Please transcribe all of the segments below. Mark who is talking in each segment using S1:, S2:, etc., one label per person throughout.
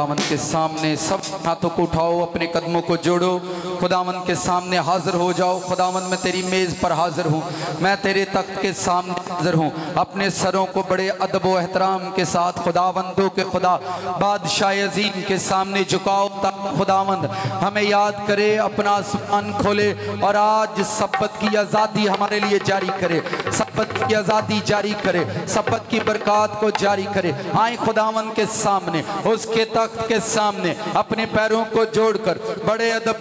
S1: खुदावंद के सामने सब हाथों को उठाओ, अपने कदमों को जोड़ो, खुदावंद के सामने हाजिर हो जाओ। खुदावंद मैं तेरी मेज़ पर हाजिर हूँ, मैं तेरे तख्त के सामने हाजिर हूँ। अपने सरों को बड़े अदब व एहतराम के साथ खुदावंदों के खुदा बादशाह अज़ीम के सामने झुकाओ, ताकि खुदावंद हमें याद करे, अपना आसमान खोले और आज सब्बत की आज़ादी हमारे लिए जारी करे, सब्बत की आज़ादी जारी करे, सब्बत की बरकत को जारी करे। आए खुदावंद के सामने, उसके तख्त के सामने अपने पैरों को जोड़कर बड़े अदब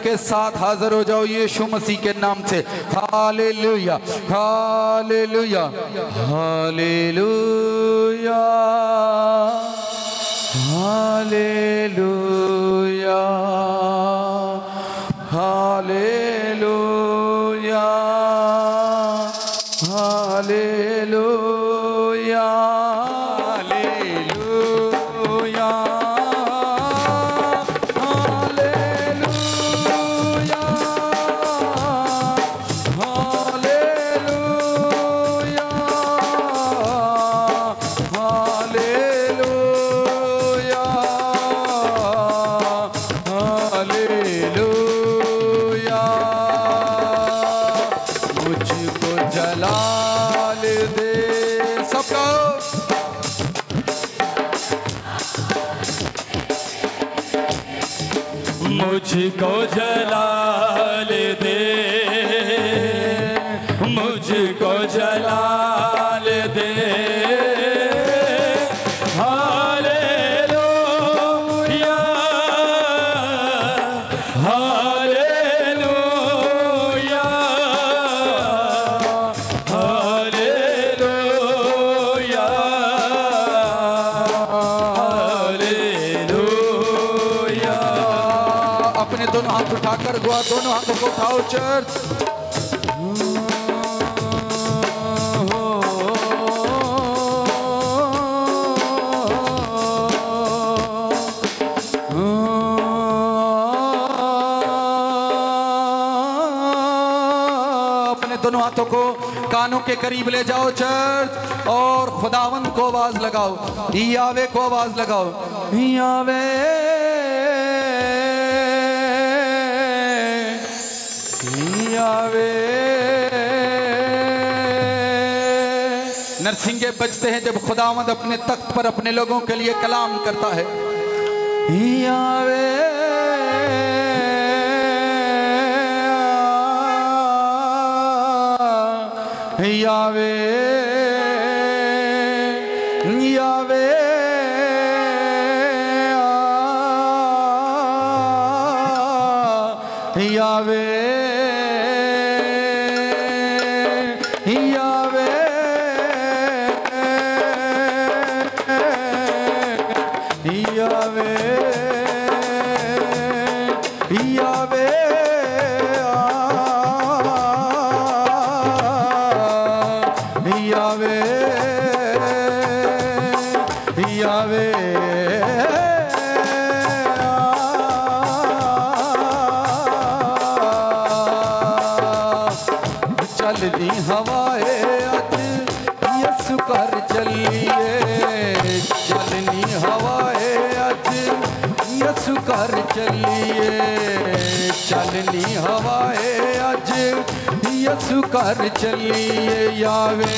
S1: के साथ हाजिर हो जाओ यीशु मसीह के नाम से। हालेलुया हालेलुया हालेलुया हालेलुया हालेलुया हालेलुया
S2: मुझको जलाल दे, मुझको जलाल दे। हालेलुया हालेलुया हालेलुया हालेलुया।
S1: अपने दोनों हाथ उठाकर गुआ, दोनों हाथों को उठाओ चर्च। अपने दोनों हाथों को कानों के करीब ले जाओ चर्च और खुदावंद को आवाज लगाओ, यावे को आवाज लगाओ, यावे यावे। नरसिंगे बजते हैं जब खुदावंद अपने तख्त पर अपने लोगों के लिए कलाम करता है। यावे यावे यावे यावे यावे यावे यावे यावे यावे चलनी हवाए अज यसु कर चलिए, चलनी हवाए अज यसु कर चलिए, चलनी हवाए अज यसु कर चलिए। यावे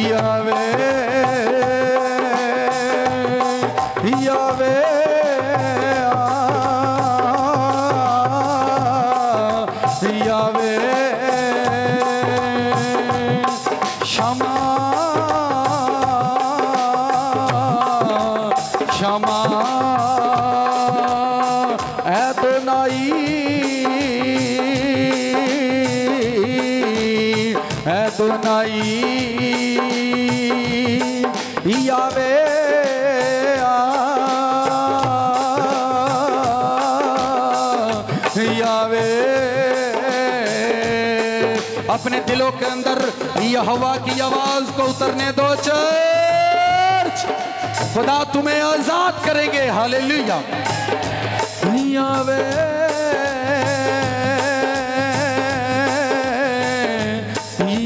S1: यावे यावे यावे क्षमा क्षमा एदोनाई एदोनाई यावे यावे। अपने दिलों के अंदर यहोवा की आवाज को उतरने दो चर्च, खुदा तुम्हें आजाद करेंगे। हालेलुया यावे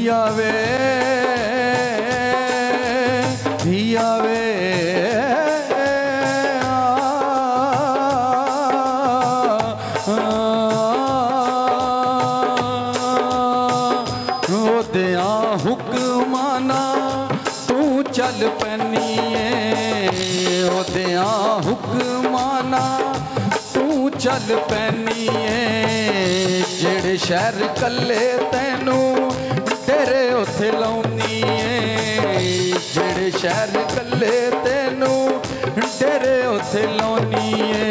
S1: यावे चल पैनीए जेड़े शहर कले तेनू तेरे उथे लाउनीए जेड़े शहर कले तेनू तेरे उथे लाउनीए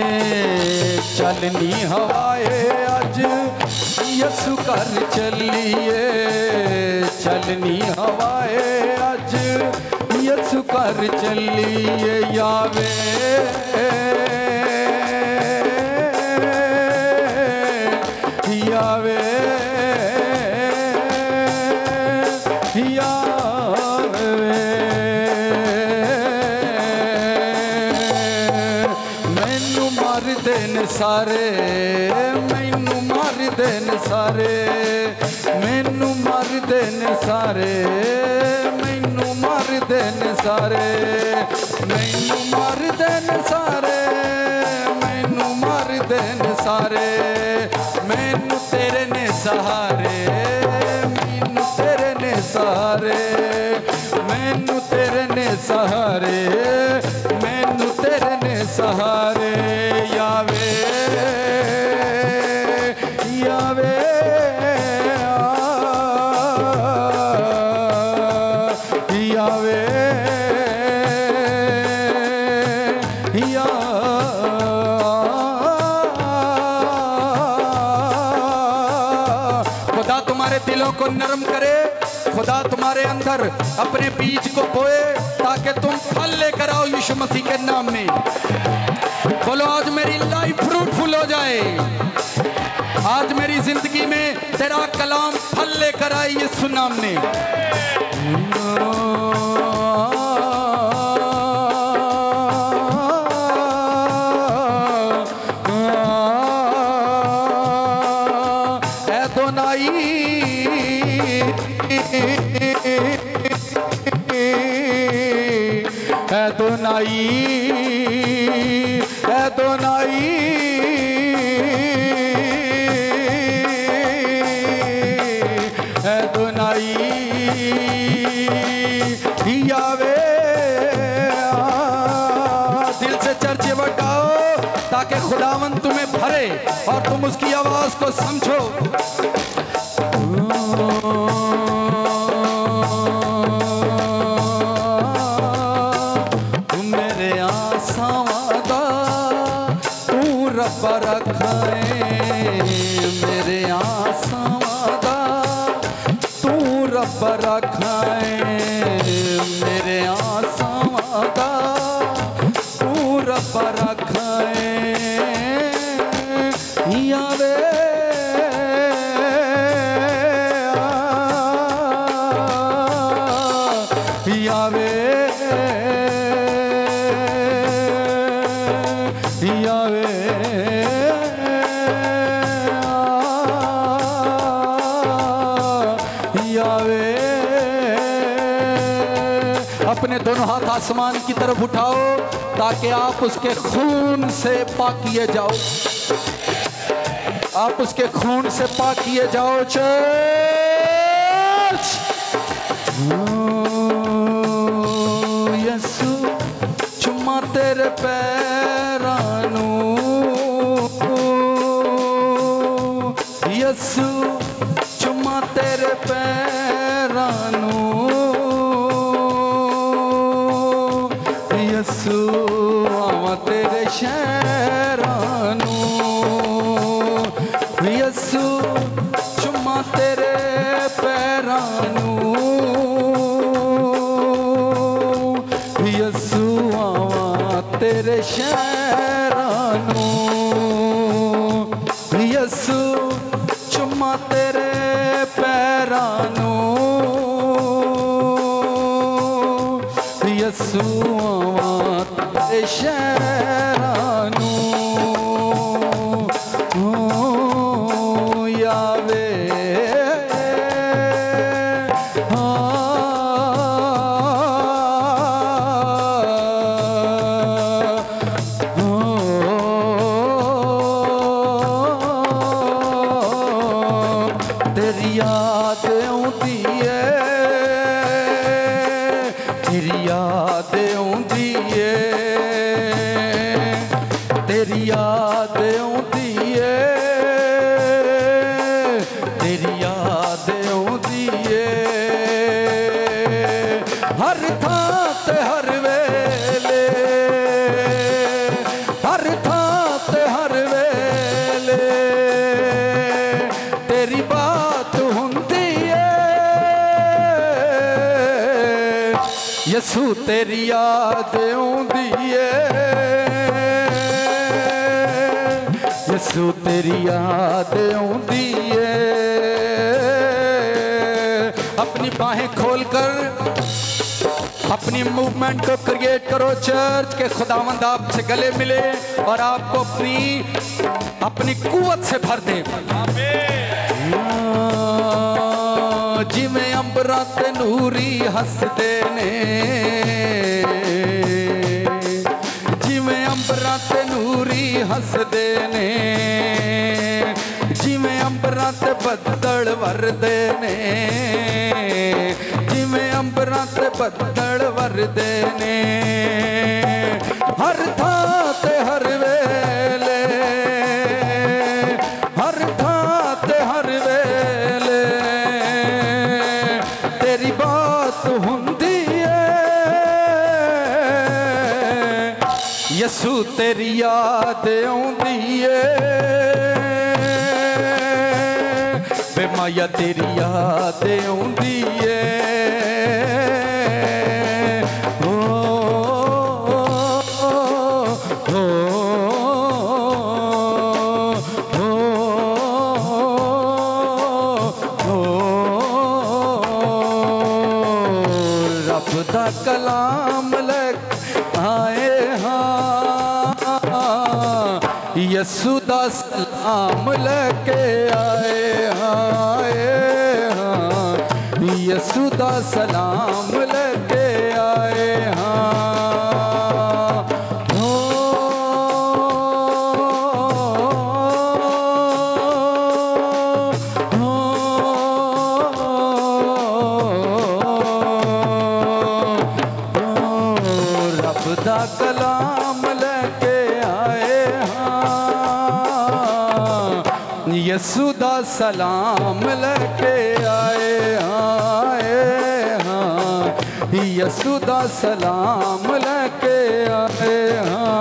S1: चलनी हवाए अज यसु कर चलिए चलनी हवाए अज यसु कर चलिए यावे यावे यावे मैनू मार देन सारे मैनू मार देन सारे मैनू मार देन सारे मैनू मार देन सारे मैनू मार देन सारे मैनू मार देन सारे मैनू तेरे ने सहारे मैनू तेरे ने सहारे मैनू तेरे ने सहारे मैनू तेरे ने सहारे यावे यावे यावे खुदा तुम्हारे दिलों को नरम करे खुदा तुम्हारे अंदर अपने बीज को बोए ताकि तुम फल लेकर आओ यीशु मसीह के नाम में। बोलो आज मेरी लाइफ फ्रूटफुल हो जाए आज मेरी जिंदगी में तेरा कलाम फल लेकर आए यीशु नाम में। एदोनाई एदोनाई एदोनाई यावे दिल से चर्चे बटाओ ताकि खुदावन तुम्हें भरे और तुम उसकी आवाज को समझो। मेरे आसावादा तू रब रखाए मेरे आसावादा तू रब रखाए यावे यावे यावे अपने दोनों हाथ आसमान की तरफ उठाओ ताकि आप उसके खून से पाक किए जाओ आप उसके खून से पाक किए जाओ। चर्च यसु चुम्मा तेरे पैरानू यसु चुम्मा तेरे पैरानू यसु आवा तेरे शहरानू यसु चुम्मा तेरे पैरानू यसु आवा तेरे शहरानू यसु चुम्मा तेरे पैरानू यसु शहरानू यावे तेरी याद आउंदी है तेरी याद आउंदी है याद आउंदी है, तेरी याद आउंदी है, हर थां ते हर वेले, हर थां ते हर वेले तेरी बात हुंदी है। यसू तेरी याद आउंदी है, यसू तेरी याद आउंदी है। अपनी बाहें खोलकर अपनी मूवमेंट को क्रिएट करो चर्च के, खुदावंद आपसे गले मिले और आपको अपनी कुव्वत से भर दे। जिमें अंबरां ते नूरी हसदे ने, जिमें अंबरां ते नूरी हसदे ने, जिमें अंबरां ते बदल वरदे ने, जिमें अंबरां ते बदल वरदे ने, हर थां ते हर वेले, हर थां ते हर वेले तेरी बात हुंदी है। यसू तेरी याद आउंदी है, वे माया तेरी याद आउंदी है। रब दा कलाम लग आए हाँ, यसू दा सलाम लेके आए हाँ, यसू दा सलाम लेके आए हाँ। रब दा कलाम लेके आए हाँ, यसू दा सलाम लेके आए हाँ, यसू दा सलाम लेके आए हाँ।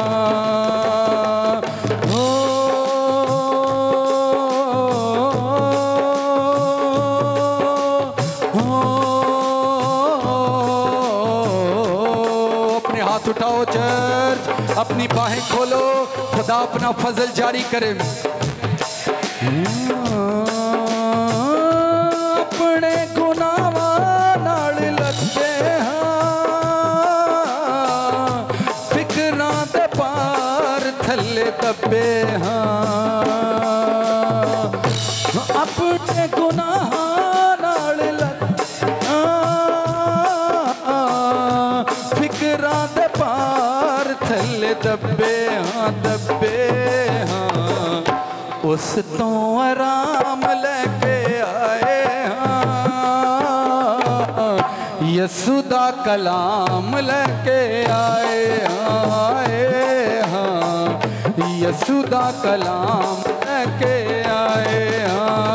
S1: अपने हाथ उठाओ चर्च, अपनी बाहें खोलो, खुदा अपना फजल जारी करे। अपने गुनाहां नाल लगे हाँ, फिकरां दे पार थल्ले दबे हाँ, अपने गुनाहां नाल फिकरां दे पार थल्ले दबे हाँ, दबे हाँ, उस तो आराम लेके आए हाँ, यसू दा कलाम लेके आए हाँ, यसू दा कलाम लेके आए हाँ।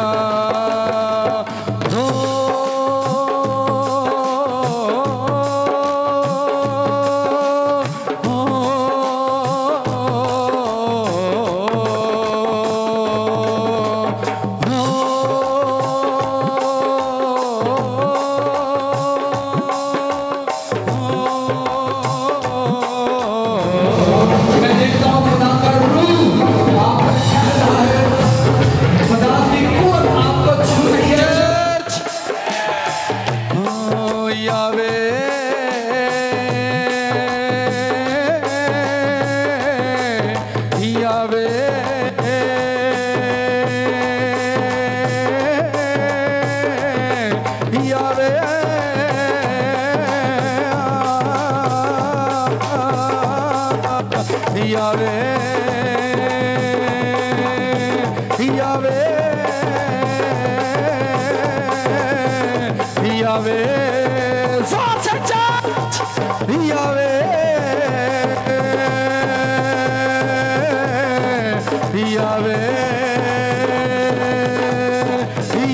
S1: यावे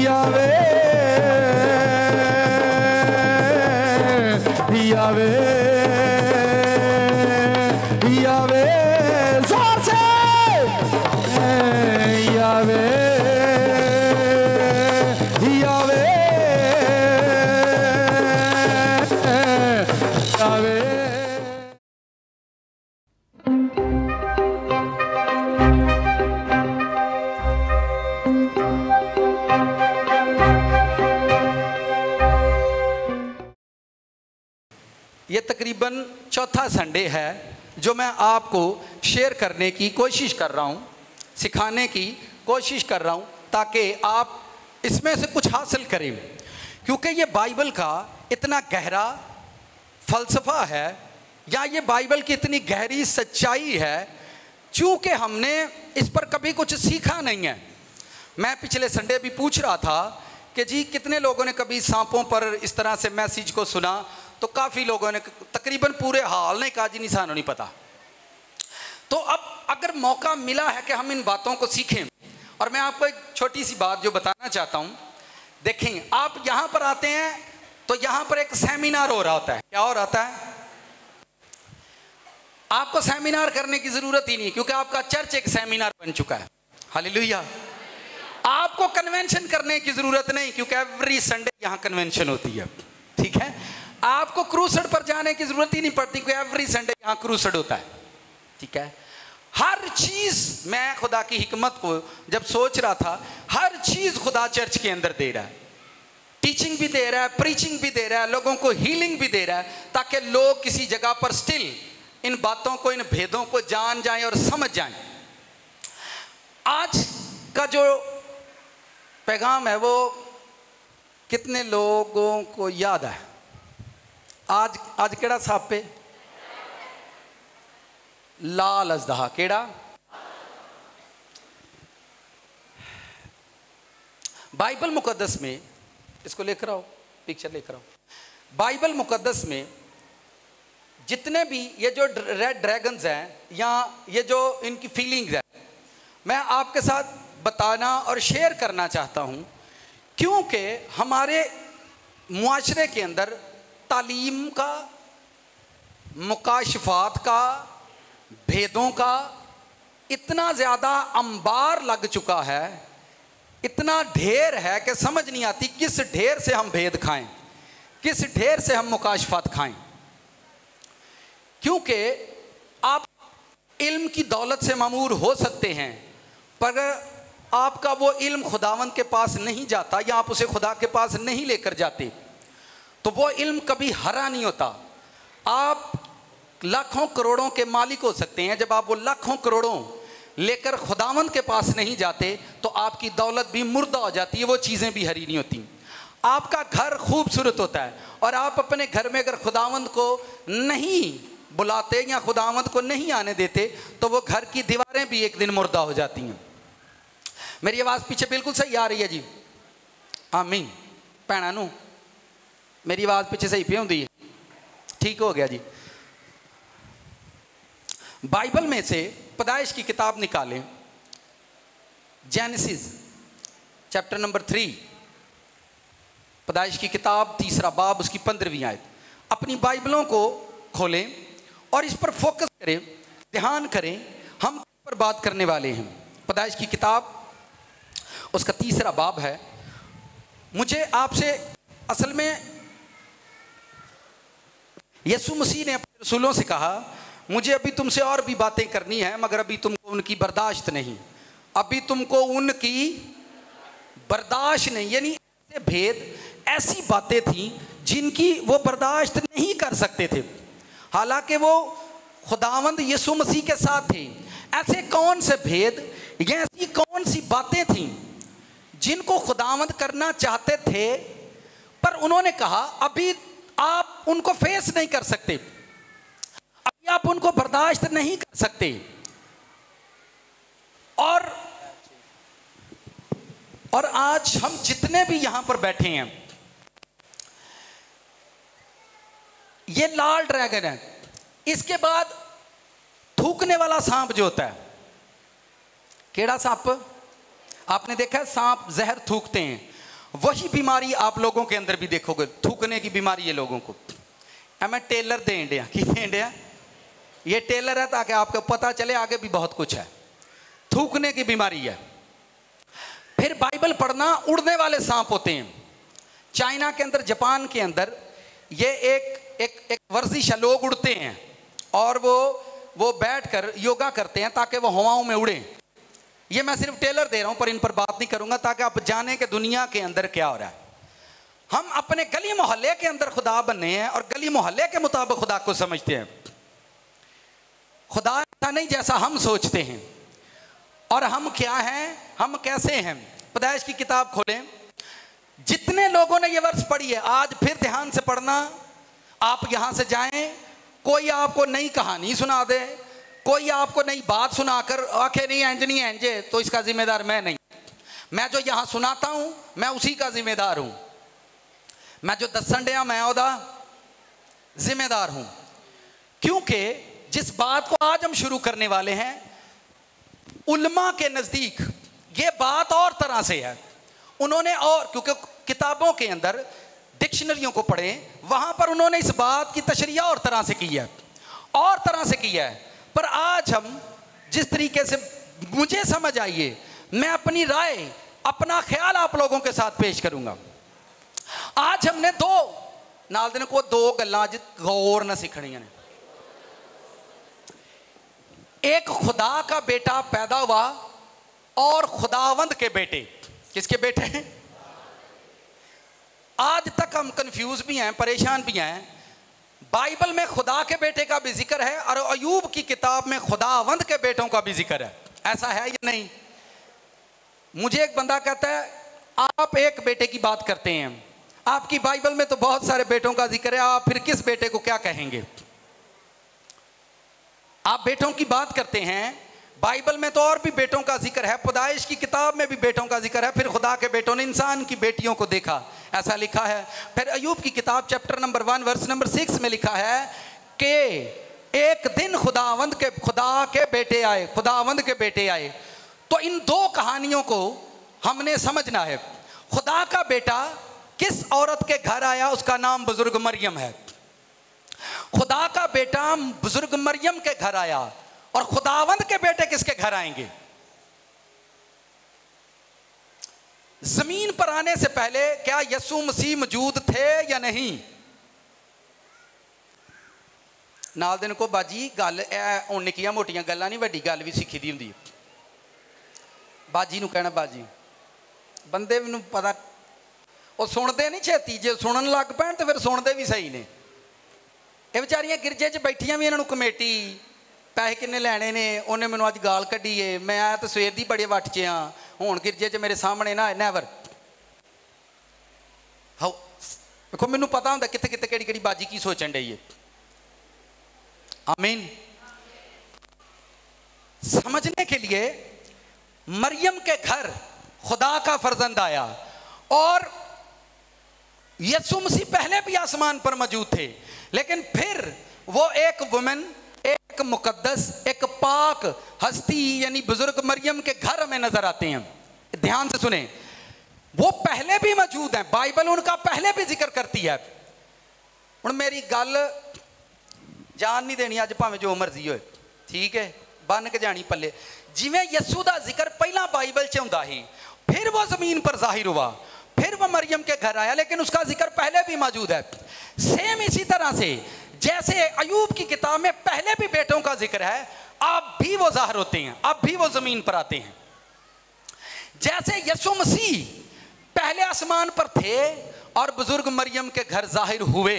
S1: यावे यावे यावे जोर से यावे यावे यावे। ये तकरीबन चौथा संडे है जो मैं आपको शेयर करने की कोशिश कर रहा हूँ, सिखाने की कोशिश कर रहा हूँ, ताकि आप इसमें से कुछ हासिल करें। क्योंकि ये बाइबल का इतना गहरा फ़लसफ़ा है, या ये बाइबल की इतनी गहरी सच्चाई है, चूँकि हमने इस पर कभी कुछ सीखा नहीं है। मैं पिछले संडे भी पूछ रहा था कि जी कितने लोगों ने कभी सांपों पर इस तरह से मैसेज को सुना, तो काफ़ी लोगों ने, तकरीबन पूरे हाल ने कहा जी निशानों नहीं पता। तो अब अगर मौका मिला है कि हम इन बातों को सीखें, और मैं आपको एक छोटी सी बात जो बताना चाहता हूँ, देखें आप यहाँ पर आते हैं तो यहाँ पर एक सेमिनार हो रहा होता है। क्या हो रहा होता है? आपको सेमिनार करने की ज़रूरत ही नहीं, क्योंकि आपका चर्च एक सेमिनार बन चुका है। हालेलुया। आपको कन्वेंशन करने की ज़रूरत नहीं, क्योंकि एवरी संडे यहाँ कन्वेंशन होती है। ठीक है, आपको क्रूसेड पर जाने की जरूरत ही नहीं पड़ती, क्योंकि एवरी संडे यहाँ क्रूसेड होता है। ठीक है, हर चीज, मैं खुदा की हिकमत को जब सोच रहा था, हर चीज खुदा चर्च के अंदर दे रहा है। टीचिंग भी दे रहा है, प्रीचिंग भी दे रहा है, लोगों को हीलिंग भी दे रहा है, ताकि लोग किसी जगह पर स्टिल इन बातों को, इन भेदों को जान जाएं और समझ जाएं। आज का जो पैगाम है वो कितने लोगों को याद है? आज केड़ा सापे? लाल अजदहा। केड़ा? बाइबल मुकद्दस में, इसको लेकर आओ, पिक्चर लेकर आओ। बाइबल मुकद्दस में जितने भी ये जो रेड ड्रैगन्स हैं, या ये जो इनकी फीलिंग्स है, मैं आपके साथ बताना और शेयर करना चाहता हूँ, क्योंकि हमारे मुआशरे के अंदर तालीम का, मुकाशफात का, भेदों का इतना ज़्यादा अंबार लग चुका है, इतना ढेर है कि समझ नहीं आती किस ढेर से हम भेद खाएं, किस ढेर से हम मुकाशफात खाएं। क्योंकि आप इल्म की दौलत से मामूर हो सकते हैं, पर आपका वो इल्म खुदावंद के पास नहीं जाता, या आप उसे खुदा के पास नहीं लेकर जाते, तो वो इल्म कभी हरा नहीं होता। आप लाखों करोड़ों के मालिक हो सकते हैं, जब आप वो लाखों करोड़ों लेकर खुदावंद के पास नहीं जाते, तो आपकी दौलत भी मुर्दा हो जाती है, वो चीज़ें भी हरी नहीं होती। आपका घर खूबसूरत होता है, और आप अपने घर में अगर खुदावंद को नहीं बुलाते या खुदावंद को नहीं आने देते, तो वो घर की दीवारें भी एक दिन मुर्दा हो जाती हैं। मेरी आवाज़ पीछे बिल्कुल सही आ रही है जी? आमीन। भैणा नू मेरी आवाज़ पीछे सही पे होती है? ठीक हो गया जी। बाइबल में से पैदाइश की किताब निकालें, जेनेसिस चैप्टर नंबर 3, पैदाइश की किताब 3 बाब, उसकी 15वीं आयत। अपनी बाइबलों को खोलें और इस पर फोकस करें, ध्यान करें, हम इस पर बात करने वाले हैं। पैदाइश की किताब, उसका 3 बाब है। मुझे आपसे, असल में यीशु मसीह ने अपने रसूलों से कहा, मुझे अभी तुमसे और भी बातें करनी है, मगर अभी तुमको उनकी बर्दाश्त नहीं, अभी तुमको उनकी बर्दाश्त नहीं। यानी ऐसे भेद, ऐसी बातें थीं जिनकी वो बर्दाश्त नहीं कर सकते थे, हालांकि वो खुदावंद यीशु मसीह के साथ थे। ऐसे कौन से भेद, या ऐसी कौन सी बातें थीं जिनको खुदावंद करना चाहते थे, पर उन्होंने कहा अभी आप उनको फेस नहीं कर सकते, अभी आप उनको बर्दाश्त नहीं कर सकते। और आज हम जितने भी यहां पर बैठे हैं, ये लाल ड्रैगन है। इसके बाद थूकने वाला सांप जो होता है, केड़ा सांप? आपने देखा है सांप जहर थूकते हैं, वही बीमारी आप लोगों के अंदर भी देखोगे, थूकने की बीमारी है लोगों को। मैं टेलर दें दिया कि दें दिया, ये टेलर है ताकि आपको पता चले आगे भी बहुत कुछ है। थूकने की बीमारी है। फिर बाइबल पढ़ना, उड़ने वाले सांप होते हैं। चाइना के अंदर, जापान के अंदर ये एक वर्जिश है, लोग उड़ते हैं और वो बैठकर योगा करते हैं ताकि वो हवाओं में उड़े। ये मैं सिर्फ टेलर दे रहा हूं, पर इन पर बात नहीं करूंगा ताकि आप जाने कि दुनिया के अंदर क्या हो रहा है। हम अपने गली मोहल्ले के अंदर खुदा बने हैं और गली मोहल्ले के मुताबिक खुदा को समझते हैं। खुदा ऐसा नहीं जैसा हम सोचते हैं। और हम क्या हैं, हम कैसे हैं? पैदाइश की किताब खोलें, जितने लोगों ने ये वर्ष पढ़ी है आज फिर ध्यान से पढ़ना। आप यहां से जाएं, कोई आपको नई कहानी सुना दे, कोई आपको नई बात सुनाकर आखे नहीं एंजे, तो इसका जिम्मेदार मैं नहीं। मैं जो यहां सुनाता हूं मैं उसी का जिम्मेदार हूं। मैं जो दसन दिया मैं ओदा जिम्मेदार हूं। क्योंकि जिस बात को आज हम शुरू करने वाले हैं, उलमा के नजदीक ये बात और तरह से है। उन्होंने, और क्योंकि किताबों के अंदर डिक्शनरियों को पढ़ें, वहां पर उन्होंने इस बात की तशरीह और तरह से की है, और तरह से की है। पर आज हम जिस तरीके से मुझे समझ आइए, मैं अपनी राय, अपना ख्याल आप लोगों के साथ पेश करूंगा। आज हमने नाल दिन को दो गल्लां अज गौर न सीखनियां ने। एक खुदा का बेटा पैदा हुआ और खुदावंद के बेटे। किसके बेटे हैं? आज तक हम कंफ्यूज भी हैं, परेशान भी हैं। बाइबल में खुदा के बेटे का भी जिक्र है और अयूब की किताब में खुदावंद के बेटों का भी जिक्र है। ऐसा है या नहीं? मुझे एक बंदा कहता है आप एक बेटे की बात करते हैं, आपकी बाइबल में तो बहुत सारे बेटों का जिक्र है, आप फिर किस बेटे को क्या कहेंगे? आप बेटों की बात करते हैं, बाइबल में तो और भी बेटों का जिक्र है, पैदाइश की किताब में भी बेटों का जिक्र है। फिर खुदा के बेटों ने इंसान की बेटियों को देखा, ऐसा लिखा है। फिर अयूब की किताब चैप्टर नंबर 1 वर्स नंबर 6 में लिखा है कि एक दिन खुदावंद के बेटे आए, खुदावंद के बेटे आए। तो इन दो कहानियों को हमने समझना है। खुदा का बेटा किस औरत के घर आया, उसका नाम बुजुर्ग मरियम है। खुदा का बेटा बुजुर्ग मरियम के घर आया, और खुदावंद के बेटे किसके घर आएंगे? जमीन पर आने से पहले क्या यसू मसीह मौजूद थे या नहीं? नाल दिन को बाजी गल हुण निक्कियां मोटियां गल्लां नहीं, वड्डी गल भी सीखी दी हुंदी। बाजी नूं कहना बाजी, बंदे नूं पता, वो सुनते नहीं छेती, जे सुनन लग पैण तो फिर सुनते भी सही ने। ये बेचारियां गिरजे च बैठियां भी, इन्हां नूं कमेटी पैसे किन्ने लैने ने, उन्हें मैनूं अज गाल कड्डी है, मैं आया तो सवेर दी बड़े वट च हाँ, हुण गिरजे च मेरे सामने ना नैवर। हाँ देखो, मैनूं पता हुंदा कित्थे कित्थे केड़ी केड़ी बाजी की सोचन डई है। आमीन। समझने के लिए मरियम के घर खुदा का फर्जंद आया, और यीशु मसीह पहले भी आसमान पर मौजूद थे, लेकिन फिर वो एक वुमेन, एक मुकद्दस, एक पाक हस्ती यानी बुजुर्ग मरियम के घर हमें नजर आते हैं। ध्यान से सुने, वो पहले भी मौजूद हैं, बाइबल उनका पहले भी जिक्र करती है। हुण मेरी गल जान नहीं देनी अज, भावें जो मर्जी हो, ठीक है, बन के जानी पल्ले। जिवें यसू का जिक्र पहला बाइबल च हुंदा ही, फिर वो जमीन पर जाहिर हुआ, फिर वो मरियम के घर आया, लेकिन उसका जिक्र पहले भी मौजूद है। सेम इसी तरह से जैसे अयूब की किताब में पहले भी बेटों का जिक्र है, अब भी वो जाहिर होते हैं, अब भी वो जमीन पर आते हैं। जैसे यीशु मसीह पहले आसमान पर थे और बुजुर्ग मरियम के घर जाहिर हुए,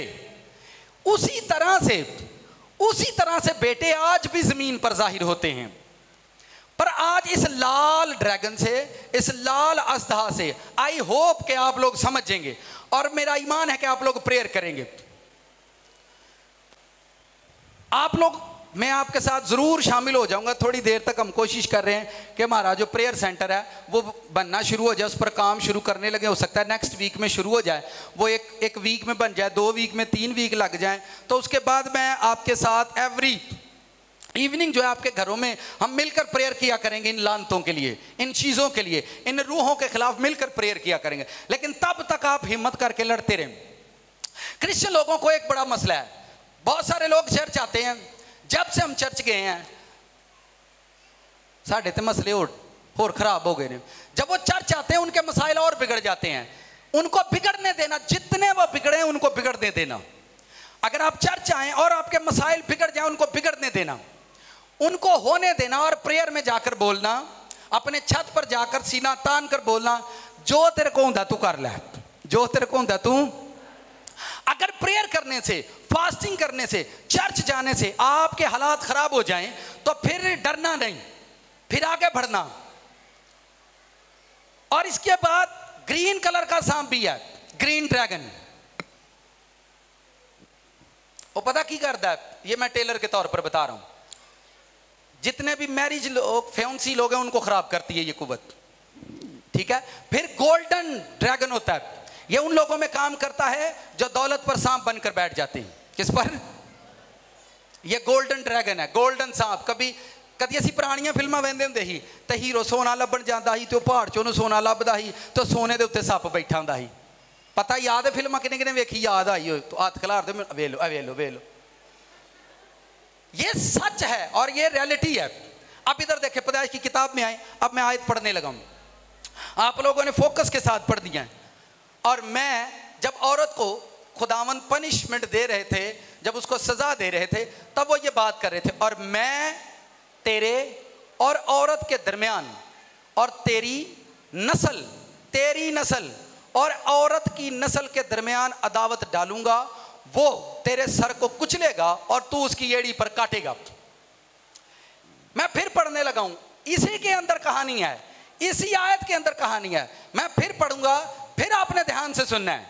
S1: उसी तरह से बेटे आज भी जमीन पर जाहिर होते हैं। पर आज इस लाल ड्रैगन से, इस लाल अस्तहा से आई होप कि आप लोग समझेंगे, और मेरा ईमान है कि आप लोग प्रेयर करेंगे। आप लोग, मैं आपके साथ ज़रूर शामिल हो जाऊंगा। थोड़ी देर तक हम कोशिश कर रहे हैं कि हमारा जो प्रेयर सेंटर है वो बनना शुरू हो जाए, उस पर काम शुरू करने लगे। हो सकता है नेक्स्ट वीक में शुरू हो जाए, वो एक वीक में बन जाए, 2 वीक में, 3 वीक लग जाए। तो उसके बाद मैं आपके साथ एवरी इवनिंग जो है आपके घरों में हम मिलकर प्रेयर किया करेंगे, इन लानतों के लिए, इन चीज़ों के लिए, इन रूहों के खिलाफ मिलकर प्रेयर किया करेंगे। लेकिन तब तक आप हिम्मत करके लड़ते रहें। क्रिश्चियन लोगों को एक बड़ा मसला है, बहुत सारे लोग चर्च आते हैं, जब से हम चर्च गए हैं साढ़े तो मसले और खराब हो गए हैं। जब वो चर्च आते हैं उनके मसाइल और बिगड़ जाते हैं। उनको बिगड़ने देना, जितने वो बिगड़े उनको बिगड़ने देना। अगर आप चर्च आए और आपके मसाइल बिगड़ जाए, उनको बिगड़ने देना, उनको होने देना और प्रेयर में जाकर बोलना, अपने छत पर जाकर सीना तान कर बोलना, जो तेरे को होंदा तू कर ले, जो तेरे को होंदा तू। अगर प्रेयर करने से, फास्टिंग करने से, चर्च जाने से आपके हालात खराब हो जाएं तो फिर डरना नहीं, फिर आगे बढ़ना। और इसके बाद ग्रीन कलर का सांप भी है, ग्रीन ड्रैगन। वो पता की करता है, ये मैं टेलर के तौर पर बता रहा हूं, जितने भी मैरिज लोग, फ्योंसी लोग हैं, उनको खराब करती है ये कुव्वत, ठीक है। फिर गोल्डन ड्रैगन होता है, ये उन लोगों में काम करता है जो दौलत पर सांप बनकर बैठ जाते हैं। किस पर? ये गोल्डन ड्रैगन है, गोल्डन सांप। कभी असी पुरानियां फिल्मां वेंदे हुंदे ही ते हीरो सोना लभण जांदा ही ते पहाड़ चों ओनूं सोना लभदा ही ते सोने दे उत्ते सप्प बैठा हुंदा ही। पता याद है फिल्मां किने किने वेखी? याद आई हो तो हाथ खिलार दो, वे लो वे लो वे लो। ये सच है और ये रियलिटी है। अब इधर देखे, पैदाइश की किताब में आए, अब मैं आयत पढ़ने लगा हूं। आप लोगों ने फोकस के साथ पढ़ दिया है। और मैं जब औरत को खुदावंद पनिशमेंट दे रहे थे, जब उसको सजा दे रहे थे, तब वो ये बात कर रहे थे, और मैं तेरे और औरत के दरमियान और तेरी नस्ल और औरत की नस्ल के दरमियान अदावत डालूंगा, वो तेरे सर को कुचलेगा और तू उसकी एड़ी पर काटेगा। मैं फिर पढ़ने लगा हूं, इसी के अंदर कहानी है, इसी आयत के अंदर कहानी है। मैं फिर पढ़ूंगा, फिर आपने ध्यान से सुनना है।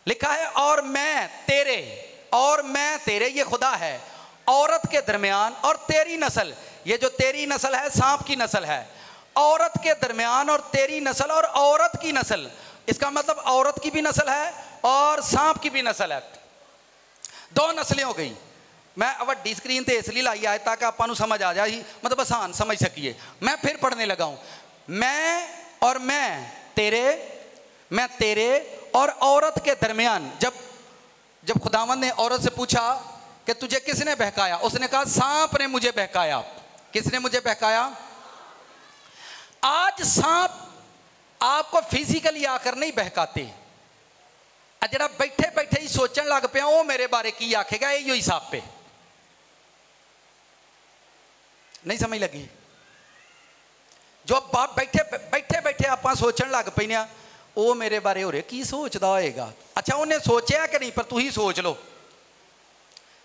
S1: लिखा है और मैं तेरे, ये खुदा है, औरत के दरमियान और तेरी नस्ल। ये जो तेरी नस्ल है सांप की नस्ल है, औरत के दरमियान और तेरी नस्ल और औरत की नस्ल, इसका मतलब औरत की भी नस्ल है और सांप की भी नस्ल है, दो नस्लें हो गई। मैं वड्डी स्क्रीन ते इसलिए लाई है ताकि आपां समझ आ जाए, मतलब आसान समझ सकिए। मैं फिर पढ़ने लगा हूं, मैं तेरे और औरत के दरमियान। जब खुदावंद ने औरत से पूछा कि तुझे किसने बहकाया, उसने कहा सांप ने मुझे बहकाया। किसने मुझे बहकाया? आज सांप आपको फिजिकली आकर नहीं बहकाते, जरा बैठे बैठे ही सोचने लग पे वो मेरे बारे की आखेगा, यो ही सांप पे। नहीं समझ लगी? जो बाप बैठे आप सोचने लग पे, वो मेरे बारे हो रहे की सोचता होएगा। अच्छा उन्हें सोचा कि नहीं, पर तू ही सोच लो।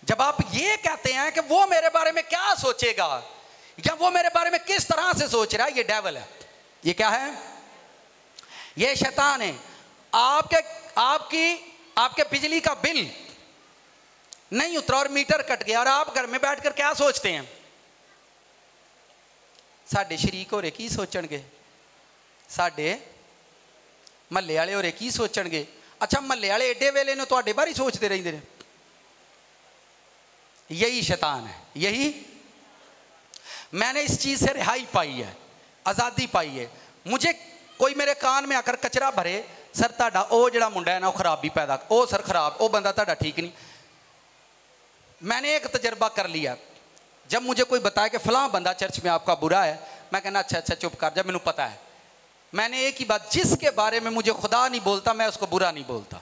S1: जब आप ये कहते हैं कि वो मेरे बारे में क्या सोचेगा या वो मेरे बारे में किस तरह से सोच रहा है, ये डेविल है। ये क्या है? ये शैतान है। आपके बिजली का बिल नहीं उतरा और मीटर कट गया, और आप घर में बैठकर क्या सोचते हैं? साडे शरीक हो रहे की सोचणगे, साडे महल्ले वाले हो रहे की सोचणगे। अच्छा महल्ले वाले एडे वेले ने तुहाडे बारे सोचते रहंदे ने। यही शैतान है। यही मैंने इस चीज से रिहाई पाई है, आज़ादी पाई है। मुझे कोई मेरे कान में आकर कचरा भरे, सर ताड़ा वो जड़ा मुंडा है ना वो खराबी पैदा, वो सर खराब, वो बंदा ताड़ा ठीक नहीं। मैंने एक तजर्बा कर लिया, जब मुझे कोई बताया कि फलां बंदा चर्च में आपका बुरा है, मैं कहना अच्छा चुप कर, जब मैंने पता है। मैंने एक ही बात, जिसके बारे में मुझे खुदा नहीं बोलता मैं उसको बुरा नहीं बोलता।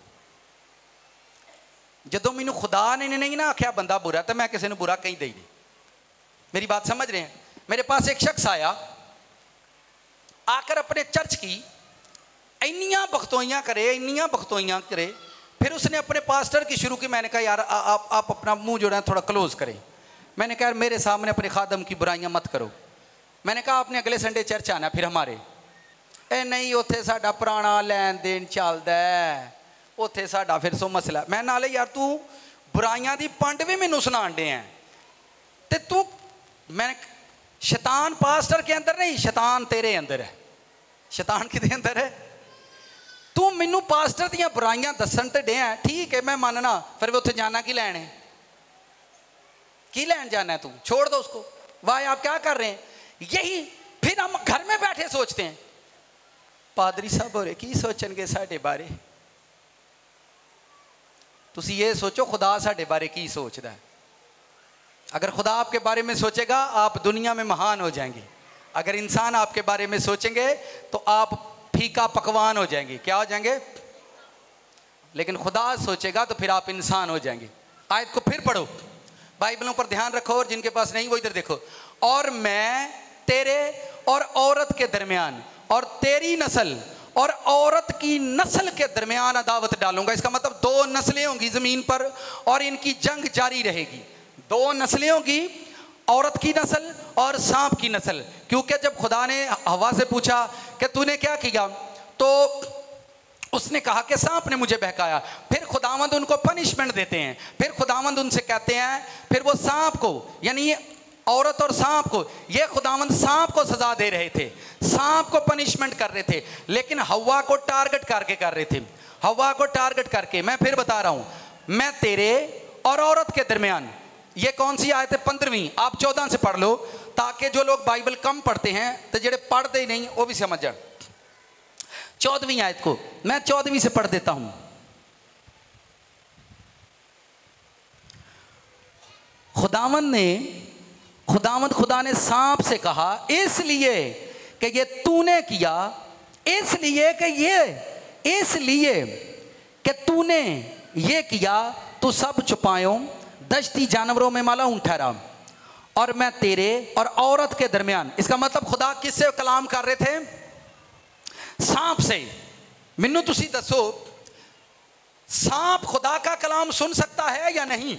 S1: जो मैनू खुदा ने नहीं ना आख्या बंदा बुरा, तो मैं किसी ने बुरा कहीं दे नहीं। मेरी बात समझ रहे हैं? मेरे पास एक शख्स आया, आकर अपने चर्च की इन्नियां बख्तोइयां करे, फिर उसने अपने पास्टर की शुरू की। मैंने कहा यार आप अपना मुंह जो है थोड़ा क्लोज करें। मैंने कहा मेरे सामने अपने खादम की बुराइयां मत करो। मैंने कहा आपने अगले संडे चर्च आना फिर हमारे। नहीं उत्थे साडा पुराना लैन देन चलदा है, उत्थे साडा फिर सो मसला। मैं नाले यार तू बुराइयां दी पंड भी मैनू सुनाण दे हैं, ते तू मैं शैतान पास्टर के अंदर नहीं, शैतान तेरे अंदर है। शैतान किदे अंदर है? तू मैनू पास्टर दियां बुराइयां दसन ते दे, ठीक है मैं मानना, फिर मैं उत्थे जाना की लैण है? की लैंड जाना है तू, छोड़ दो उसको। भाई आप क्या कर रहे हैं? यही फिर हम घर में बैठे सोचते हैं, पादरी साहब हो रहे की सोचणगे साडे बारे। तुसी ये सोचो खुदा साडे बारे की सोचदा है। अगर खुदा आपके बारे में सोचेगा आप दुनिया में महान हो जाएंगे। अगर इंसान आपके बारे में सोचेंगे तो आप फीका पकवान हो जाएंगे। क्या हो जाएंगे? लेकिन खुदा सोचेगा तो फिर आप इंसान हो जाएंगे। आयत को फिर पढ़ो, बाइबलों पर ध्यान रखो, और जिनके पास नहीं वो इधर देखो। और मैं तेरे और औरत के दरमियान और तेरी नस्ल और औरत की नस्ल के दरमियान अदावत डालूंगा। इसका मतलब दो नस्लें होंगी जमीन पर और इनकी जंग जारी रहेगी। दो नस्लें होंगी, औरत की नस्ल और सांप की नस्ल। क्योंकि जब खुदा ने हवा से पूछा कि तूने क्या किया, तो उसने कहा कि सांप ने मुझे बहकाया। फिर खुदावंद उनको पनिशमेंट देते हैं। फिर खुदावंद उनसे कहते हैं, फिर वो सांप को यानी औरत और सांप को, ये खुदावंद सांप को सजा दे रहे थे, सांप को पनिशमेंट कर रहे थे, लेकिन हवा को टारगेट करके कर रहे थे। हवा को टारगेट करके, मैं फिर बता रहा हूं, मैं तेरे और औरत के दरमियान। ये कौन सी आयत है? 15वीं। आप 14 से पढ़ लो, ताकि जो लोग बाइबल कम पढ़ते हैं तो जेड़े पढ़ते ही नहीं वो भी समझ जाए। 14वीं आयत को मैं 14वीं से पढ़ देता हूं। खुदा ने सांप से कहा, इसलिए कि ये तूने किया, इसलिए कि तूने ये किया, तू सब चुपायों दश्ती जानवरों में मालूम ठहरा, और मैं तेरे और औरत के दरमियान। इसका मतलब खुदा किससे कलाम कर रहे थे? सांप से। मिन्नू तुसी दसो, सांप खुदा का कलाम सुन सकता है या नहीं?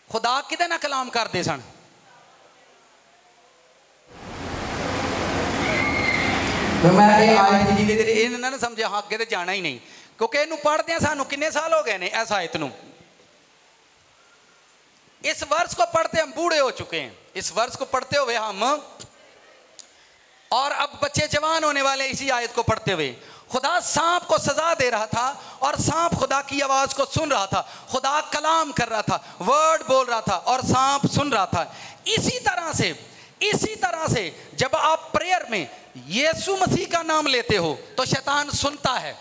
S1: खुदा किदे ना कलाम करते सन? मैं ना समझे, हाँ अगे तो जाना ही नहीं, क्योंकि इनू पढ़ते हैं सानू किन्ने साल हो गए ने इस आयत नू। इस वर्ष को पढ़ते हम बूढ़े हो चुके हैं। इस वर्ष को पढ़ते हुए हम, और अब बच्चे जवान होने वाले इसी आयत को पढ़ते हुए। खुदा सांप को सजा दे रहा था और सांप खुदा की आवाज को सुन रहा था। खुदा कलाम कर रहा था, वर्ड बोल रहा था और सांप सुन रहा था। इसी तरह से जब आप प्रेयर में यीशु मसीह का नाम लेते हो तो शैतान सुनता है।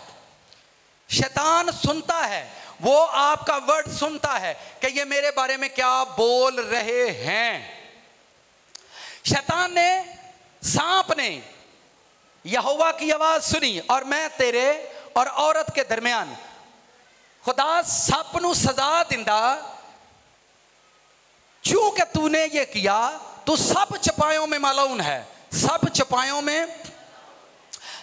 S1: शैतान सुनता है, वो आपका वर्ड सुनता है कि ये मेरे बारे में क्या बोल रहे हैं। शैतान ने, सांप ने यहोवा की आवाज सुनी, और मैं तेरे और औरत के दरमियान। खुदा सप नू सजा दिंदा, चूंकि तूने ये किया, तू सब चपायों में मालूम है। सब चपायों में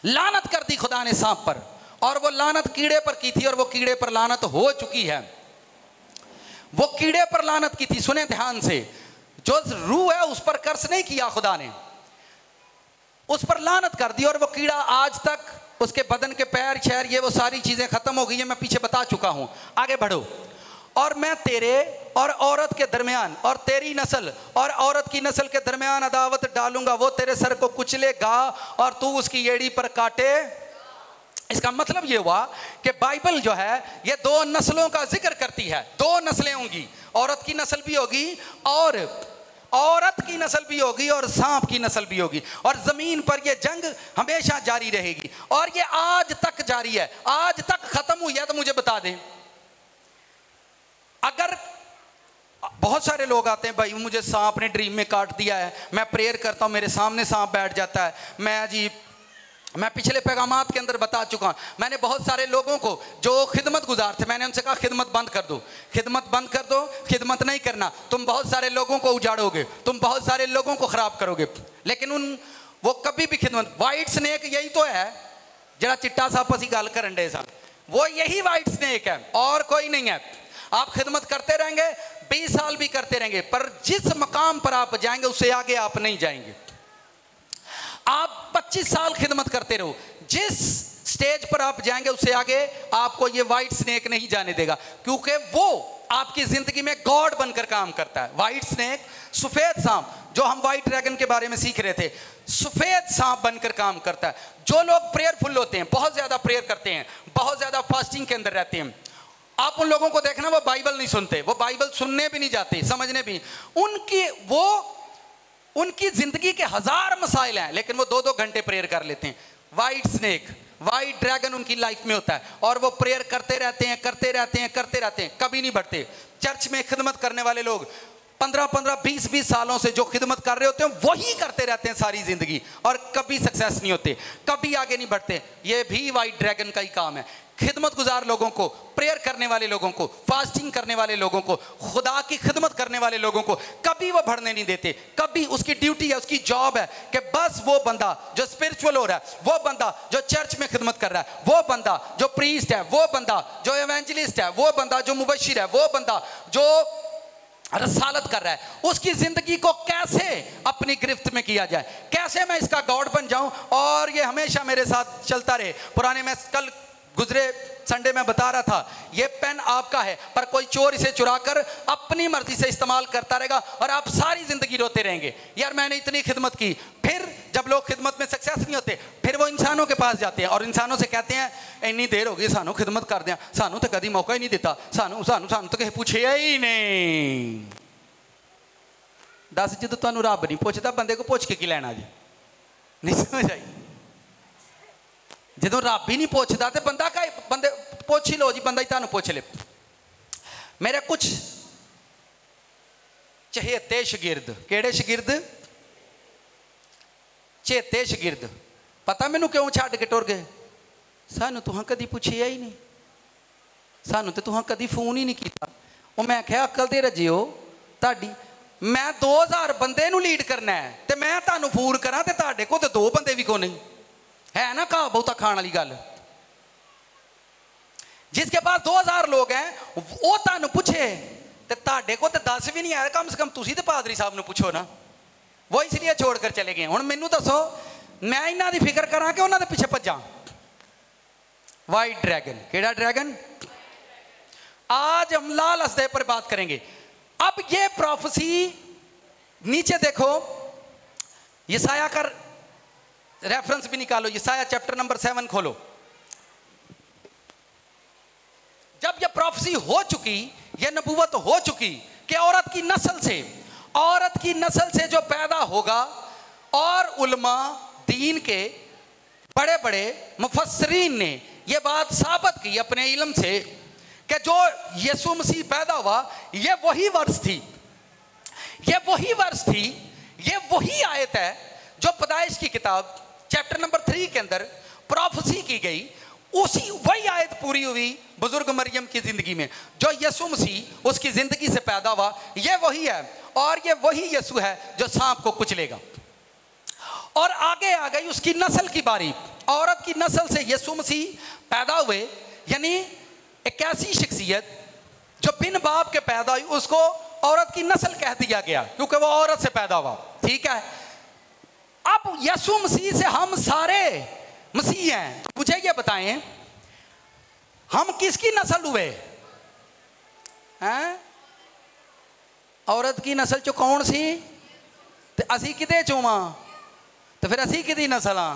S1: लानत कर दी खुदा ने सांप पर, और वो लानत कीड़े पर की थी, और वो कीड़े पर लानत हो चुकी है। वो कीड़े पर लानत की थी, सुने ध्यान से, जो रूह है उस पर कर्स नहीं किया खुदा ने, उस पर लानत कर दी, और वो कीड़ा आज तक उसके बदन के पैर शहर ये वो सारी चीजें खत्म हो गई है। मैं पीछे बता चुका हूं, आगे बढ़ो। और मैं तेरे और औरत के दरमियान और तेरी नस्ल और औरत की नस्ल के दरमियान अदावत डालूंगा। वो तेरे सर को कुचलेगा और तू उसकी एड़ी पर काटे। इसका मतलब ये हुआ कि बाइबल जो है ये दो नस्लों का जिक्र करती है। दो नस्लें होंगी, औरत की नस्ल भी होगी और औरत की नस्ल भी होगी और सांप की नस्ल भी होगी, और जमीन पर यह जंग हमेशा जारी रहेगी, और ये आज तक जारी है। आज तक खत्म हुई है तो मुझे बता दें। अगर बहुत सारे लोग आते हैं, भाई मुझे सांप ने ड्रीम में काट दिया है, मैं प्रेयर करता हूं मेरे सामने सांप बैठ जाता है। मैं पिछले पैगामात के अंदर बता चुका हूं, मैंने बहुत सारे लोगों को जो खिदमत गुजार थे, मैंने उनसे कहा खिदमत बंद कर दो, खिदमत बंद कर दो, खिदमत नहीं करना, तुम बहुत सारे लोगों को उजाड़ोगे, तुम बहुत सारे लोगों को खराब करोगे। लेकिन वो कभी भी खिदमत, वाइट स्नेक यही तो है जरा चिट्टा साहब असी गल करन डे सन, वो यही वाइट स्नेक है और कोई नहीं है। आप खिदमत करते रहेंगे, 20 साल भी करते रहेंगे, पर जिस मकाम पर आप जाएंगे उससे आगे आप नहीं जाएंगे। आप 25 साल खिदमत करते रहो, जिस स्टेज पर आप जाएंगे उससे आगे आपको ये वाइट स्नेक नहीं जाने देगा, क्योंकि वो आपकी जिंदगी में गॉड बनकर काम करता है। वाइट स्नेक, सफेद सांप, जो हम वाइट ड्रैगन के बारे में सीख रहे थे, सफेद सांप बनकर काम करता है। जो लोग प्रेयरफुल होते हैं, बहुत ज्यादा प्रेयर करते हैं, बहुत ज्यादा फास्टिंग के अंदर रहते हैं, आप उन लोगों को देखना, वो बाइबल नहीं सुनते, वो बाइबल सुनने भी नहीं जाते, समझने भी। उनकी जिंदगी के 1000 मसाइल हैं, लेकिन वो 2-2 घंटे प्रेयर कर लेते हैं। वाइट स्नेक, वाइट ड्रैगन उनकी लाइफ में होता है, और वो प्रेयर करते रहते हैं, करते रहते हैं, करते रहते हैं, कभी नहीं बढ़ते। चर्च में खिदमत करने वाले लोग 15-15, 20-20 सालों से जो खिदमत कर रहे होते हैं वही करते रहते हैं सारी जिंदगी, और कभी सक्सेस नहीं होते, कभी आगे नहीं बढ़ते। ये भी वाइट ड्रैगन का ही काम है। खिदमत गुजार लोगों को, प्रेयर करने वाले लोगों को, फास्टिंग करने वाले लोगों को, खुदा की खिदमत करने वाले लोगों को कभी वो बढ़ने नहीं देते। कभी उसकी ड्यूटी है, उसकी जॉब है कि बस वो बंदा जो स्पिरिचुअल हो रहा है, वो बंदा जो चर्च में खिदमत कर रहा है, वो बंदा जो प्रीस्ट है, वो बंदा जो एवेंजलिस्ट है, वो बंदा जो मुबशिर है, वो बंदा जो रसालत कर रहा है, उसकी जिंदगी को कैसे अपनी गिरफ्त में किया जाए, कैसे मैं इसका गॉड बन जाऊं और ये हमेशा मेरे साथ चलता रहे। पुराने में कल गुजरे संडे में बता रहा था, ये पेन आपका है पर कोई चोर इसे चुराकर अपनी मर्जी से इस्तेमाल करता रहेगा और आप सारी जिंदगी रोते रहेंगे, यार मैंने इतनी खिदमत की। फिर जब लोग खिदमत में सक्सेस नहीं होते, फिर वो इंसानों के पास जाते हैं और इंसानों से कहते हैं इतनी देर हो गई सानू खिदमत कर दें, सानू तो कभी मौका ही नहीं दिता, सानू सानू सानू तो कहीं पूछे ही नहीं। दस जो तुहानू रब नहीं पूछता, बंदे को पूछ के की लेना जी, नहीं समझ आई। जो रब ही नहीं पूछता तो बंदा का बंदे पूछ ही लो जी, बंदा ही तुहानू पूछ ले। मेरे कुछ चहेते शगिर्द, केड़े शगिर्द? चेते शगिर्द। पता मैनू क्यों छड़ के टुर गए? सानू तुहां कदी पूछिया ही नहीं, सानू तो तुहां कदी फोन ही नहीं किया। वो मैं आख्या अकल दे रजे हो ताड़ी, मैं 2000 बंदे नू लीड करना है तो मैं तुहानू फोन करा तो तुहाडे कोल तो 2 बंदे भी को नहीं है ना, कहा बहुता खाण वाली गल। जिसके पास 2000 लोग हैं वो तुहानू पूछे तो तुहाडे को तो 10 भी नहीं है, कम से कम तुसी तो पादरी साहब ने पूछो ना। वो इसलिए छोड़कर चले गए। हुण मैनू दसो मैं इन्हां दी फिक्र करा कि उन्हां दे पिछे भज्जां। वाइट ड्रैगन, केड़ा ड्रैगन? आज हम लाल असदे पर बात करेंगे। अब ये प्रोफेसी नीचे देखो, यसाया का रेफरेंस भी निकालो, यसाया चैप्टर नंबर 7 खोलो। जब यह प्रोफेसी हो चुकी, यह नबूवत हो चुकी कि औरत की नस्ल से जो पैदा होगा, और उलमा दीन के बड़े बड़े मुफस्सरीन ने यह बात साबित की अपने इल्म से कि जो यीशु मसीह पैदा हुआ ये वही वर्ष थी, ये वही वर्ष थी, ये वही आयत है जो पैदाइश की किताब चैप्टर नंबर 3 के अंदर प्रोफेसी की गई। उसी वही आयत पूरी हुई बुजुर्ग मरियम की जिंदगी में। जो यीशु मसीह उसकी जिंदगी से पैदा हुआ ये वही है, और ये वही यीशु है जो सांप को कुचलेगा। और आगे आ गई उसकी नस्ल की बारी। औरत की नस्ल से यीशु मसीह पैदा हुए, यानी एक ऐसी शख्सियत जो बिन बाप के पैदा हुई उसको औरत की नस्ल कह दिया गया क्योंकि वो औरत से पैदा हुआ। ठीक है, अब यीशु मसीह से हम सारे मसीह हैं। मुझे ये बताएं हम किसकी नस्ल हुए हैं? औरत की नस्ल चो कौन सी? ते असी किदे चों वां? तो फिर असी किदी नस्ल हां?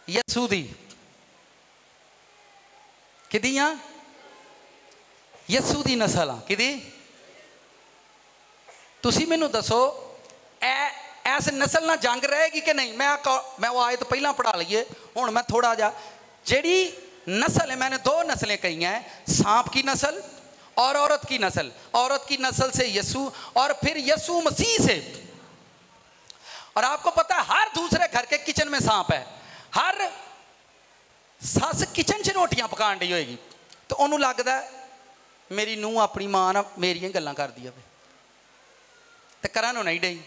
S1: यीशु दी। किदियां? यीशु दी नस्ल हां। किदी? तुसी मैनू दसो ऐस नस्ल ना जंग रहेगी कि नहीं? मैं वो आयत पहला पढ़ा लीए, हुण मैं थोड़ा जा जेड़ी नस्ल है, मैंने 2 नस्लें कही हैं, सांप की नस्ल और औरत की नस्ल। औरत की नस्ल से यीशु और फिर यीशु मसीह से। और आपको पता है हर दूसरे घर के किचन में सांप है। हर सस किचन च रोटियां पकान दी होएगी तो उन्होंने लगता है मेरी नूंह अपनी मां ना मेरियां गल्लां कर दी तो करा नो नहीं डई।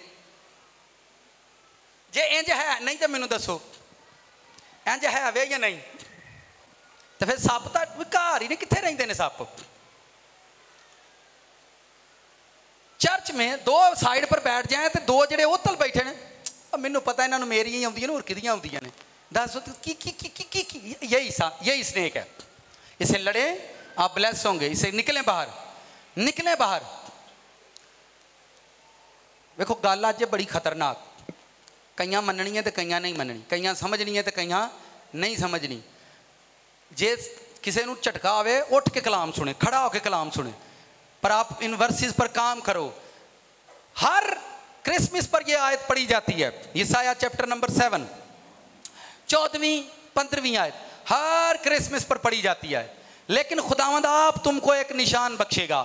S1: जे इंज है नहीं तो मैनू दसो इंज है वे या नहीं? तो फिर सप तो घर ही ने, कित्थे रहिंदे ने सप? चर्च में 2 साइड पर बैठ जाए तो 2 जेडे उतल बैठे ने, मैनू पता इन्होंने मेरियां ही आउंदियां ने और किदियां आउंदियां ने। दस की यही स्नेक है। इसे लड़े आप ब्लेस होंगे, इसे निकलें बाहर, निकलें बाहर। देखो गल अज बड़ी खतरनाक, कईयां मननियां तो कईयां नहीं मननी, कईयां समझनी है तो कईयां नहीं समझनी। जे किसी को झटका आवे उठ के कलाम सुने, खड़ा होके कलाम सुने, पर आप इन वर्सेस पर काम करो। हर क्रिसमस पर यह आयत पढ़ी जाती है, यशायाह चैप्टर नंबर 7 14वीं 15वीं आयत हर क्रिसमस पर पढ़ी जाती है। लेकिन खुदावंद आप तुमको एक निशान बख्शेगा,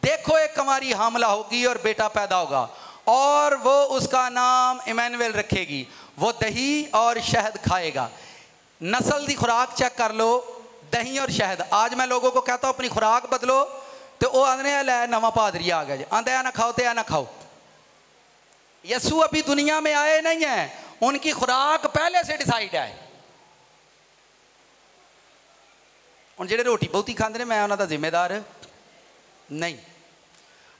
S1: देखो एक कुंवारी हामला होगी और बेटा पैदा होगा और वो उसका नाम इमैनुएल रखेगी, वो दही और शहद खाएगा। नस्ल की खुराक चेक कर लो, दही और शहद। आज मैं लोगों को कहता हूँ अपनी खुराक बदलो, तो वो आने लै नवा पादरी आ गया जी, आंदा ना खाओ तो ना खाओ। यसू अभी दुनिया में आए नहीं है, उनकी खुराक पहले से डिसाइड है। और जेडे रोटी बहुती खाते हैं मैं उन्होंने जिम्मेदार नहीं,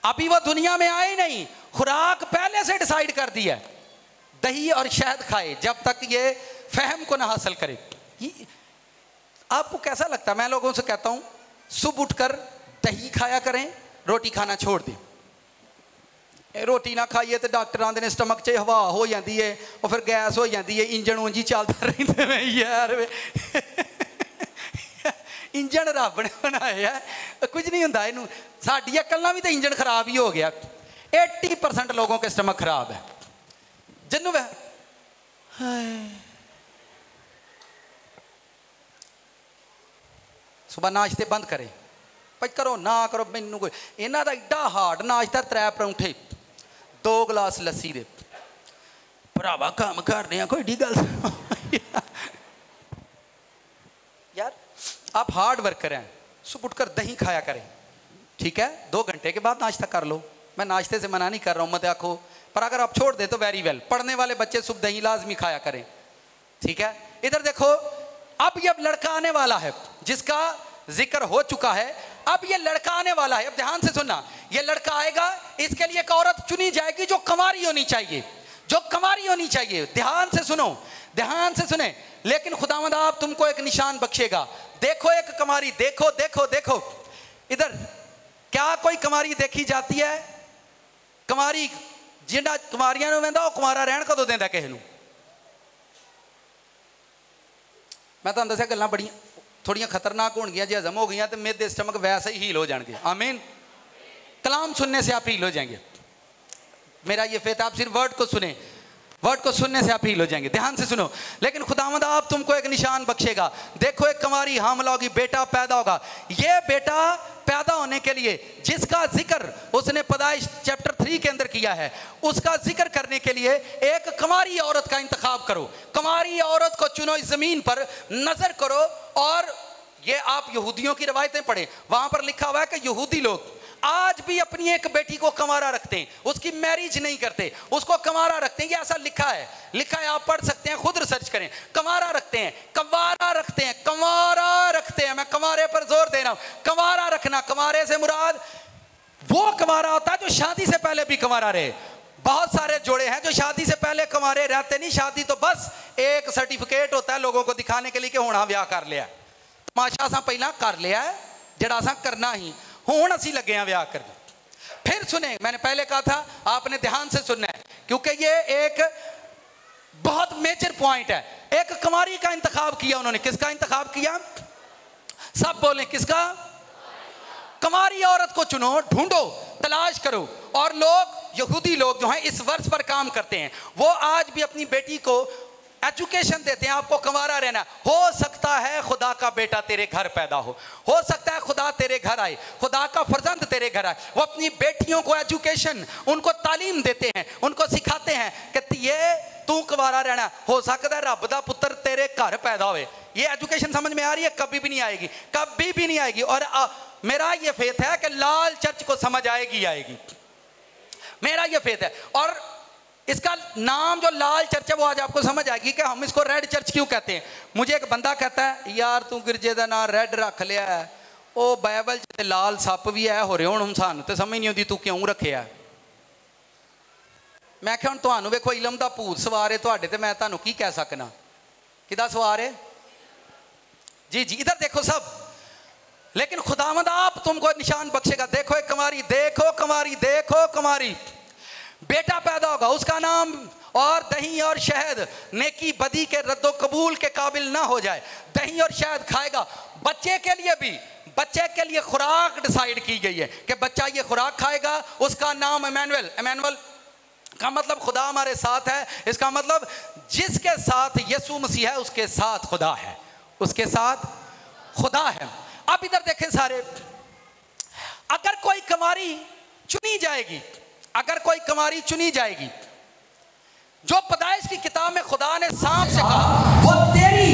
S1: अभी वो दुनिया में आए नहीं, खुराक पहले से डिसाइड कर दी है, दही और शहद खाए जब तक ये फहम को ना हासिल करे। आपको कैसा लगता है? मैं लोगों से कहता हूं सुबह उठकर दही खाया करें, रोटी खाना छोड़ दें। रोटी ना खाइए तो डॉक्टर आते हैं स्टमक च हवा हो जाती है और फिर गैस हो जाती है, इंजन उंज ही चलता रहता है यार। इंजन रब ने बनाया कुछ नहीं होता इनू, साड़ी अकल भी तो इंजन खराब ही हो गया। 80% लोगों के स्टमक खराब है। जिन्नू वह सुबह नाश्ते बंद करे, भाई करो ना करो, मैनू कोई इन्हों का एडा हार्ड नाश्ता 3 परौंठे 2 गिलास लस्सी दे, भरावा काम कर रहे हैं कोई एडी गल यार। आप हार्ड वर्कर हैं, सुबह उठकर दही खाया करें, ठीक है? 2 घंटे के बाद नाश्ता कर लो। मैं नाश्ते से मना नहीं कर रहा हूँ, मत आखो, पर अगर आप छोड़ दे तो वेरी वेल। पढ़ने वाले बच्चे सुबह दही लाजमी खाया करें, ठीक है? इधर देखो, अब ये लड़का आने वाला है जिसका जिक्र हो चुका है, अब ये लड़का आने वाला है। अब ध्यान से सुनना, ये लड़का आएगा, इसके लिए एक औरत चुनी जाएगी जो कंवारी होनी चाहिए, जो कंवारी होनी चाहिए। ध्यान से सुनो, ध्यान से सुने। लेकिन खुदावंद आप तुमको एक निशान बख्शेगा, देखो एक कंवारी, देखो देखो देखो। इधर क्या कोई कंवारी देखी जाती है? कंवारी जिन्ना कुमारियां नूं वेंदा, वो कुमारा रहन कदों देंदा किसे नूं? मैं तुहानूं दस्सिया गल्लां बड़ियां थोड़ियां खतरनाक होणगियां, जे हजम हो गई तो मेरे स्टमक वैसे ही हील हो जाएंगे। आमीन। कलाम सुनने से आप हील हो जाएंगे। मेरा ये फेथ, आप सिर्फ वर्ड को सुने, वर्ड को सुनने से आप हील हो जाएंगे। ध्यान से सुनो। लेकिन खुदावंद आप तुमको एक निशान बख्शेगा, देखो एक कुंवारी हामला होगी, बेटा पैदा होगा। ये बेटा पैदा होने के लिए जिसका जिक्र उसने पैदाइश चैप्टर 3 के अंदर किया है, उसका जिक्र करने के लिए एक कुंवारी औरत का इंतखाब करो। कुंवारी औरत को चुनो, इस जमीन पर नजर करो। और ये आप यहूदियों की रवायतें पढ़ें, वहां पर लिखा हुआ है कि यहूदी लोग आज भी अपनी एक बेटी को कंवारा रखते हैं, उसकी मैरिज नहीं करते, उसको कंवारा रखते हैं। ये ऐसा लिखा है, लिखा है, आप पढ़ सकते हैं, खुद रिसर्च करें। कंवारा रखते हैं, कंवारा रखते हैं, कंवारा रखते हैं। मैं कंवारे पर जोर दे रहा हूं, कंवारा रखना। कंवारे से मुराद वो कंवारा होता है जो शादी से पहले भी कंवारा रहे। बहुत सारे जोड़े हैं जो शादी से पहले कंवारे रहते नहीं, शादी तो बस एक सर्टिफिकेट होता है लोगों को दिखाने के लिए कि होना ब्याह कर लिया, तमाशा सा पहला कर लिया है जड़ा सा करना ही, हुण असी लगे हैं ब्याह करने। फिर सुने, मैंने पहले कहा था आपने ध्यान से सुनना है, क्योंकि ये एक बहुत मेजर पॉइंट है। एक कुंवारी का इंतखाब किया उन्होंने। किसका इंतखाब किया? सब बोले किसका? कुंवारी औरत को चुनो, ढूंढो, तलाश करो। और लोग, यहूदी लोग जो हैं इस वर्ष पर काम करते हैं, वो आज भी अपनी बेटी को एजुकेशन देते हैं, आपको कंवारा रहना। हो सकता है खुदा का बेटा तेरे घर पैदा हो सकता है खुदा तेरे घर आए, खुदा का फर्जंद तेरे घर आए। वो अपनी बेटियों को एजुकेशन, उनको तालीम देते हैं, उनको सिखाते हैं कि ये तू कंवारा रहना, हो सकता है रब दा पुत्र तेरे घर पैदा होए। ये एजुकेशन समझ में आ रही है? कभी भी नहीं आएगी, कभी भी नहीं आएगी। और मेरा ये फेथ है कि लाल चर्च को समझ आएगी, आएगी, मेरा ये फेथ है। और इसका नाम जो लाल चर्च है वो आज आपको समझ आएगी कि हम इसको रेड चर्च क्यों कहते हैं। मुझे एक बंदा कहता है, यार तू गिरजे का नाम रेड रख लिया है, वो बाइबल च लाल सप भी है हो रहे हूँ, सानू तो समझ नहीं आती तू क्यों रखे है। मैं क्या हूँ तुहानू वेखो इलम का भूत सवार है तुहाडे ते, मैं तुहानू की कह सकना, किदा सवार है जी जी। इधर देखो सब। लेकिन खुदावंद आप तुमको निशान बख्शेगा, देखो एक कुंवारी, देखो कुंवारी, देखो कुंवारी, बेटा पैदा होगा, उसका नाम और दही और शहद नेकी बदी के रद्दो कबूल के काबिल ना हो जाए। दही और शहद खाएगा, बच्चे के लिए भी, बच्चे के लिए खुराक डिसाइड की गई है कि बच्चा ये खुराक खाएगा, उसका नाम इमैनुअल। इमैनुअल का मतलब खुदा हमारे साथ है। इसका मतलब जिसके साथ यीशु मसीह है उसके साथ खुदा है, उसके साथ खुदा है। अब इधर देखें सारे, अगर कोई कुंवारी चुनी जाएगी, अगर कोई कुंवारी चुनी जाएगी, जो पैदाइश की किताब में खुदा ने सांप से कहा वो तेरी,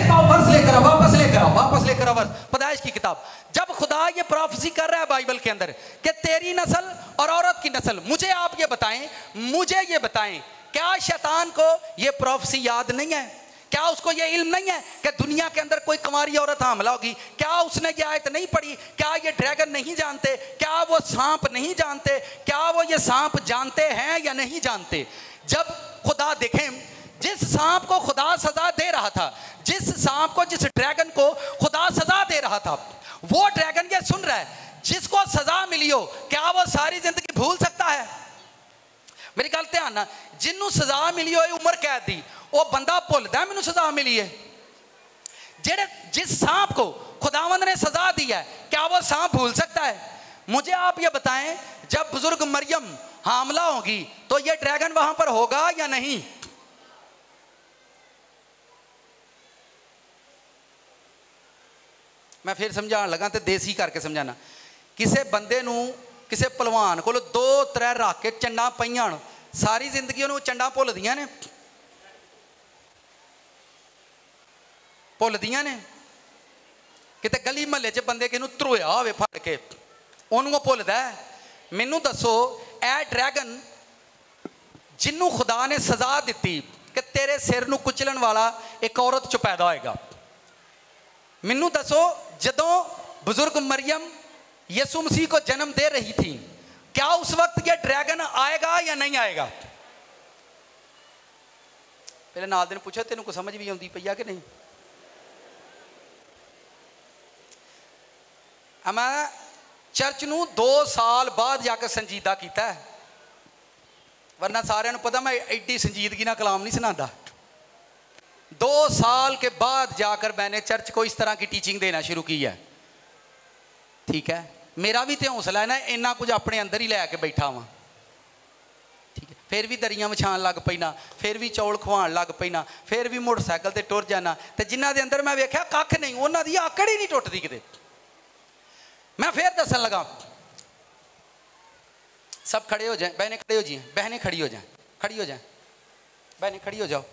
S1: वापस लेकर आओ, वापस लेकर आओ, वापस लेकर आओ पैदाइश की किताब। जब खुदा ये प्रोफेसी कर रहा है बाइबल के अंदर कि तेरी नस्ल और औरत की नस्ल, मुझे आप ये बताएं, मुझे ये बताएं, क्या शैतान को ये प्रोफेसी याद नहीं है? क्या उसको ये इल्म नहीं है कि दुनिया के अंदर कोई कुंवारी औरत हमला होगी? क्या उसने ये आयत नहीं पढ़ी? क्या ये ड्रैगन नहीं जानते? क्या वो सांप नहीं जानते? क्या वो ये सांप जानते हैं या नहीं जानते? जब खुदा देखें, जिस सांप को खुदा सजा दे रहा था, जिस सांप को, जिस ड्रैगन को खुदा सजा दे रहा था, वो ड्रैगन ये सुन रहा है, जिसको सजा मिली हो, क्या वो सारी जिंदगी भूल सकता है? मेरी गल ध्यान ना, जिन्हों सजा मिली हो उम्र कैद दी, वो बंदा भुलदा मैनू सजा मिली है? जेड़े जिस सांप को खुदावंद ने सजा दी है, क्या वो सांप भूल सकता है? मुझे आप ये बताएं, जब बुजुर्ग मरियम हामला होगी तो ये ड्रैगन वहां पर होगा या नहीं? मैं फिर समझाने लगा तो देसी करके समझाना। किसी बंदे नू, किसी पहलवान को 2-3 रख के चंडा पईयां, सारी जिंदगी उन्होंने चंडा भुलदियां ने, भुलदियां ने। किते गली महल्ले च बंदे किनू धरोया होवे फड़ के, उन्होंने भुलदा है? मैनू दसो, ए ड्रैगन जिन्नू खुदा ने सजा दी कि तेरे सिर नू कुचलन वाला एक औरत चो पैदा होएगा, मैनू दसो, जदों बुजुर्ग मरियम यीशु मसीह को जन्म दे रही थी, क्या उस वक्त ये ड्रैगन आएगा या नहीं आएगा? पहले नाल दिन पूछो, तेन को समझ भी आती पई कि नहीं? मैं चर्च नू 2 साल बाद जाकर संजीदा किया है, वरना सारे पता मैं एडी संजीदगी ना कलाम नहीं सुनाता। 2 साल के बाद जाकर मैंने चर्च को इस तरह की टीचिंग देना शुरू की है। ठीक है, मेरा भी तो हौसला है ना, इन्ना कुछ अपने अंदर ही लैके बैठा हुआ। ठीक है, फिर भी दरियां विछाण लग पैना, फिर भी चौल खवाण लग पैना, फिर भी मोटरसाइकिल से टुर जाना, तो जिन्हों के अंदर मैं वेख्या कख नहीं, उन्हों की आकड़ ही नहीं टुटती किते। मैं फिर दसन लगा, सब खड़े हो जाए, बहने खड़े हो जाए, बहने खड़ी हो जाए, खड़ी हो जाए, बहने खड़ी हो जाओ।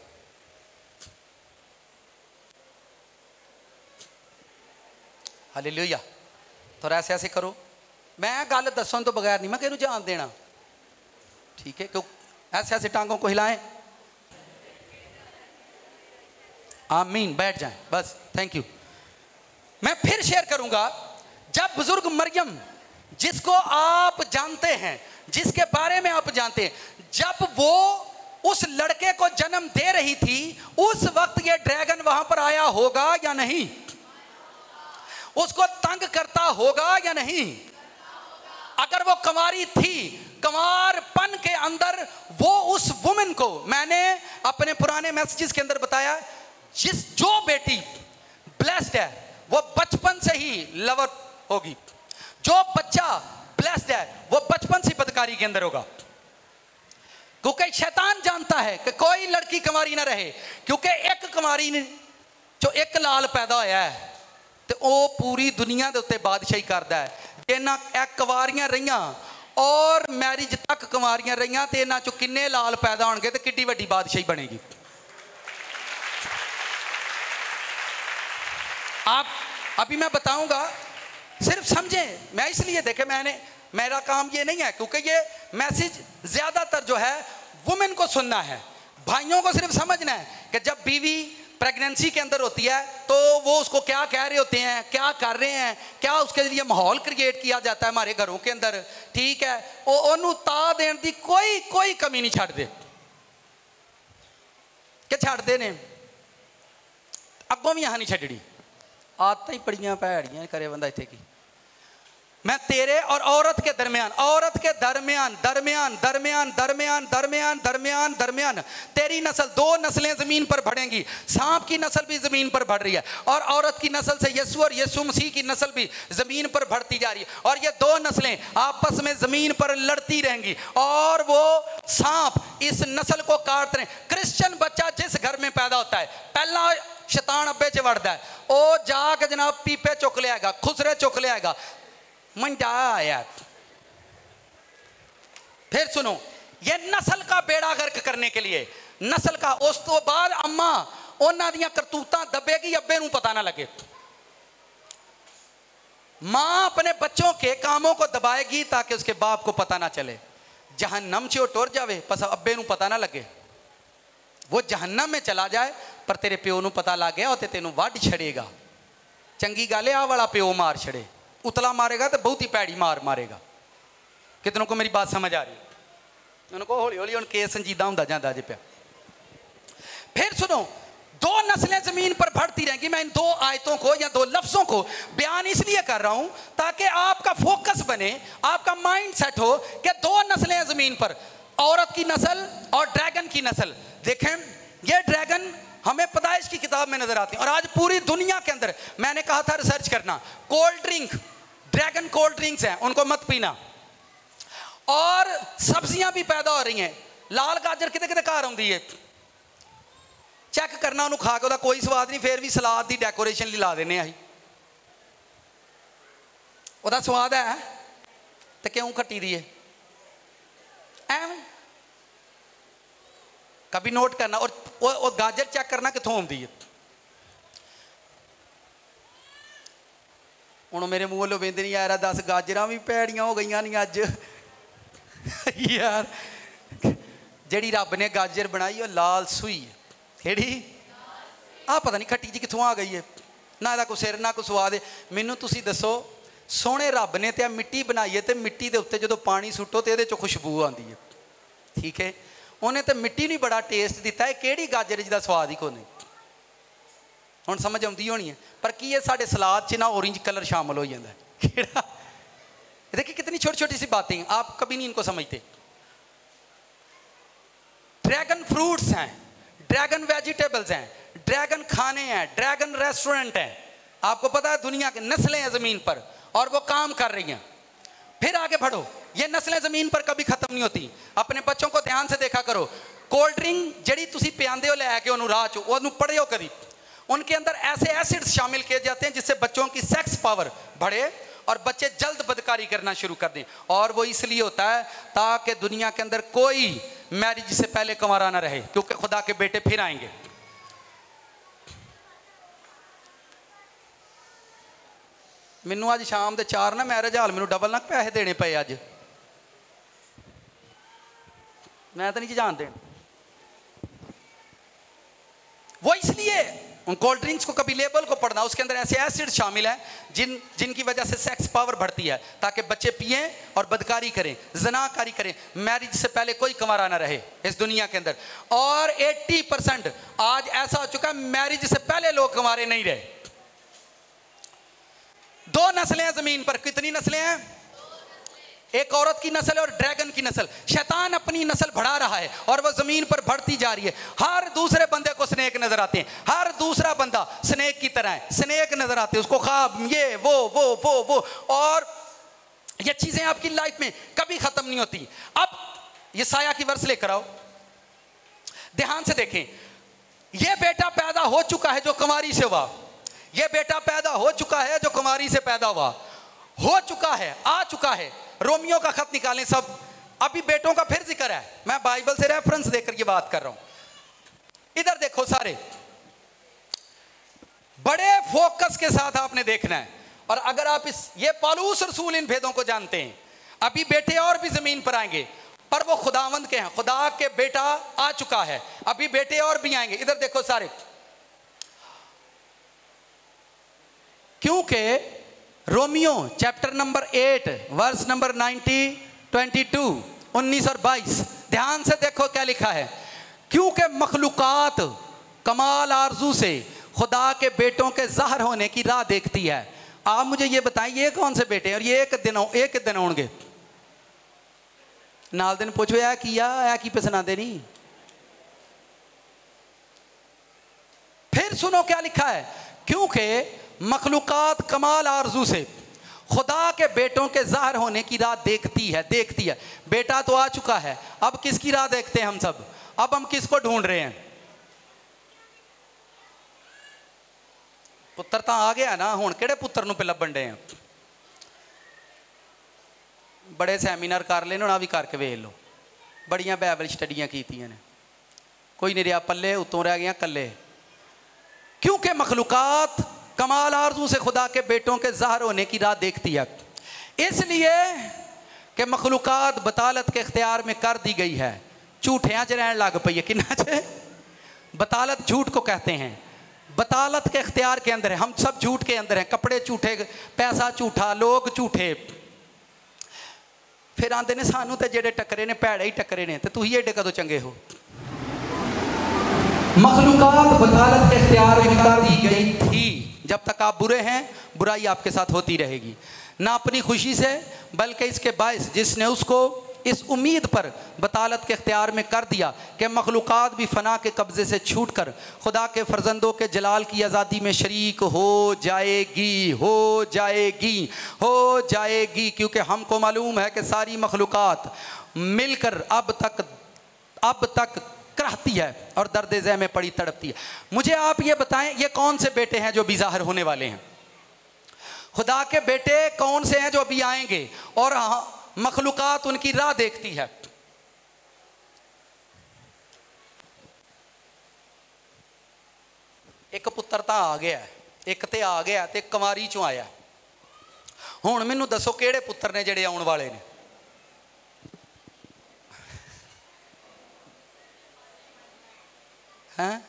S1: हालेलुया। तो ऐसे ऐसे करो, मैं गल दसन तो बगैर नहीं मैं किहनूं जान देना। ठीक है, क्यों ऐसे ऐसे टांगों को हिलाएं। आमीन, बैठ जाएं बस, थैंक यू। मैं फिर शेयर करूंगा, जब बुजुर्ग मरियम, जिसको आप जानते हैं, जिसके बारे में आप जानते हैं, जब वो उस लड़के को जन्म दे रही थी, उस वक्त ये ड्रैगन वहां पर आया होगा या नहीं? उसको तंग करता होगा या नहीं? अगर वो कुंवारी थी, कुंवारपन के अंदर वो उस वुमन को, मैंने अपने पुराने मैसेजेस के अंदर बताया, जो बेटी ब्लेस्ड है वो बचपन से ही लवर होगी, जो बच्चा ब्लेस्ड है वो बचपन से बदकारी के अंदर होगा। क्योंकि शैतान जानता है कि कोई लड़की कुंवारी ना रहे, क्योंकि एक कुंवारी ने जो एक लाल पैदा होया है तो वो पूरी दुनिया के उत्ते बादशाही करता है। इन्ना एक कुंवारियां रहियां और मैरिज तक कुंवारियां रहियां तो इन्हां चों किन्ने लाल पैदा होणगे तो किड्डी वड्डी बादशाही बनेगी। आप अभी मैं बताऊंगा, सिर्फ समझें। मैं इसलिए देखे, मेरा काम ये नहीं है, क्योंकि ये मैसेज ज़्यादातर जो है वुमेन को सुनना है, भाइयों को सिर्फ समझना है कि जब बीवी प्रेगनेंसी के अंदर होती है तो वो उसको क्या कह रहे होते हैं, क्या कर रहे हैं, क्या उसके लिए माहौल क्रिएट किया जाता है हमारे घरों के अंदर। ठीक है, ओनू ता देने की कोई कमी नहीं छड्डदे कि छड्डदे ने, अगों भी यहाँ नहीं छड्डनी। आदतां ही बड़ियां भैड़ियां करे बंदा इत्थे की। मैं तेरे और औरत के दरमियान, औरत के दरमियान, दरमियान दरमियान दरमियान दरमियान दरमियान दरमियान तेरी नस्ल, दो नस्लें जमीन पर बढ़ेंगी। सांप की नस्ल भी जमीन पर बढ़ रही है और औरत की नस्ल से यीशु और यीशु मसीह की नस्ल भी जमीन पर बढ़ती जा रही है और ये दो नस्लें आपस में जमीन पर लड़ती रहेंगी और वो सांप इस नस्ल को काट रहे। क्रिश्चियन बच्चा जिस घर में पैदा होता है, पहला शैतान अब्बे च वड़दा है, ओ जाके जनाब पीपे चुक ले आएगा, खुसरे चुक ले आएगा, मंडा आया। फिर सुनो, ये नस्ल का बेड़ा गर्क करने के लिए, नस्ल का, उस तो बाद अम्मा उन्हां दियां करतूतां दबेगी, अब्बे नूं पता ना लगे। मां अपने बच्चों के कामों को दबाएगी ताकि उसके बाप को पता ना चले। जहन्नम च टुर जावे बस अब्बे नूं पता ना लगे, वो जहन्नम में चला जाए पर तेरे प्यो नूं पता लग गया और ते तेनों वढ छड़ेगा। चंगी गल है, आ वाला प्यो मार छड़े, उतला मारेगा तो बहुत ही पैड़ी मार मारेगा। कितनों को मेरी बात समझ आ रही? उनको हौली हौली उन केस संजीदा होंदा जांदा जे पिया। फिर सुनो, दो नस्लें जमीन पर बढ़ती रहेंगी। मैं इन दो आयतों को या दो लफ्जों को बयान इसलिए कर रहा हूं ताकि आपका फोकस बने, आपका माइंड सेट हो कि दो नस्लें हैं जमीन पर, औरत की नस्ल और ड्रैगन की नस्ल। देखें, ये ड्रैगन हमें पैदाइश की किताब में नजर आती है और आज पूरी दुनिया के अंदर, मैंने कहा था रिसर्च करना, cold drink, dragon cold drinks हैं, उनको मत पीना। और सब्जियां भी पैदा हो रही हैं, लाल गाजर किते किते घर आउंदी है, चेक करना, उन्होंने खा के उसका कोई स्वाद नहीं, फिर भी सलाद की डेकोरेशन ली ला देने आई, उसका स्वाद है तो क्यों खट्टी दी है एवं। कभी नोट करना, और गाजर चेक करना कितों आती है। हुण मेरे मूँह लो वेंदे नहीं यार, 10 गाजरां भी भैड़ियां हो गई नहीं अज यार। जिहड़ी रब ने गाजर बनाई वो लाल सूई है, केड़ी आ पता नहीं खट्टी जी कितों आ गई है, ना इहदा कोई सिर ना कोई स्वाद है। मैनूं तुसीं दसो, सोहणे रब ने तो मिट्टी बनाई है तो मिट्टी के उत्ते जो पानी सुट्टो तो ये खुशबू आती है, ठीक है। उन्हें तो मिट्टी नहीं बड़ा टेस्ट दिता है, किहड़ी गाजर जिहदा स्वाद ही कोई नहीं। हुण समझ आउंदी होनी है, पर की है साडे सलाद च ना ऑरेंज कलर शामिल हो जाता है, किहड़ा। देखिए कितनी छोटी छोटी सी बातें आप कभी नहीं इनको समझते। ड्रैगन फ्रूट्स हैं, ड्रैगन वेजिटेबल्स हैं, ड्रैगन खाने हैं, ड्रैगन रेस्टोरेंट हैं। आपको पता है दुनिया की नस्लें हैं जमीन पर और वो काम कर रही हैं। फिर आगे बढ़ो, ये नस्लें जमीन पर कभी खत्म नहीं होती। अपने बच्चों को ध्यान से देखा करो, कोल्ड ड्रिंक जड़ी तुसी पियांदे हो लैके उन्होंने राह चो उन्होंने पढ़ियो कभी, उनके अंदर ऐसे एसिड्स शामिल किए जाते हैं जिससे बच्चों की सेक्स पावर बढ़े और बच्चे जल्द बदकारी करना शुरू कर दें। और वो इसलिए होता है ताकि दुनिया के अंदर कोई मैरिज से पहले कुंवारा ना रहे, क्योंकि खुदा के बेटे फिर आएंगे। मैनू अज शाम के 4 ना मैरिज हाल मैनू डबल ना पैसे देने पे अज, मैं तो नहीं जानते। वो इसलिए उन कोल्ड ड्रिंक्स को कभी लेबल को पढ़ना, उसके अंदर ऐसे एसिड शामिल हैं जिनकी वजह से सेक्स पावर बढ़ती है ताकि बच्चे पिएं और बदकारी करें, ज़नाकारी करें, मैरिज से पहले कोई कुंवारा ना रहे इस दुनिया के अंदर। और 80% आज ऐसा हो चुका है मैरिज से पहले लोग कुंवारे नहीं रहे। दो नस्लें हैं जमीन पर, कितनी नस्लें हैं? एक औरत की नस्ल और ड्रैगन की नस्ल। शैतान अपनी नस्ल बढ़ा रहा है और वह जमीन पर बढ़ती जा रही है। हर दूसरे बंदे को स्नेक नजर आते हैं, हर दूसरा बंदा स्नेक की तरह है, स्नेक नजर आते हैं उसको, ख्वाब ये वो और ये चीजें आपकी लाइफ में कभी खत्म नहीं होती। अब ये साया की वर्स लेकर आओ, ध्यान से देखें। ये बेटा पैदा हो चुका है जो कुंवारी से हुआ, ये बेटा पैदा हो चुका है जो कुंवारी से पैदा हुआ, हो चुका है, आ चुका है। रोमियो का खत निकालें सब, अभी बेटों का फिर जिक्र है, मैं बाइबल से रेफरेंस देकर ये बात कर रहा हूं। इधर देखो सारे, बड़े फोकस के साथ आपने देखना है। और अगर आप ये पौलुस रसूल इन भेदों को जानते हैं, अभी बेटे और भी जमीन पर आएंगे पर वो खुदावंद के हैं, खुदा के बेटा आ चुका है, अभी बेटे और भी आएंगे। इधर देखो सारे, क्योंकि Romeo chapter number 8 verse number 90, 22, 19 और 22, ध्यान से देखो क्या लिखा है। क्योंकि मखलूकात कमाल आरजू से खुदा के बेटों के ज़ाहिर होने की राह देखती है, आप मुझे ये बताएं, ये कौन से बेटे हैं और ये एक दिन होंगे? नाल दिन पूछो ऐ किया, ऐ की पसंद नहीं। फिर सुनो क्या लिखा है, क्योंकि मखलूकात कमाल आरजू से खुदा के बेटों के ज़ाहिर होने की राह देखती है। बेटा तो आ चुका है, अब किसकी राह देखते हैं हम सब? अब हम किसको ढूंढ रहे हैं? पुत्र तो आ गया ना, हुण किहड़े पुत्र नूं पे लभण डे हैं? बड़े सैमीनार कर लेने, ना भी करके वेख लो, बड़ियां बाइबल स्टडियां कीतियां ने, कोई नहीं रहा पल्ले, उतों रह गया कल्ले। क्योंकि मखलूकात कमाल आरजू से खुदा के बेटों के ज़ाहिर होने की राह देखती है, इसलिए कि मखलूकात बतालत के इख्तियार में कर दी गई है। झूठियां च रहन लग पई है, किन्ना च? बतालत झूठ को कहते हैं, बतालत के इख्तियार के अंदर है। हम सब झूठ के अंदर हैं, कपड़े झूठे, पैसा झूठा, लोग झूठे। फिर आंदे ने सानू तो जेडे टकरे ने भैड़े ही टकरे ने, तो तुसीं एडे कदों चंगे हो? मखलूकात बतालत के इख्तियार में कर दी गई थी। जब तक आप बुरे हैं, बुराई आपके साथ होती रहेगी, ना अपनी खुशी से बल्कि इसके बायस जिसने उसको इस उम्मीद पर बतालत के इख्तियार में कर दिया कि मखलूकात भी फना के कब्ज़े से छूटकर खुदा के फर्जंदों के जलाल की आज़ादी में शरीक हो जाएगी। क्योंकि हमको मालूम है कि सारी मखलूकात मिलकर अब तक कहती है और दर्द ज़ह में पड़ी तड़पती है। मुझे आप ये बताएं, ये कौन से बेटे हैं जो भी ज़ाहिर होने वाले हैं? खुदा के बेटे कौन से हैं जो अभी आएंगे और मखलूकात उनकी राह देखती है? एक पुत्र तो आ गया, एक ते आ गया ते कुमारी चों आया। हुण मैनू दसो किहड़े पुत्र ने जिहड़े आउण वाले ने? हैं?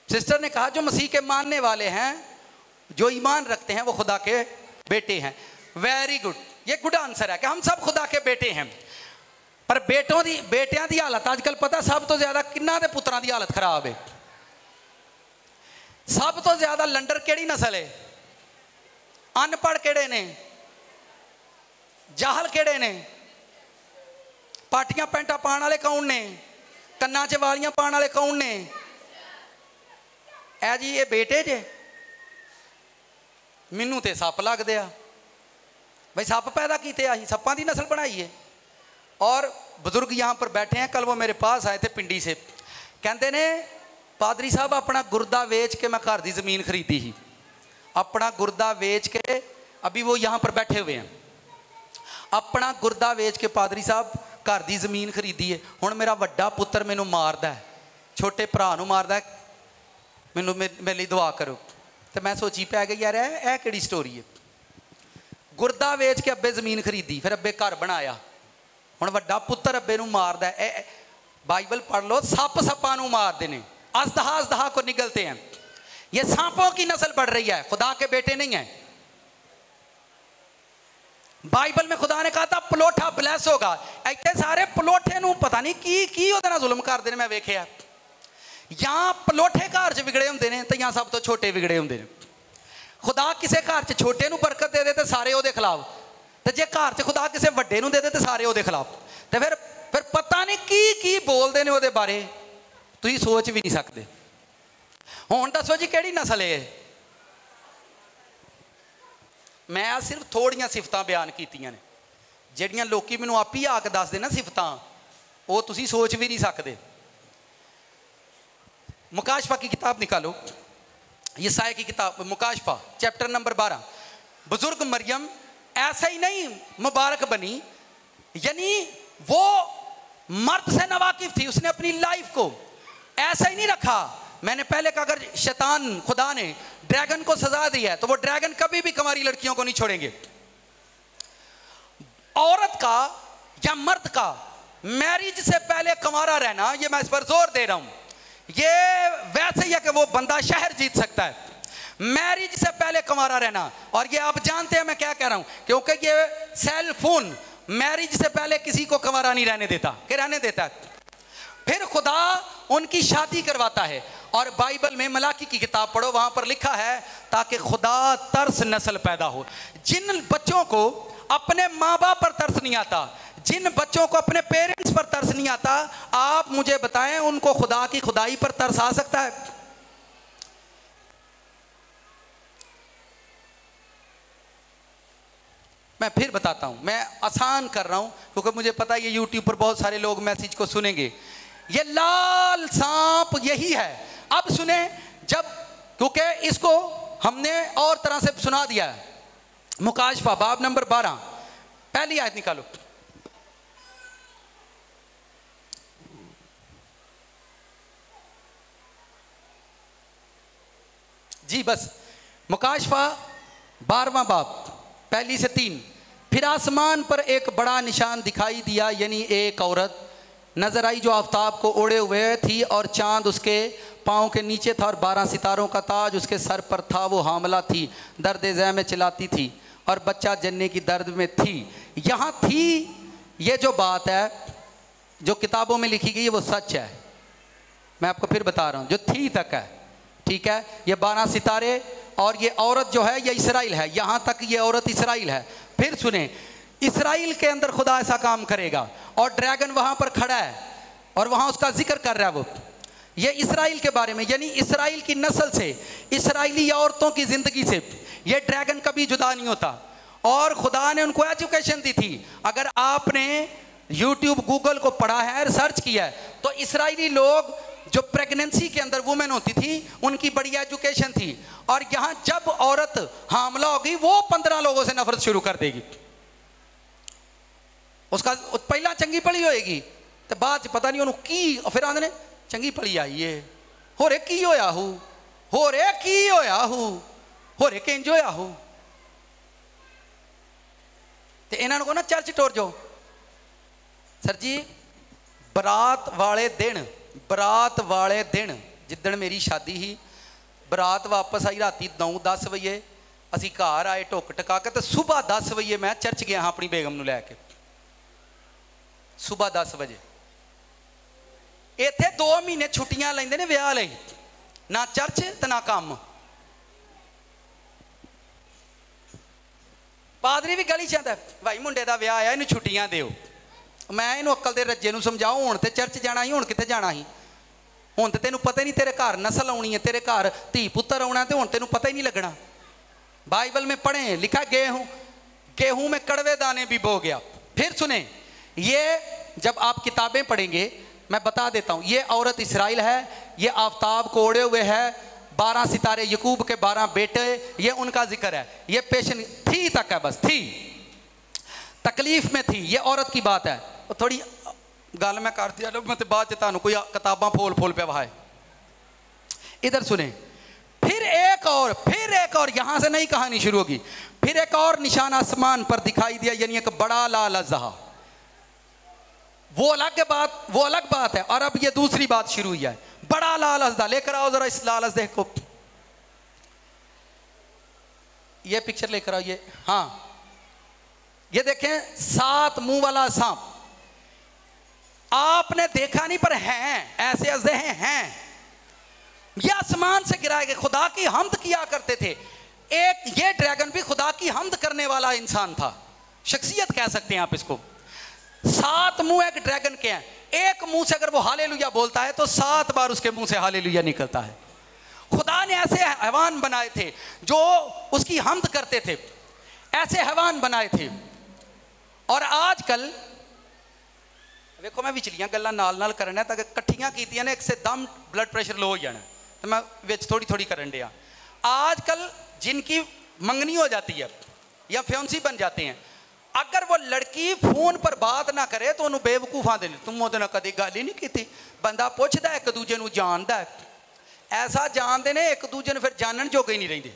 S1: सिस्टर ने कहा जो मसीह के मानने वाले हैं, जो ईमान रखते हैं, वो खुदा के बेटे हैं। वेरी गुड, ये गुड आंसर है कि हम सब खुदा के बेटे हैं। पर बेटियां दी हालत आजकल पता सब तो ज्यादा किन्ना दे पुत्रां दी हालत खराब है। सब तो ज्यादा लंडर केड़ी नस्ल है? अनपढ़ केड़े ने? जाहल केड़े ने? पाटियां पैंटा पाने वाले कौन ने? कन्ना च वालियां पाने वाले कौन ने? ऐ जी ये बेटे जे? मैनू तो सप लगदे आ भाई, सप पैदा किते आ, सप्पां दी नस्ल बनाई है। और बुजुर्ग यहाँ पर बैठे हैं, कल वो मेरे पास आए थे पिंडी से, कहते ने पादरी साहब अपना गुर्दा बेच के मैं घर की ज़मीन खरीदी ही, अपना गुर्दा बेच के, अभी वो यहाँ पर बैठे हुए हैं, अपना गुर्दा बेच के पादरी साहब घर की ज़मीन खरीदी है। हुण मेरा वड्डा पुत्र मैनू मारदा है, छोटे भरा नूं मारदा है, मैनू मेरे लिए दुआ करो। तो मैं सोची पै गई यार ऐ किहड़ी स्टोरी है? गुर्दा वेच के अब्बे ज़मीन खरीदी, फिर अब्बे घर बनाया, हुण वड्डा पुत्र अब्बे नूं मारदा है। बाइबल पढ़ लो, सप सप्पां नूं मारदे ने, अजदहा को निगलते हैं। ये सांपों की नस्ल बढ़ रही है, खुदा के बेटे नहीं है। बाइबल में खुदा ने कहा था पलोठा ब्लैस होगा, इतने सारे पलोठे नूं पता नहीं की उहदे नाल जुल्म करदे ने। मैं वेखिया यहाँ पलोठे घर च विगड़े होंदे ने, तो यहाँ सब तो छोटे विगड़े होंदे ने। खुदा किसी घर च छोटे नूं बरकत दे दे तो सारे उहदे खिलाफ, तो जे घर च खुदा किसी वड्डे नूं दे दे तो सारे उहदे खिलाफ। तो फिर पता नहीं की बोलते ने उहदे बारे, तुसीं सोच भी नहीं सकते। हुण दसो जी किहड़ी नस्ल है? मैं सिर्फ थोड़ियां सिफतां बयान कीतियां ने, जिहड़ियां लोकी मैनूं आप ही आके दसदे ना सिफतां, वो तुसीं सोच भी नहीं सकते। मुकाशफा की किताब निकालो, यसाया की किताब मुकाशफा चैप्टर नंबर 12। बुजुर्ग मरियम ऐसा ही नहीं मुबारक बनी, यानी वो मर्द से नवाकिफ थी, उसने अपनी लाइफ को ऐसा ही नहीं रखा। मैंने पहले कहा अगर शैतान खुदा ने ड्रैगन को सजा दी है तो वो ड्रैगन कभी भी कुंवारी लड़कियों को नहीं छोड़ेंगे। औरत का या मर्द का मैरिज से पहले कुंवारा रहना, ये मैं इस पर जोर दे रहा हूं, ये वैसे ही है कि वो बंदा शहर जीत सकता है, मैरिज से पहले कुंवारा रहना। और ये आप जानते हैं मैं क्या कह रहा हूं, क्योंकि ये सेल फोन मैरिज से पहले किसी को कुंवारा नहीं रहने देता, कि रहने देता है। फिर खुदा उनकी शादी करवाता है। और बाइबल में मलाकी की किताब पढ़ो, वहां पर लिखा है ताकि खुदा तरस नस्ल पैदा हो। जिन बच्चों को अपने माँ बाप पर तरस नहीं आता, जिन बच्चों को अपने पेरेंट्स पर तरस नहीं आता, आप मुझे बताएं उनको खुदा की खुदाई पर तरस आ सकता है? मैं फिर बताता हूं, मैं आसान कर रहा हूं क्योंकि मुझे पता है ये यूट्यूब पर बहुत सारे लोग मैसेज को सुनेंगे। ये लाल सांप यही है। अब सुने, जब, क्योंकि इसको हमने और तरह से सुना दिया है। मुकाशफा बाब नंबर 12 पहली आयत निकालो जी, बस मुकाशफा 12वां बाब पहली से 3। फिर आसमान पर एक बड़ा निशान दिखाई दिया, यानी एक औरत नजर आई जो आफताब को ओढ़े हुए थी और चांद उसके पाँव के नीचे था और 12 सितारों का ताज उसके सर पर था। वो हामला थी, दर्द ज़ह में चिल्लाती थी और बच्चा जन्ने की दर्द में थी। यहाँ थी, ये जो बात है जो किताबों में लिखी गई है वो सच है। मैं आपको फिर बता रहा हूँ, जो थी तक है, ठीक है। ये 12 सितारे और ये औरत जो है ये इसराइल है, यहाँ तक ये औरत इसराइल है। फिर सुने, इसराइल के अंदर खुदा ऐसा काम करेगा और ड्रैगन वहाँ पर खड़ा है और वहाँ उसका जिक्र कर रहा है वो, ये इसराइल के बारे में, यानी इसराइल की नस्ल से, इसराइली औरतों की ज़िंदगी से ये ड्रैगन कभी जुदा नहीं होता। और खुदा ने उनको एजुकेशन दी थी। अगर आपने यूट्यूब गूगल को पढ़ा है, रिसर्च किया है, तो इसराइली लोग जो प्रेगनेंसी के अंदर वुमेन होती थी उनकी बड़ी एजुकेशन थी। और यहाँ जब औरत हामला होगी वो 15 लोगों से नफरत शुरू कर देगी। उसका पहला चंगी पड़ी होएगी तो बाद पता नहीं उन्होंने की, और फिर आंदे चंगी पड़ी आई है, हो रे की होया हूँ, हो रे की होया हूँ, हो रे किंज होया हूँ। तो इन्होंने को ना चर्च टोर जाओ सर जी। बरात वाले दिन जिदन मेरी शादी ही, बरात वापस आई राती 9-10 बजे, असी घर आए ढुक टका के, तो सुबह 10 बजे मैं चर्च गया हाँ अपनी बेगम नूं लैके, सुबह 10 बजे। इत्थे 2 महीने छुट्टियां लैंदे ने विआह लई, ना चर्च ते ना काम। पादरी भी गली च आंदा भाई मुंडे दा विआह आया, इनू छुट्टियां दिओ। मैं इनू अक्ल दे रज्जे नू समझाऊं, हुण ते चर्च जाना ही, हुण कित्थे जाना ही, हुण ते तैनू पता ही नहीं तेरे घर नस्ल आउणी है, तेरे घर धी पुत्तर आउणा, ते हुण तैनू पता ही नहीं लगना। बाइबल में पढ़े लिखा गेहूं में कड़वे दाने भी बो गया। फिर सुने, ये जब आप किताबें पढ़ेंगे मैं बता देता हूं, ये औरत इसराइल है, ये आफताब को ओढ़े हुए है, 12 सितारे यकूब के 12 बेटे, ये उनका जिक्र है। ये पेशन थी तक है, बस थी, तकलीफ में थी, ये औरत की बात है। तो थोड़ी गल मैं कर दिया मैं तो बाद तुहानू कोई किताबां फोल पे वहाए। इधर सुने, फिर एक और यहां से नई कहानी शुरू होगी। फिर एक और निशान आसमान पर दिखाई दिया, यानी एक बड़ा लाल अजहा। वो अलग बात है। और अब ये दूसरी बात शुरू हुई है, बड़ा लाल अजहा। लेकर आओ जरा इस लाल अजहे को, ये पिक्चर लेकर आओ। ये हाँ, ये देखें 7 मुंह वाला सांप। आपने देखा नहीं पर हैं, ऐसे अजहे हैं। ये आसमान से गिराए गए, खुदा की हम्द किया करते थे। एक ये ड्रैगन भी खुदा की हम्द करने वाला इंसान था, शख्सियत कह सकते हैं आप इसको। 7 मुंह एक ड्रैगन के हैं। एक मुंह से अगर वो हालेलुया बोलता है तो 7 बार उसके मुंह से हालेलुया निकलता है। खुदा ने ऐसे हैवान बनाए थे जो उसकी हम्द करते थे, ऐसे हैवान बनाए थे। और आजकल देखो मैं विचलियां गल्लां नाल करना ताकि कट्ठियां कीतियां ने, एक से दम ब्लड प्रेशर लो हो जाना, तो मैं विच थोड़ी करन दिया। आजकल जिनकी मंगनी हो जाती है या फ्योंसी बन जाते हैं, अगर वो लड़की फोन पर बात ना करे तो उन्होंने बेवकूफ आते हैं, तुम वो कभी गल ही नहीं की। बंदा पुछदा एक दूजे नूं जानदा है, ऐसा जानते ने एक दूजे नूं फिर जानन जोगे ही नहीं रहिंदे।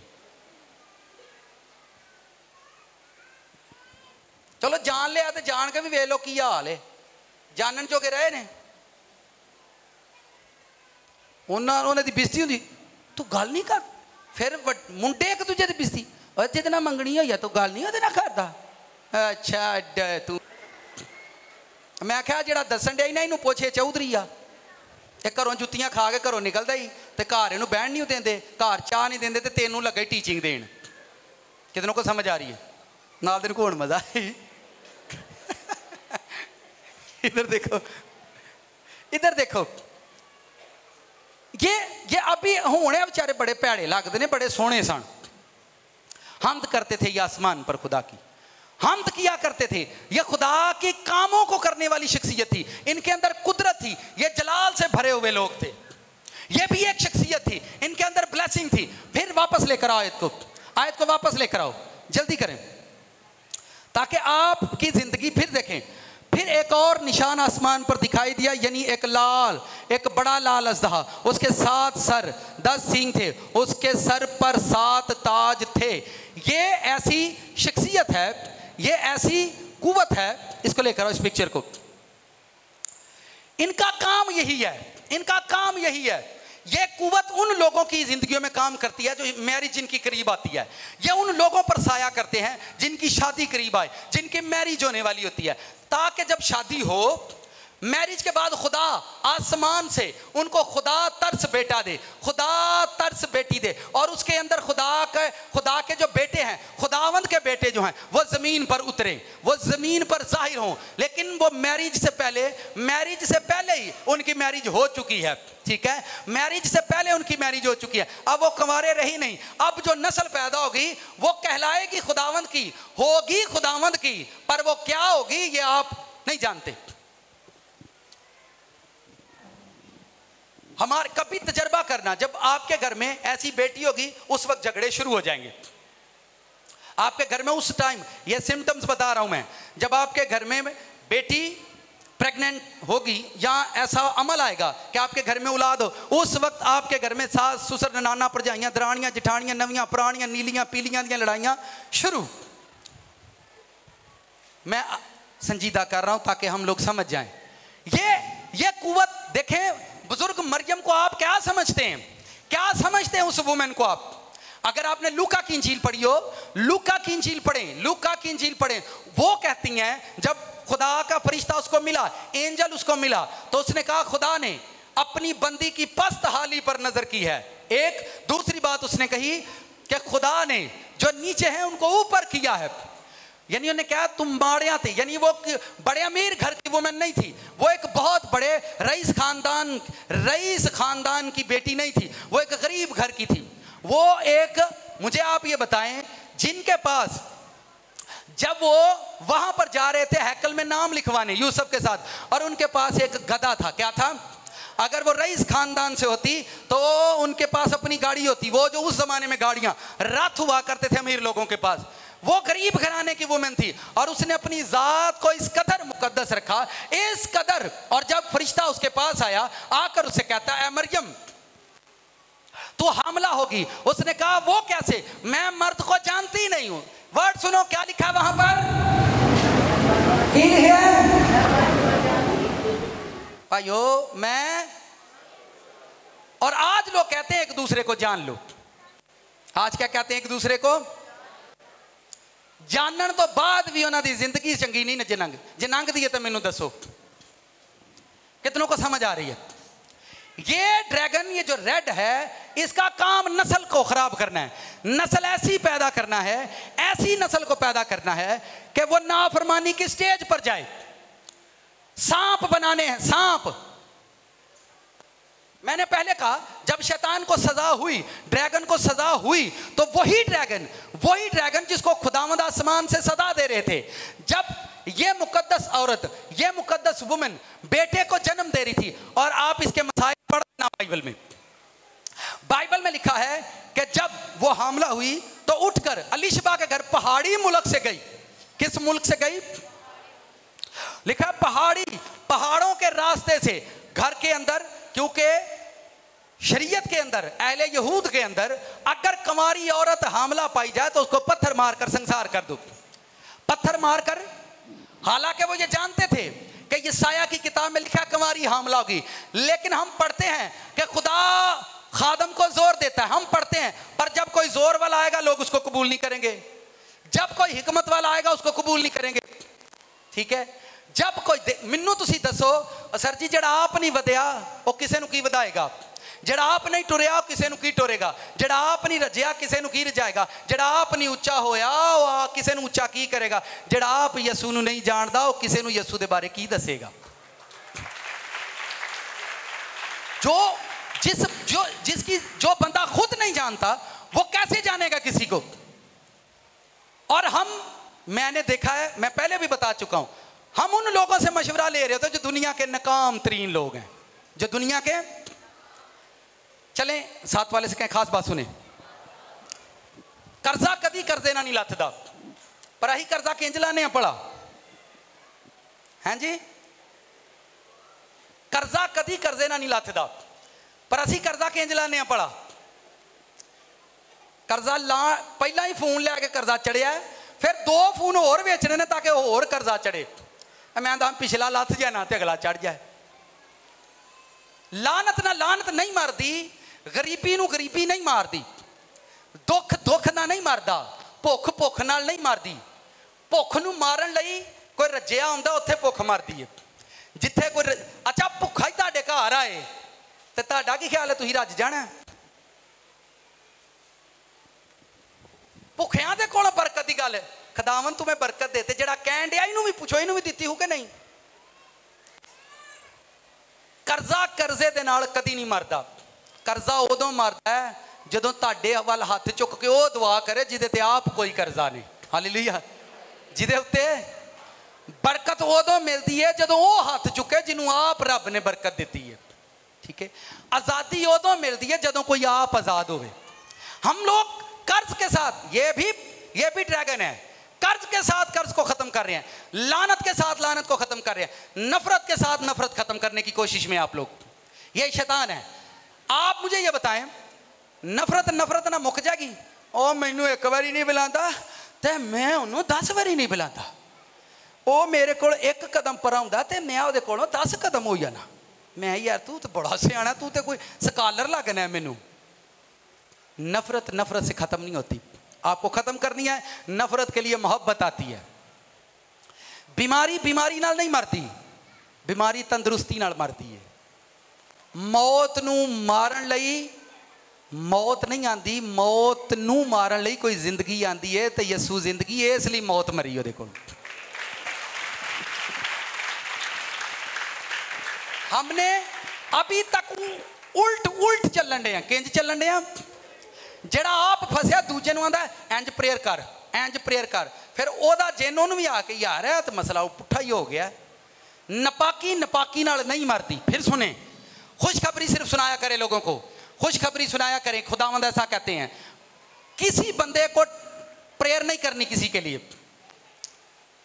S1: चलो जान लिया तो जान के भी वेख लो की हाल है, जानन जोगे रहे ने। उन्होंने दी बेइज्जती हुंदी, तू गल नहीं कर। फिर मुंडे एक दूजे की बेइज्जती, जिद ना मंगनी होई तो गल नहीं ना करदा। अच्छा तू, मैं क्या जरा दसन दिया ना, इनू पुछे चौधरी आ, ਇਹ ਘਰੋਂ ਜੁੱਤੀਆਂ ਖਾ ਕੇ ਘਰੋਂ ਨਿਕਲਦਾ ਹੀ ਤੇ ਘਰ ਇਹਨੂੰ ਬਹਿਣ ਨਹੀਂ ਦਿੰਦੇ, ਘਰ ਚਾਹ ਨਹੀਂ ਦਿੰਦੇ ਤੇ ਤੈਨੂੰ ਲੱਗਾ ਟੀਚਿੰਗ ਦੇਣ। कितनों को समझ आ रही है? नाल दिन कौन मजा इधर देखो, इधर देखो, ये अभी होने बेचारे बड़े भैड़े लगते हैं, बड़े सोहने सन। हमद करते थे ये आसमान पर खुदा की, हमद किया करते थे। ये खुदा के कामों को करने वाली शख्सियत थी, इनके अंदर कुदरत थी, ये जलाल से भरे हुए लोग थे। ये भी एक शख्सियत थी, इनके अंदर ब्लेसिंग थी। फिर वापस लेकर आओ आयत को वापस लेकर आओ, जल्दी करें ताकि आपकी जिंदगी फिर देखें। फिर एक और निशान आसमान पर दिखाई दिया, यानी एक लाल, एक बड़ा लाल अजदहा, उसके 7 सर 10 सींग थे, उसके सर पर 7 ताज थे। ये ऐसी शख्सियत है, ये ऐसी कुव्वत है, इसको लेकर आओ इस पिक्चर को। इनका काम यही है, इनका काम यही है। ये कुव्वत उन लोगों की जिंदगियों में काम करती है जो मैरिज जिनकी करीब आती है। ये उन लोगों पर साया करते हैं जिनकी शादी करीब आए, जिनकी मैरिज होने वाली होती है, ताकि जब शादी हो, मैरिज के बाद खुदा आसमान से उनको खुदा तरस बेटा दे, खुदा तरस बेटी दे, और उसके अंदर खुदा के जो बेटे हैं, खुदावंद के बेटे जो हैं, वो ज़मीन पर उतरे, वो ज़मीन पर जाहिर हों। लेकिन वो मैरिज से पहले ही उनकी मैरिज हो चुकी है, ठीक है, मैरिज से पहले उनकी मैरिज हो चुकी है। अब वो कंवारे रही नहीं, अब जो नस्ल पैदा होगी वो कहलाएगी खुदावंद की, होगी खुदावंद की, पर वो क्या होगी ये आप नहीं जानते। हमारे कभी तजर्बा करना, जब आपके घर में ऐसी बेटी होगी उस वक्त झगड़े शुरू हो जाएंगे आपके घर में। उस टाइम ये सिम्टम्स बता रहा हूं मैं, जब आपके घर में बेटी प्रेग्नेंट होगी या ऐसा अमल आएगा कि आपके घर में औलाद हो, उस वक्त आपके घर में सास ससुर नाना भरजाइयां दरानियां जिठानियां नवियां पुरानियां नीलियां पीलियां दी लड़ाइयां शुरू। मैं संजीदा कर रहा हूं ताकि हम लोग समझ जाएं। ये कुव्वत देखें, बुजुर्ग मरियम को आप क्या समझते हैं, क्या समझते हैं उस वुमेन को आप? अगर आपने लूका की इंजील पढ़ी हो, लूका की इंजील पढ़ें, वो कहती हैं जब खुदा का फरिश्ता उसको मिला, एंजल उसको मिला, तो उसने कहा खुदा ने अपनी बंदी की पस्त हाली पर नजर की है। एक दूसरी बात उसने कही कि खुदा ने जो नीचे हैं उनको ऊपर किया है। यानी उन्होंने कहा तुम माड़ियां थे, यानी वो बड़े अमीर घर की वुमेन नहीं थी, वो एक बहुत बड़े रईस खानदान की बेटी नहीं थी, वो एक गरीब घर की थी। वो एक, मुझे आप ये बताएं, जिनके पास जब वो वहां पर जा रहे थे हैकल में नाम लिखवाने यूसुफ के साथ, और उनके पास एक गधा था। क्या था? अगर वो रईस खानदान से होती तो उनके पास अपनी गाड़ी होती, वो जो उस जमाने में गाड़ियां रथ हुआ करते थे अमीर लोगों के पास। वो गरीब घराने की वुमेन थी और उसने अपनी जात को इस कदर मुकद्दस रखा, इस कदर। और जब फरिश्ता उसके पास आया, आकर उसे कहता है मरियम तू हामला होगी। उसने कहा वो कैसे, मैं मर्द को जानती नहीं हूं। वर्ड सुनो क्या लिखा वहां पर, भाइयों मैं और आज लोग कहते हैं एक दूसरे को जान लो। आज क्या कहते हैं एक दूसरे को जानन तो बाद भी उन्होंने जिंदगी चंगी नहीं जे नंग दी है तो मैनू दसो कितनों को समझ आ रही है। ये ड्रैगन, ये जो रेड है, इसका काम नस्ल को खराब करना है, नस्ल ऐसी पैदा करना है, ऐसी नस्ल को पैदा करना है कि वो नाफरमानी की स्टेज पर जाए। सांप बनाने हैं, सांप। मैंने पहले कहा जब शैतान को सजा हुई, ड्रैगन को सजा हुई, तो वही ड्रैगन जिसको खुदावंद आसमान से सजा दे रहे थे, जब ये मुकद्दस औरत, ये मुकद्दस वुमेन बेटे को जन्म दे रही थी। और आप इसके मसाइल पढ़ना बाइबल में लिखा है कि जब वो हामला हुई तो उठकर अलीशबा के घर पहाड़ी मुल्क से गई। किस मुल्क से गई? लिखा पहाड़ों के रास्ते से घर के अंदर, क्योंकि शरीयत के अंदर, अहले यहूद के अंदर अगर कुंवारी औरत हामला पाई जाए तो उसको पत्थर मारकर संसार कर दो, पत्थर मारकर। हालांकि वो ये जानते थे कि ये साया की किताब में लिखा कुंवारी हामला होगी, लेकिन हम पढ़ते हैं कि खुदा खादम को जोर देता है, हम पढ़ते हैं, पर जब कोई जोर वाला आएगा लोग उसको कबूल नहीं करेंगे, जब कोई हिकमत वाला आएगा उसको कबूल नहीं करेंगे। ठीक है, जब कोई मैनू तुसी दसो सर जी जड़ा आप नहीं वधिया वो किसी नूं की वधाएगा, जड़ा आप नहीं टुरिया किसी नूं की टुरेगा, जड़ा आप नहीं रजिया किसी नूं की रजाएगा, जड़ा आप नहीं उच्चा होया वो किसी नूं उच्चा की करेगा, जड़ा आप यसू नूं नहीं जानदा वो किसी नूं यसू दे बारे की दसेगा। जो बंदा खुद नहीं जानता वो कैसे जानेगा किसी को। और मैंने देखा है, मैं पहले भी बता चुका हूं, हम उन लोगों से मशवरा ले रहे होते जो दुनिया के नाकाम तरीन लोग हैं, जो दुनिया के, चलें साथ वाले से कहें खास बात सुने, कर्जा कभी कर्जे ना नहीं लथदा, पर अही कर्जा किंज लाने पड़ा हैं जी, कर्जा कभी कर्जे ना नहीं लथदा, पर असी कर्जा किंज लाने पड़ा। कर्जा ला पहला ही फोन लैके कर्जा चढ़िया, फिर 2 फोन होर बेचने ने ताकि होर कर्जा चढ़े। मैं पिछला लथ जाए ना तो अगला चढ़ जाए। लानत ना लानत नहीं मारती, गरीबी नूं गरीबी नहीं मारती, दुख दुख ना नहीं मारदा, भुख भुख नाल नहीं मारदी। भुख नूं मारन लई कोई रजिया आउंदा उत्थे भुख मारदी है। जिथे कोई अच्छा भुखा ही तुहाडे घर आए तो तुहाडा की ख्याल है, तुसीं रज जाना? भुखियां दे कोल बरकत की गल, खुदावन तुम्हें बरकत देते, जड़ा कहन दिया इनू भी पूछो इनू भी दिती हो कि नहीं। कर्जा कर्जे दे नाल कदी नहीं मरदा, कर्जा उदों मरदा है जदों तुहाडे वल हथ चुक के वो दुआ करे जिहदे ते आप कोई कर्जा नहीं। हालेलुया। जिहदे उत्ते बरकत उदों मिलती है जदों वो हथ चुके जिन्हों आप रब ने बरकत दी है। ठीक है। आज़ादी उदों मिलती है जदों कोई आप आज़ाद होवे। हम लोग कर्ज के साथ, ये भी ड्रैगन है, कर्ज के साथ कर्ज को खत्म कर रहे हैं, लानत के साथ लानत को खत्म कर रहे हैं, नफरत के साथ नफरत खत्म करने की कोशिश में आप लोग, ये शैतान है। आप मुझे ये बताएं, नफरत ना मुक जाएगी? ओ मैनू एक बारी नहीं बुलाता तो मैं उन्होंने 10 बारी नहीं बुलाता। वो मेरे को एक कदम पर आउंदा ते मैं उहदे कोलों 10 कदम हो जाना। मैं यार तू तो बड़ा सियाना, तू तो कोई स्कॉलर लगना है मैनू। नफरत से खत्म नहीं होती, आपको खत्म करनी है। नफरत के लिए मोहब्बत आती है। बीमारी नाल नहीं मरती, बीमारी तंदुरुस्ती नाल मरती है। मौत नूं मारन लई मौत नहीं आती, मौत नूं मारन लई कोई जिंदगी आती है, तो यसू जिंदगी है, इसलिए मौत मरी उहदे कोल। हमने अभी तक उल्ट चलन डे, किंज चलन डे? जड़ा आप फसया दूजे नूं आंदा इंज प्रेयर कर, इंज प्रेयर कर, फिर ओदा जिन उहनूं भी आके यार है तो मसला पुट्ठा ही हो गया। नपाकी नाल नहीं मरती। फिर सुने, खुशखबरी सिर्फ सुनाया करे लोगों को, खुशखबरी सुनाया करें। खुदावंद ऐसा कहते हैं, किसी बंदे को प्रेयर नहीं करनी किसी के लिए,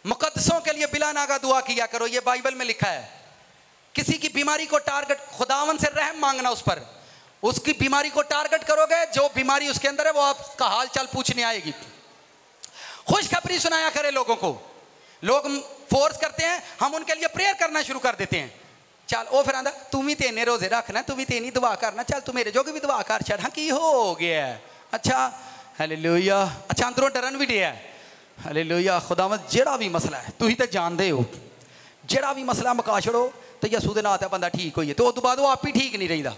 S1: मुकद्दसों के लिए बिला नागा दुआ किया करो, ये बाइबल में लिखा है। किसी की बीमारी को टारगेट, खुदावंद से रहम मांगना उस पर, उसकी बीमारी को टारगेट करोगे, जो बीमारी उसके अंदर है वो आपका हाल चाल पूछने आएगी। खुशखबरी सुनाया करे लोगों को। लोग फोर्स करते हैं, हम उनके लिए प्रेयर करना शुरू कर देते हैं। चल वो फिर आंदा तू भी तेने रोजे रखना, तू भी तेनी दुआ करना, चल तू मेरे जोगी भी दुआ कर छड़। हाँ की हो गया? अच्छा हालेलुया। अच्छा अंदरों डरन भी दिया। हालेलुया। खुदावंद जेड़ा भी मसला है तुसीं तो जानते हो, जेड़ा भी मसला मुका छड़ो तो यसू दे नां ते बंदा ठीक होइए, तो उस तो बाद वो आप ही ठीक नहीं रहिंदा।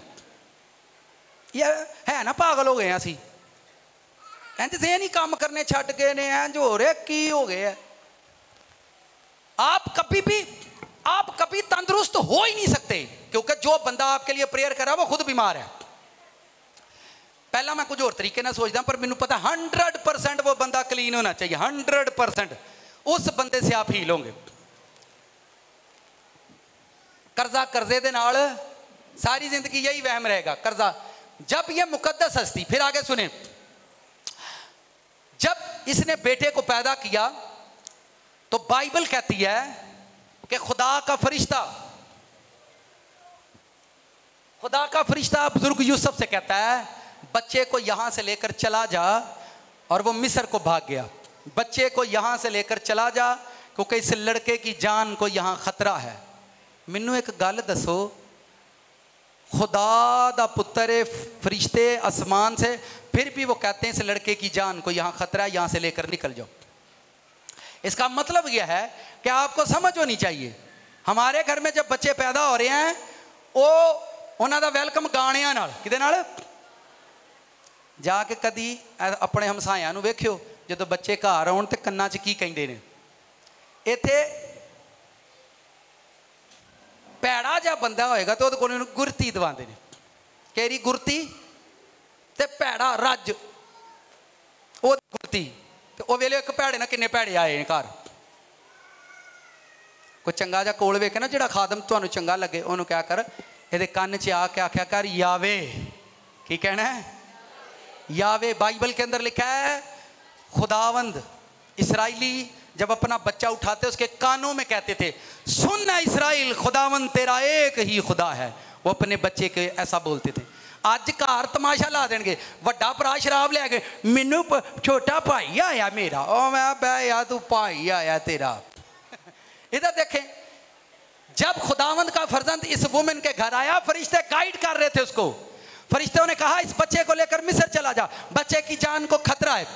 S1: ये है ना पागल हो गए हैं असी, इंज से नहीं काम करने छड़ गए ने, इंज हो रहा की हो गया। आप कभी तंदुरुस्त हो ही नहीं सकते, क्योंकि जो बंदा आपके लिए प्रेयर कर रहा है वो खुद बीमार है। पहला मैं कुछ और तरीके ना सोचता, पर मैनू पता 100% वो बंदा क्लीन होना चाहिए, 100%। उस बंदे से आप हील होंगे। कर्जा कर्जे दे नाल सारी जिंदगी यही वहम रहेगा, कर्जा। जब ये मुकद्दस हस्ती, फिर आगे सुने, जब इसने बेटे को पैदा किया तो बाइबल कहती है कि खुदा का फरिश्ता बुजुर्ग यूसुफ से कहता है, बच्चे को यहां से लेकर चला जा, और वो मिस्र को भाग गया। बच्चे को यहां से लेकर चला जा क्योंकि इस लड़के की जान को यहां खतरा है। मैनू एक गल दसो, खुदा दा पुत्र है, फरिश्ते आसमान से, फिर भी वो कहते हैं इस लड़के की जान को यहाँ खतरा है, यहाँ से लेकर निकल जाओ। इसका मतलब यह है कि आपको समझ होनी चाहिए, हमारे घर में जब बच्चे पैदा हो रहे हैं वो उन्हों का वेलकम गाणियां नाल किदे नाल जाके कदी अपने हमसायां नूं वेखियो जो बच्चे घर आउण ते कन्नां च की कहिंदे ने। इत्थे भैड़ा जिहा बंदा होएगा तो उहदे कोल गुरती दवांदे ने, केरी गुरती ते भैड़ा रज वो गुरती, ते वो वेले एक भैड़े ना किन्ने भैड़े आए ने घर। कोई चंगा जिहा कोल वेखे ना जिहड़ा खादम तुहानूं चंगा लगे उहनूं क्या कर, इहदे कन्न च आके आख्या कर यावे, की कहना है यावे। बाइबल के अंदर लिखा है खुदावंद इसराइली जब अपना बच्चा उठाते उसके कानों में कहते थे सुन ना इसराइल खुदावंद तेरा एक ही खुदा है, वो अपने बच्चे के ऐसा बोलते थे। अज घर तमाशा ला देंगे, वड्डा भरा शराब लै गए, मैनू छोटा भाई आया मेरा, ओ मैं बह यार तू भाई आया तेरा। इधर देखें, जब खुदावंद का फर्जंद इस वुमेन के घर आया, फरिश्ते गाइड कर रहे थे उसको, फरिश्तों ने कहा इस बच्चे को लेकर मिस्र चला जा, बच्चे की जान को खतरा है।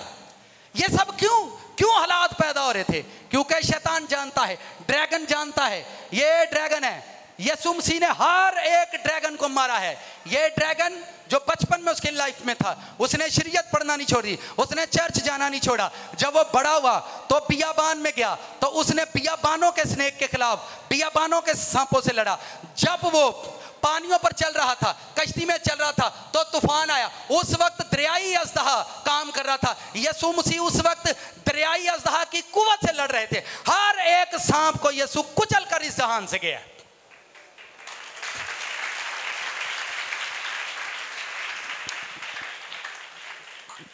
S1: ये सब क्यों हालात पैदा हो रहे थे? क्योंकि शैतान जानता है, ड्रैगन जानता है, ये ड्रैगन है। यीशु मसीह ने हर एक ड्रैगन को मारा है। ये ड्रैगन जो बचपन में उसकी लाइफ में था, उसने शरीयत पढ़ना नहीं छोड़ी, उसने चर्च जाना नहीं छोड़ा। जब वो बड़ा हुआ तो बियाबान में गया तो उसने बियाबानों के स्नेक के खिलाफ, बियाबानों के सांपों से लड़ा। जब वो पानियों पर चल रहा था, कश्ती में चल रहा था तो तूफान आया, उस वक्त दरियाई अजदहा काम कर रहा था। यीशु मसीह उस वक्त दरियाई अजदहा की कुव्वत से लड़ रहे थे। हर एक सांप को यीशु कुचल कर इस जहान से गया।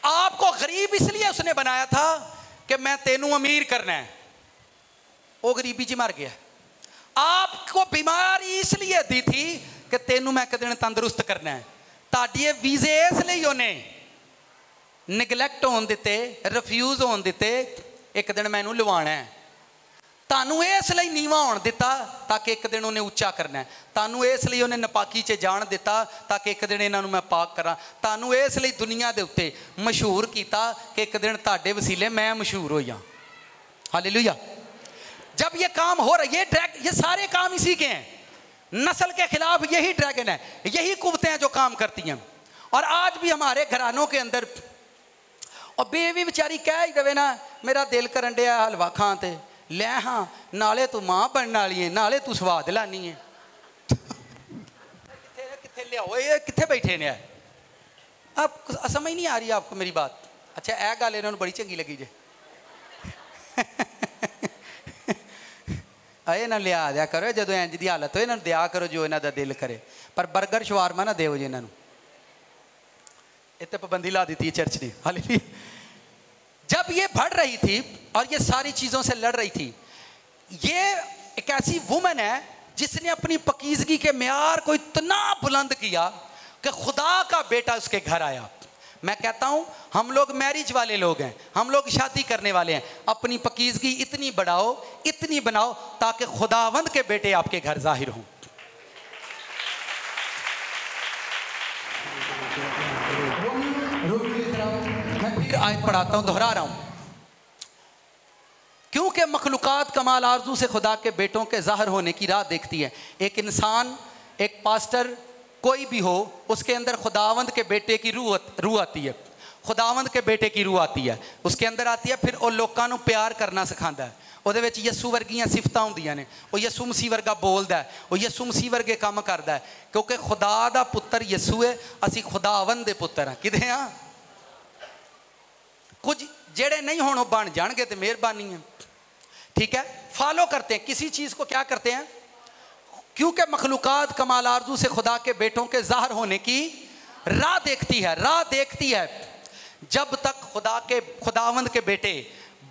S1: आपको गरीब इसलिए उसने बनाया था कि मैं तेनू अमीर करना है, वो गरीबी च मर गया। आपको बीमारी इसलिए दी थी कि तेनू मैं एक दिन तंदुरुस्त करना है। ताड़िए वीजे इसलिए उन्हें निगलैक्ट होने दिते, रिफ्यूज होने दिते, एक दिन मैनू लवाना है। तानू इसलिए नीवा होने दिता ताकि एक दिन उन्हें उच्चा करना है। तानू इसलिए उन्हें नपाकी च जान दिता ताकि एक दिन इन्हों मैं पाक करा। तानू इसलिए दुनिया के उत्ते मशहूर किया कि एक दिन ताडे वसीले मैं मशहूर हो जा। हालेलुया। जब ये काम हो रहा है, ये सारे काम इसी के हैं। नस्ल के खिलाफ यही ड्रैगन है, यही कुव्वतें हैं जो काम करती हैं। और आज भी हमारे घरानों के अंदर, और बेबी बेचारी कह ही देवे ना मेरा दिल करन दिया हलवा खां ते ले, हाँ नाले तू मां बनने वाली है, नाले तू स्वाद लानी है। किथे लियाओ, ये किथे बैठे ने? आप समझ नहीं आ रही आपको मेरी बात? अच्छा यह गल इन्होंने बड़ी चंगी लगी जे। इन्हों लिया दिया करो, जो इंज की हालत हो इन्हों दिया करो जो इन्हों का दिल करे, पर बर्गर शवारमा ना देव जी इन्हों। इतने पाबंदी ला दी चर्च ने। हालेलुया। जब ये बढ़ रही थी और ये सारी चीज़ों से लड़ रही थी, ये एक ऐसी वुमन है जिसने अपनी पकीजगी के म्यार को इतना बुलंद किया कि खुदा का बेटा उसके घर आया। मैं कहता हूं हम लोग मैरिज वाले लोग हैं, हम लोग शादी करने वाले हैं, अपनी पकीजगी इतनी बढ़ाओ, इतनी बनाओ ताकि खुदावंद के बेटे आपके घर जाहिर हों। मैं फिर आयत पढ़ाता हूं, दोहरा रहा हूं। क्योंकि मखलूकात कमाल आरजू से खुदा के बेटों के जाहिर होने की राह देखती है। एक इंसान, एक पास्टर, कोई भी हो, उसके अंदर खुदावंद के बेटे की रूह आती है, खुदावंद के बेटे की रूह आती है, उसके अंदर आती है। फिर वो लोगों को प्यार करना सिखाता है। ਉਹਦੇ ਵਿੱਚ ਯਿਸੂ ਵਰਗੀਆਂ ਸਿਫਤਾਂ ਹੁੰਦੀਆਂ ਨੇ। ਉਹ ਯਿਸੂ ਮਸੀਹ ਵਰਗਾ ਬੋਲਦਾ ਹੈ, ਉਹ ਯਿਸੂ ਮਸੀਹ ਵਰਗੇ ਕੰਮ ਕਰਦਾ ਹੈ, ਕਿਉਂਕਿ ਖੁਦਾ ਦਾ ਪੁੱਤਰ ਯਿਸੂ ਹੈ, ਅਸੀਂ ਖੁਦਾਵੰਦ ਦੇ ਪੁੱਤਰ ਹਾਂ। ਕਿਹਦੇ ਹਾਂ? कुछ जेड़े नहीं होने बन जाएंगे तो मेहरबानी है। ठीक है, फॉलो करते हैं किसी चीज़ को, क्या करते हैं? क्योंकि मखलूकात कमाल आरजू से खुदा के बेटों के ज़ाहिर होने की राह देखती है, राह देखती है। जब तक खुदावंद के बेटे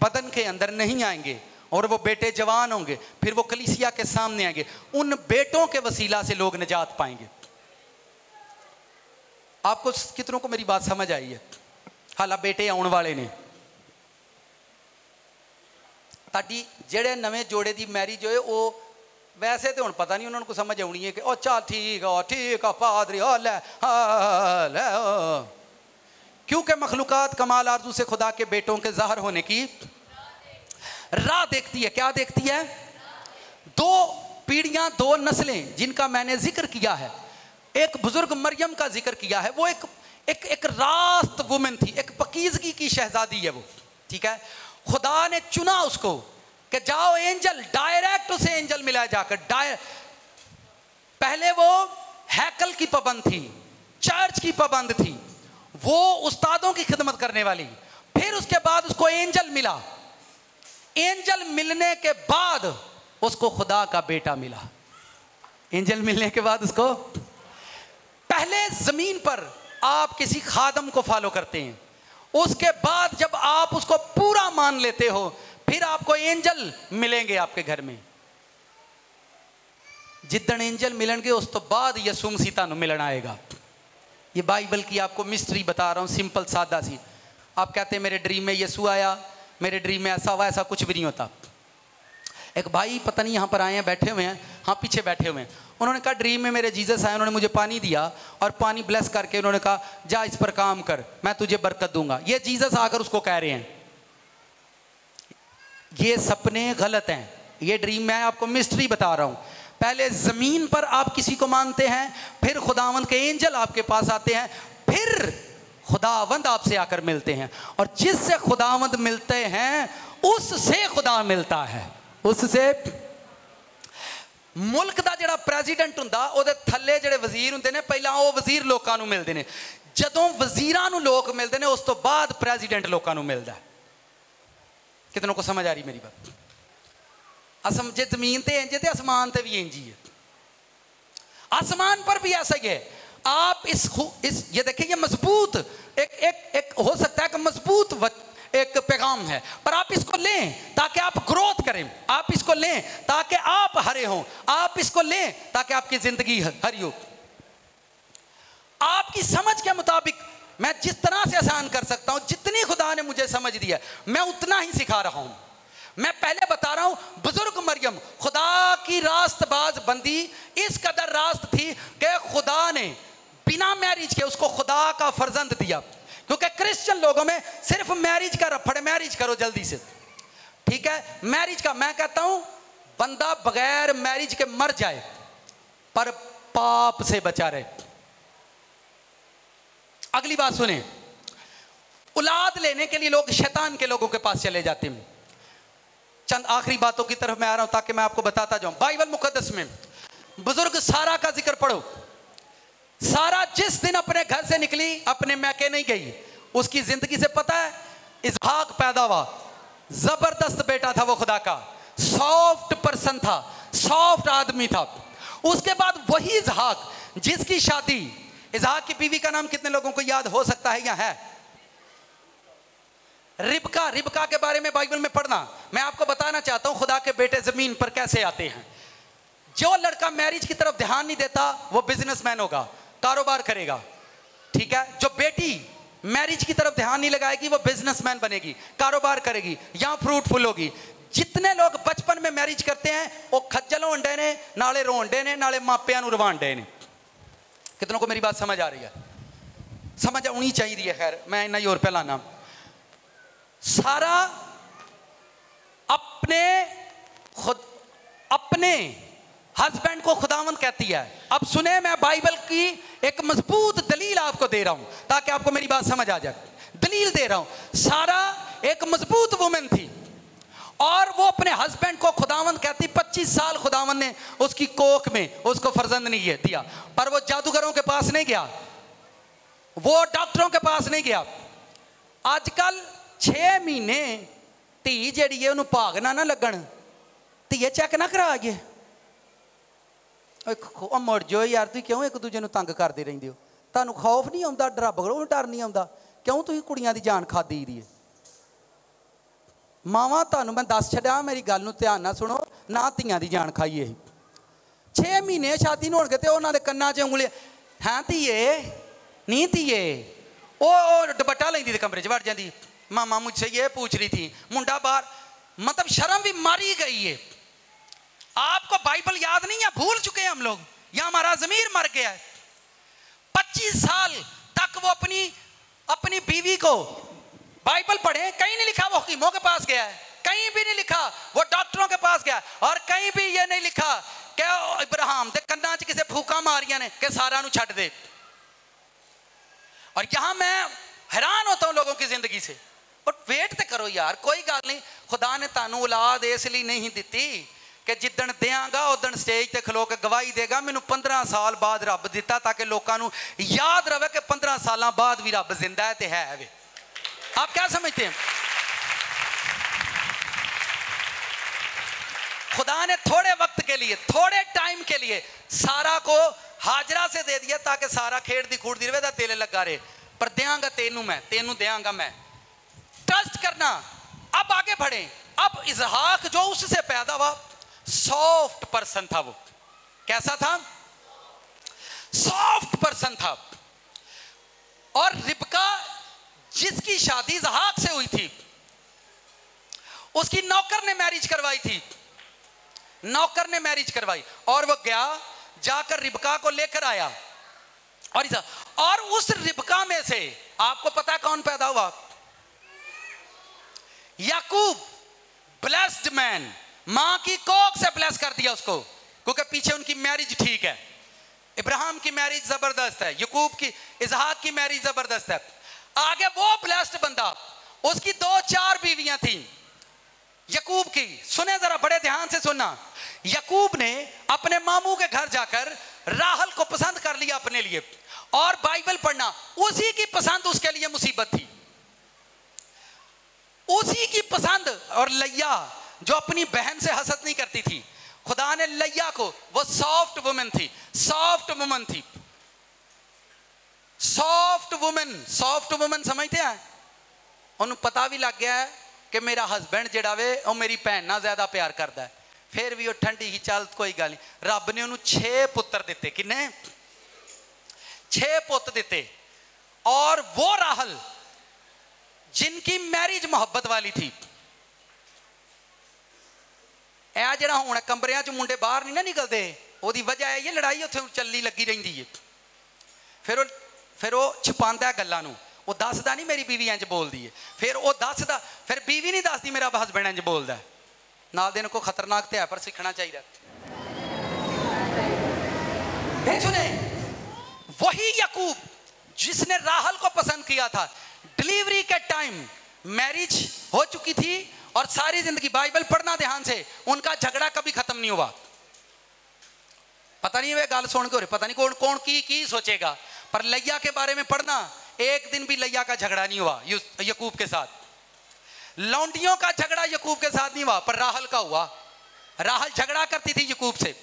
S1: बदन के अंदर नहीं आएंगे और वो बेटे जवान होंगे, फिर वो कलीसिया के सामने आएंगे, उन बेटों के वसीला से लोग निजात पाएंगे। आपको कितनों को मेरी बात समझ आई है? हालां बेटे आने वाले ने। ताड़ी जेड़े नवे जोड़े की मैरिज होए, वो वैसे तो हुण पता नहीं उन्होंने को समझ आनी है कि ओ चल ठीक है पादरी ले। क्योंकि मखलूकात कमाल आरजू से खुदा के बेटों के ज़ाहिर होने की राह देखती है। क्या देखती है? दो पीढ़ियां, दो नस्लें जिनका मैंने जिक्र किया है। एक बुजुर्ग मरियम का जिक्र किया है, वो एक रास्त वुमेन थी, एक पकीजगी की शहजादी है वो, ठीक है। खुदा ने चुना उसको कि जाओ एंजल, डायरेक्ट उसे एंजल मिला जाकर। पहले वो हैकल की पाबंद थी, चर्च की पाबंद थी, वो उस्तादों की खिदमत करने वाली। फिर उसके बाद उसको एंजल मिला। एंजल मिलने के बाद उसको खुदा का बेटा मिला। एंजल मिलने के बाद उसको, पहले जमीन पर आप किसी खादम को फॉलो करते हैं, उसके बाद जब आप उसको पूरा मान लेते हो, फिर आपको एंजल मिलेंगे आपके घर में। जिद्दन एंजल मिलेंगे उस तो बाद यसू मसीह तानू मिलन आएगा। ये बाइबल की आपको मिस्ट्री बता रहा हूँ, सिंपल सादा सी। आप कहते हैं मेरे ड्रीम में यसू आया, मेरे ड्रीम में ऐसा हुआ, ऐसा कुछ भी नहीं होता। एक भाई पता नहीं यहाँ पर आए हैं, बैठे हुए हैं, हाँ पीछे बैठे हुए हैं, उन्होंने कहा ड्रीम में मेरे जीसस आए, उन्होंने मुझे पानी दिया और पानी ब्लेस करके उन्होंने कहा जा इस पर काम कर, मैं तुझे बरकत दूंगा। ये जीसस आकर उसको कह रहे हैं। ये सपने गलत हैं, ये ड्रीम मैं आपको मिस्ट्री बता रहा हूँ। पहले जमीन पर आप किसी को मानते हैं, फिर खुदावंद के एंजल आपके पास आते हैं, फिर खुदावंद आपसे आकर मिलते हैं, और जिससे खुदावंद मिलते हैं उससे खुदा मिलता है। उससे मुल्क का जिहड़ा प्रेजिडेंट हुंदा उहदे थल्ले जिहड़े वजीर हुंदे ने, पहला वो वजीर लोकां नूं मिलदे ने, जदों वजीरां नूं लोक मिलदे ने उस तो बाद प्रेजिडेंट लोकां नूं मिलदा है। कितनों को समझ आ रही मेरी बात? असम जे जमीन ते इंज ते आसमान ते भी इंज ही है। आसमान पर भी ऐसा ही है। आप इस ये देखिए, ये मजबूत एक हो सकता है कि मजबूत एक पैगाम है, पर आप इसको लें ताकि आप ग्रोथ करें, आप इसको लें ताकि आप हरे हों, आप इसको लें ताकि आपकी जिंदगी हरी हो। आपकी समझ के मुताबिक मैं जिस तरह से आसान कर सकता हूं, जितनी खुदा ने मुझे समझ दिया मैं उतना ही सिखा रहा हूं। मैं पहले बता रहा हूं, बुजुर्ग मरियम खुदा की रास्तबाज बंदी इस कदर रास्त थी कि खुदा ने बिना मैरिज के उसको खुदा का फर्जंद दिया। क्योंकि क्रिश्चियन लोगों में सिर्फ मैरिज का रफड़, मैरिज करो जल्दी से, ठीक है। मैरिज का मैं कहता हूं बंदा बगैर मैरिज के मर जाए पर पाप से बचा रहे। अगली बात सुने, औलाद लेने के लिए लोग शैतान के लोगों के पास चले जाते हैं। चंद आखिरी बातों की तरफ मैं आ रहा हूं ताकि मैं आपको बताता जाऊं। बाइबल मुकद्दस में बुजुर्ग सारा का जिक्र पढ़ो। सारा जिस दिन अपने घर से निकली अपने मैके नहीं गई, उसकी जिंदगी से पता है इसहाक पैदा हुआ, जबरदस्त बेटा था वो खुदा का, सॉफ्ट पर्सन था, सॉफ्ट आदमी था। उसके बाद वही इसहाक जिसकी शादी, इसहाक की बीवी का नाम कितने लोगों को याद हो सकता है या है? रिबका। रिबका के बारे में बाइबल में पढ़ना। मैं आपको बताना चाहता हूं खुदा के बेटे जमीन पर कैसे आते हैं। जो लड़का मैरिज की तरफ ध्यान नहीं देता वो बिजनेसमैन होगा, कारोबार करेगा, ठीक है। जो बेटी मैरिज की तरफ ध्यान नहीं लगाएगी वो बिजनेसमैन बनेगी, कारोबार करेगी या फ्रूटफुल होगी। जितने लोग बचपन में मैरिज करते हैं वो खज्जल होंडे ने, नाले रोंडे ने, नाले मापियां नूं रवांडे ने। कितनों को मेरी बात समझ आ रही है? समझ आनी चाहिए। खैर मैं इन्ना ही और पहला नाम सारा अपने हस्बैंड को खुदावंद कहती है। अब सुने, मैं बाइबल की एक मजबूत दलील आपको दे रहा हूं ताकि आपको मेरी बात समझ आ जाए। दलील दे रहा हूं। सारा एक मजबूत वुमेन थी और वो अपने हस्बैंड को खुदावंद कहती। 25 साल खुदावंद ने उसकी कोख में उसको फर्जंद नहीं दिया, पर वो जादूगरों के पास नहीं गया, वो डॉक्टरों के पास नहीं गया। आजकल 6 महीने धी जी है उन्होंने भागना ना लगन, धीए चेक ना करा गए, मुड़ जाओ यार, तुम क्यों एक दूजे तंग करते रहते हो? तुहानू खौफ नहीं आता? रब डर नहीं आता? क्यों तुम कुड़ियां दी जान खादी दी है? मावां तुहानू मैं दस छड्या, मेरी गल नूं ध्यान नाल सुनो, ना धीआं दी जान खाई है। 6 महीने शादी नूं होणगे ते उन्हां दे कन्नां 'च उंगली, हैं धीए नहीं धीए, वो दुपट्टा लैंदी ते कमरे 'च वड़ जांदी, मामा मुझसे ये पूछ रही थी, मुंडा बाहर। मतलब शर्म भी मारी गई है। आपको बाइबल याद नहीं है? भूल चुके हैं हम लोग, या हमारा ज़मीर मर गया है। 25 साल तक वो अपनी बीवी को, बाइबल पढ़े, कहीं नहीं लिखा वो हकीमों के पास गया है, कहीं भी नहीं लिखा वो डॉक्टरों के पास गया, और कहीं भी ये नहीं लिखा कि इब्राहिम दे कन्ना च किसे फूका मारिया ने कि सारा नु छड्ड दे। और यहां मैं हैरान होता हूं लोगों की जिंदगी से। और वेट तो करो यार, कोई गल नहीं, खुदा ने तानू औलाद इसलिए नहीं दिती कि जिदन देंगा उदन स्टेज ते खलो के गवाही देगा मैनू 15 साल बाद रब दिता, ताकि लोगों को याद रहे कि 15 साल बाद भी रब जिंदा है, ते है वे। आप क्या समझते हैं? खुदा ने थोड़े वक्त के लिए, थोड़े टाइम के लिए सारा को हाजरा से दे दिया ताकि सारा खेड़ती खूड़ती रहे, दिल लगा रहे। पर देंगा तेनू मैं, तेनू देंगा मैं। ट्रस्ट करना। अब आगे बढ़े। अब इसहाक जो उससे पैदा हुआ सॉफ्ट पर्सन था। वो कैसा था? सॉफ्ट पर्सन था। और रिबका जिसकी शादी इसहाक से हुई थी, उसकी नौकर ने मैरिज करवाई थी, नौकर ने मैरिज करवाई, और वो गया जाकर रिबका को लेकर आया। और उस रिबका में से आपको पता कौन पैदा हुआ? याकूब, ब्लेस्ड मैन। मां की कोख से ब्लेस कर दिया उसको, क्योंकि पीछे उनकी मैरिज ठीक है। इब्राहिम की मैरिज जबरदस्त है, याकूब की, इसहाक की मैरिज जबरदस्त है। आगे वो ब्लेस्ड बंदा, उसकी 2-4 बीवियां थी याकूब की। सुने जरा, बड़े ध्यान से सुनना। याकूब ने अपने मामू के घर जाकर राहल को पसंद कर लिया अपने लिए, और बाइबल पढ़ना उसी की पसंद उसके लिए मुसीबत थी, उसी की पसंद। और लैया जो अपनी बहन से हसद नहीं करती थी, खुदा ने लैया को, वो सॉफ्ट वुमन थी, सॉफ्ट वुमन थी, सॉफ्ट वुमन। सॉफ्ट वुमन समझते हैं? उन्हें पता भी लग गया है कि मेरा हस्बैंड जड़ा वे वो मेरी भैन ना ज्यादा प्यार करता है, फिर भी वो ठंडी ही चल कोई गल नहीं। रब ने उन्हें 6 पुत्र दिते। किन्ने? 6 पुत्र दिते। और वो राहल जिनकी मैरिज मोहब्बत वाली थी, ए जरा हुण कमरियां च मुंडे बाहर नहीं ना निकलते, ओदी वजह है ये लड़ाई उत्थे चलनी लगी रहिंदी है। फिर वो छुपांदा है गल्लां नूं, वो दसदा नहीं मेरी बीवी इंज बोलदी है, फिर वो दसदा, फिर बीवी नहीं दसदी मेरा हस्बैंड इंज बोलदा है। नाल दिन को खतरनाक तो है, पर सीखना चाहिए। सुने, वही याकूब जिसने राहल को पसंद किया था, डिलीवरी के टाइम मैरिज हो चुकी थी, और सारी जिंदगी, बाइबल पढ़ना ध्यान से, उनका झगड़ा कभी खत्म नहीं हुआ। पता नहीं वे गल सुन के हो रही, पता नहीं कौन कौन की सोचेगा, पर लैया के बारे में पढ़ना, एक दिन भी लैया का झगड़ा नहीं हुआ याकूब के साथ। लौंडियों का झगड़ा याकूब के साथ नहीं हुआ, पर राहल का हुआ। राहल झगड़ा करती थी याकूब से,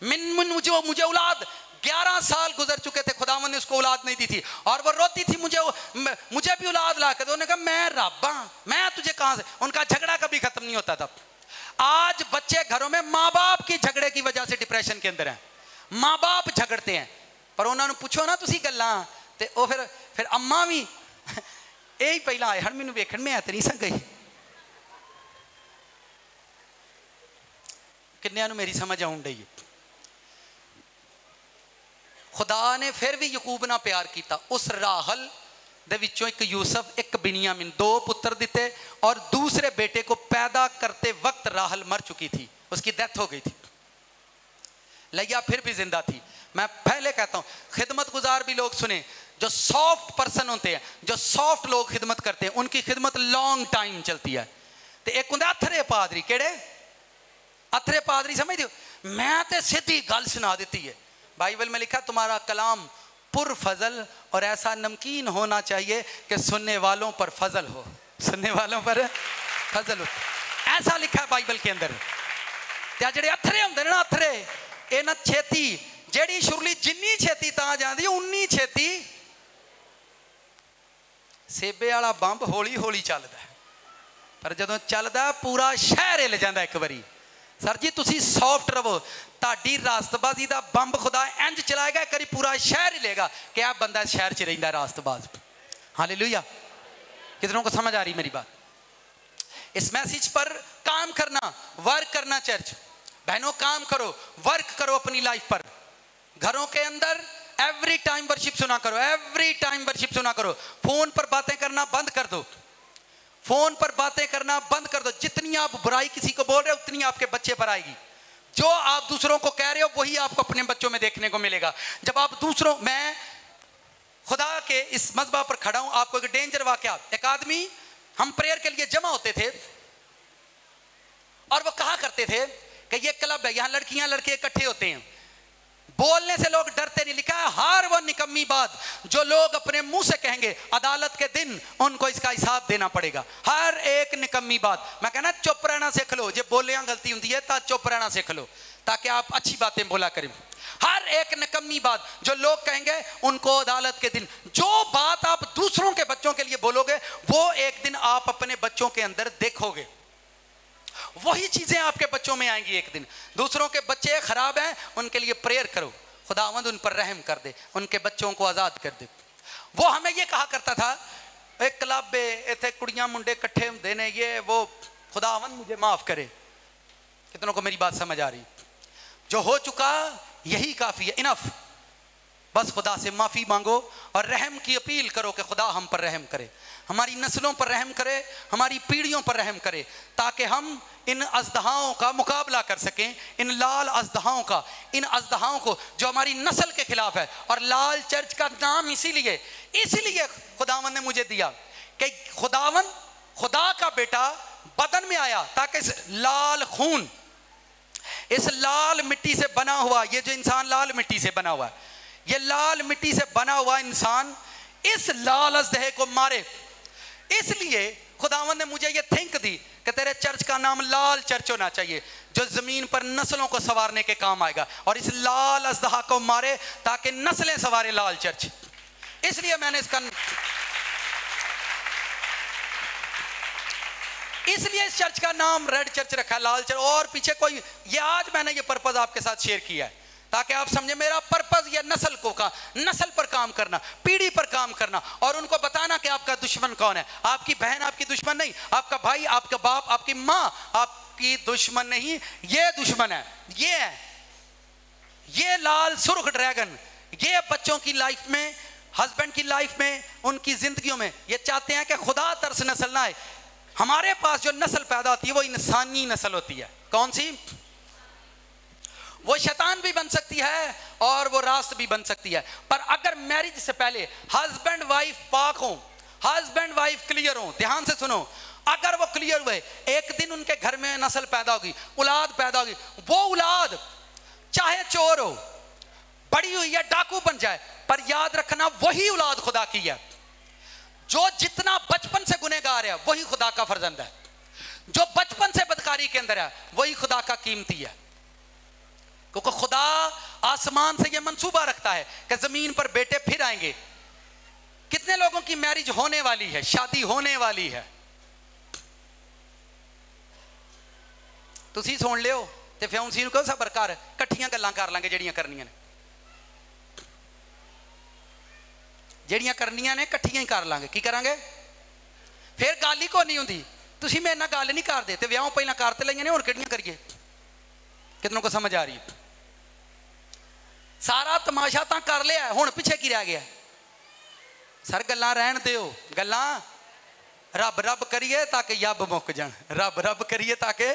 S1: मुझे औलाद 11 साल गुजर चुके थे, खुदावंद ने उसको औलाद नहीं दी थी, और वो रोती थी मुझे भी औलाद ला के दो। उन्होंने कहा मैं रब हां, मैं तुझे कहां से। उनका झगड़ा कभी खत्म नहीं होता था। आज बच्चे घरों में माँ बाप की झगड़े की वजह से डिप्रेशन के अंदर हैं। माँ बाप झगड़ते हैं, पर उन्होंने पूछो ना तुसी गल्लां ते वो फिर अम्मा भी यही पहला आए हन मैनू वेखण, मैं तो नहीं सा गई। किन्नियां नूं मेरी समझ आउण डई। खुदा ने फिर भी याकूब नाल प्यार किया। उस राहल दे विचों एक यूसुफ, एक बिनियामिन, 2 पुत्र दिते, और दूसरे बेटे को पैदा करते वक्त राहल मर चुकी थी, उसकी डेथ हो गई थी। लैया फिर भी जिंदा थी। मैं पहले कहता हूं, खिदमत गुजार भी लोग सुने, जो सॉफ्ट पर्सन होते हैं, जो सॉफ्ट लोग खिदमत करते हैं, उनकी खिदमत लॉन्ग टाइम चलती है। तो एक होंगे अथरे पादरी। केड़े अथरे पादरी समझते हो? मैं तो सीधी गल सुना दी है। बाइबल में लिखा तुम्हारा कलाम पुर फजल और ऐसा नमकीन होना चाहिए कि सुनने वालों पर फजल हो, सुनने वालों पर फजल हो, ऐसा लिखा है बाइबल के अंदर। त्या जेड़े अथरे होंदे ना, अथरे ये ना छेती, जेड़ी शुरली जिन्नी छेती ता जाती उन्नी छेती सेबे वाला बंब हौली हौली चलता है, पर जदों चलता पूरा शहर हिल जाता एक बारी। सर जी तुसी सॉफ्ट रवो, ताड़ी रास्तबाजी का बंब खुदा इंज चलाएगा एक बारी पूरा शहर हिलेगा कि आ बंदा शहर च रहिंदा रास्तबाज। हालेलुया। कितनों को समझ आ रही मेरी बात? इस मैसेज पर काम करना, वर्क करना। चर्च बहनों काम करो, वर्क करो अपनी लाइफ पर। घरों के अंदर एवरी टाइम वर्शिप सुना करो, एवरी टाइम वर्शिप सुना करो। फोन पर बातें करना बंद कर दो, फोन पर बातें करना बंद कर दो। जितनी आप बुराई किसी को बोल रहे हो उतनी आपके बच्चे पर आएगी। जो आप दूसरों को कह रहे हो वही आपको अपने बच्चों में देखने को मिलेगा। जब आप दूसरों, मैं खुदा के इस मज़बा पर खड़ा हूं, आपको एक डेंजर वाकया, एक आदमी, हम प्रेयर के लिए जमा होते थे और वो कहा करते थे कि ये क्लब है, यहां लड़कियां लड़के इकट्ठे होते हैं, बोलने से लोग डरते नहीं। लिखा है हर वो निकम्मी बात जो लोग अपने मुंह से कहेंगे अदालत के दिन उनको इसका हिसाब देना पड़ेगा। हर एक निकम्मी बात। मैं कहना चुप रहना सीख लो, जो बोलियां गलती होती है ता चुप रहना सीख लो ताकि आप अच्छी बातें बोला करें। हर एक निकम्मी बात जो लोग कहेंगे उनको अदालत के दिन, जो बात आप दूसरों के बच्चों के लिए बोलोगे वो एक दिन आप अपने बच्चों के अंदर देखोगे। वही चीजें आपके बच्चों में आएंगी एक दिन। दूसरों के बच्चे खराब हैं, उनके लिए प्रेयर करो, खुदावंद उन पर रहम कर दे, उनके बच्चों को आजाद कर दे। वो हमें ये कहा करता था, एक क्लब इतने कुड़ियां मुंडे इकट्ठे होंदे ने, ये वो, खुदावंद मुझे माफ करे। कितनों को मेरी बात समझ आ रही? जो हो चुका यही काफी है, इनफ। बस खुदा से माफी मांगो और रहम की अपील करो कि खुदा हम पर रहम करे, हमारी नस्लों पर रहम करे, हमारी पीढ़ियों पर रहम करे, ताकि हम इन अजदहाओं का मुकाबला कर सकें, इन लाल अजदहाओं का, इन अजदहाओं को जो हमारी नस्ल के खिलाफ है। और लाल चर्च का नाम इसीलिए खुदावन ने मुझे दिया कि खुदावन, खुदा का बेटा बदन में आया ताकि इस लाल खून, इस लाल मिट्टी से बना हुआ, ये जो इंसान लाल मिट्टी से बना हुआ है, ये लाल मिट्टी से बना हुआ इंसान इस लाल अजदहे को मारे। इसलिए खुदावन ने मुझे ये थिंक दी कि तेरे चर्च का नाम लाल चर्च होना चाहिए, जो जमीन पर नस्लों को संवारने के काम आएगा और इस लाल अजदहा को मारे ताकि नस्लें संवारे लाल चर्च। इसलिए मैंने इसलिए इस चर्च का नाम रेड चर्च रखा है, लाल चर्च। और पीछे कोई, ये आज मैंने ये पर्पस आपके साथ शेयर किया है ताकि आप समझे मेरा पर्पस ये नस्ल पर काम करना, पीढ़ी पर काम करना और उनको बताना कि आपका दुश्मन कौन है। आपकी बहन आपकी दुश्मन नहीं, आपका भाई, आपका बाप, आपकी माँ आपकी दुश्मन नहीं, ये दुश्मन है। ये है, ये लाल सुर्ख ड्रैगन, ये बच्चों की लाइफ में, हस्बैंड की लाइफ में, उनकी जिंदगियों में ये चाहते हैं कि खुदा तरस नस्ल ना आए। हमारे पास जो नस्ल पैदा होती है वो इंसानी नस्ल होती है। कौन सी? वो शैतान भी बन सकती है और वो रास्त भी बन सकती है। पर अगर मैरिज से पहले हस्बैंड वाइफ पाक हो, हस्बैंड वाइफ क्लियर हो, ध्यान से सुनो, अगर वो क्लियर हुए, एक दिन उनके घर में नस्ल पैदा होगी, औलाद पैदा होगी। वो औलाद चाहे चोर हो, बड़ी हुई या डाकू बन जाए, पर याद रखना वही औलाद खुदा की है। जो जितना बचपन से गुनहगार है वही खुदा का फर्जंद है, जो बचपन से बदकारी के अंदर है वही खुदा का कीमती है। क्योंकि खुदा आसमान से यह मंसूबा रखता है कि जमीन पर बेटे फिर आएंगे। कितने लोगों की मैरिज होने वाली है, शादी होने वाली है? तुसी सुन लियो ते फियांसी नूं कहो सबर कर, इकट्ठियां गल्लां कर लांगे ਜਿਹੜੀਆਂ करनियां ने, ਜਿਹੜੀਆਂ करनियां ने इकट्ठियां ही कर लांगे। की करांगे? फिर गल ही कोई नहीं हुंदी। तुसी मेरे नाल गल नहीं करदे ते विआह पहलां कर ते लईआं ने, हुण किहड़ियां करिए? कितनों को समझ आ रही है? सारा तमाशा तो कर लिया, हुण पिछे की रह गया? सर गल्लां रहन दिओ, गल्लां रब रब करिए ताकि यब मुक जान, रब रब करिए ताकि,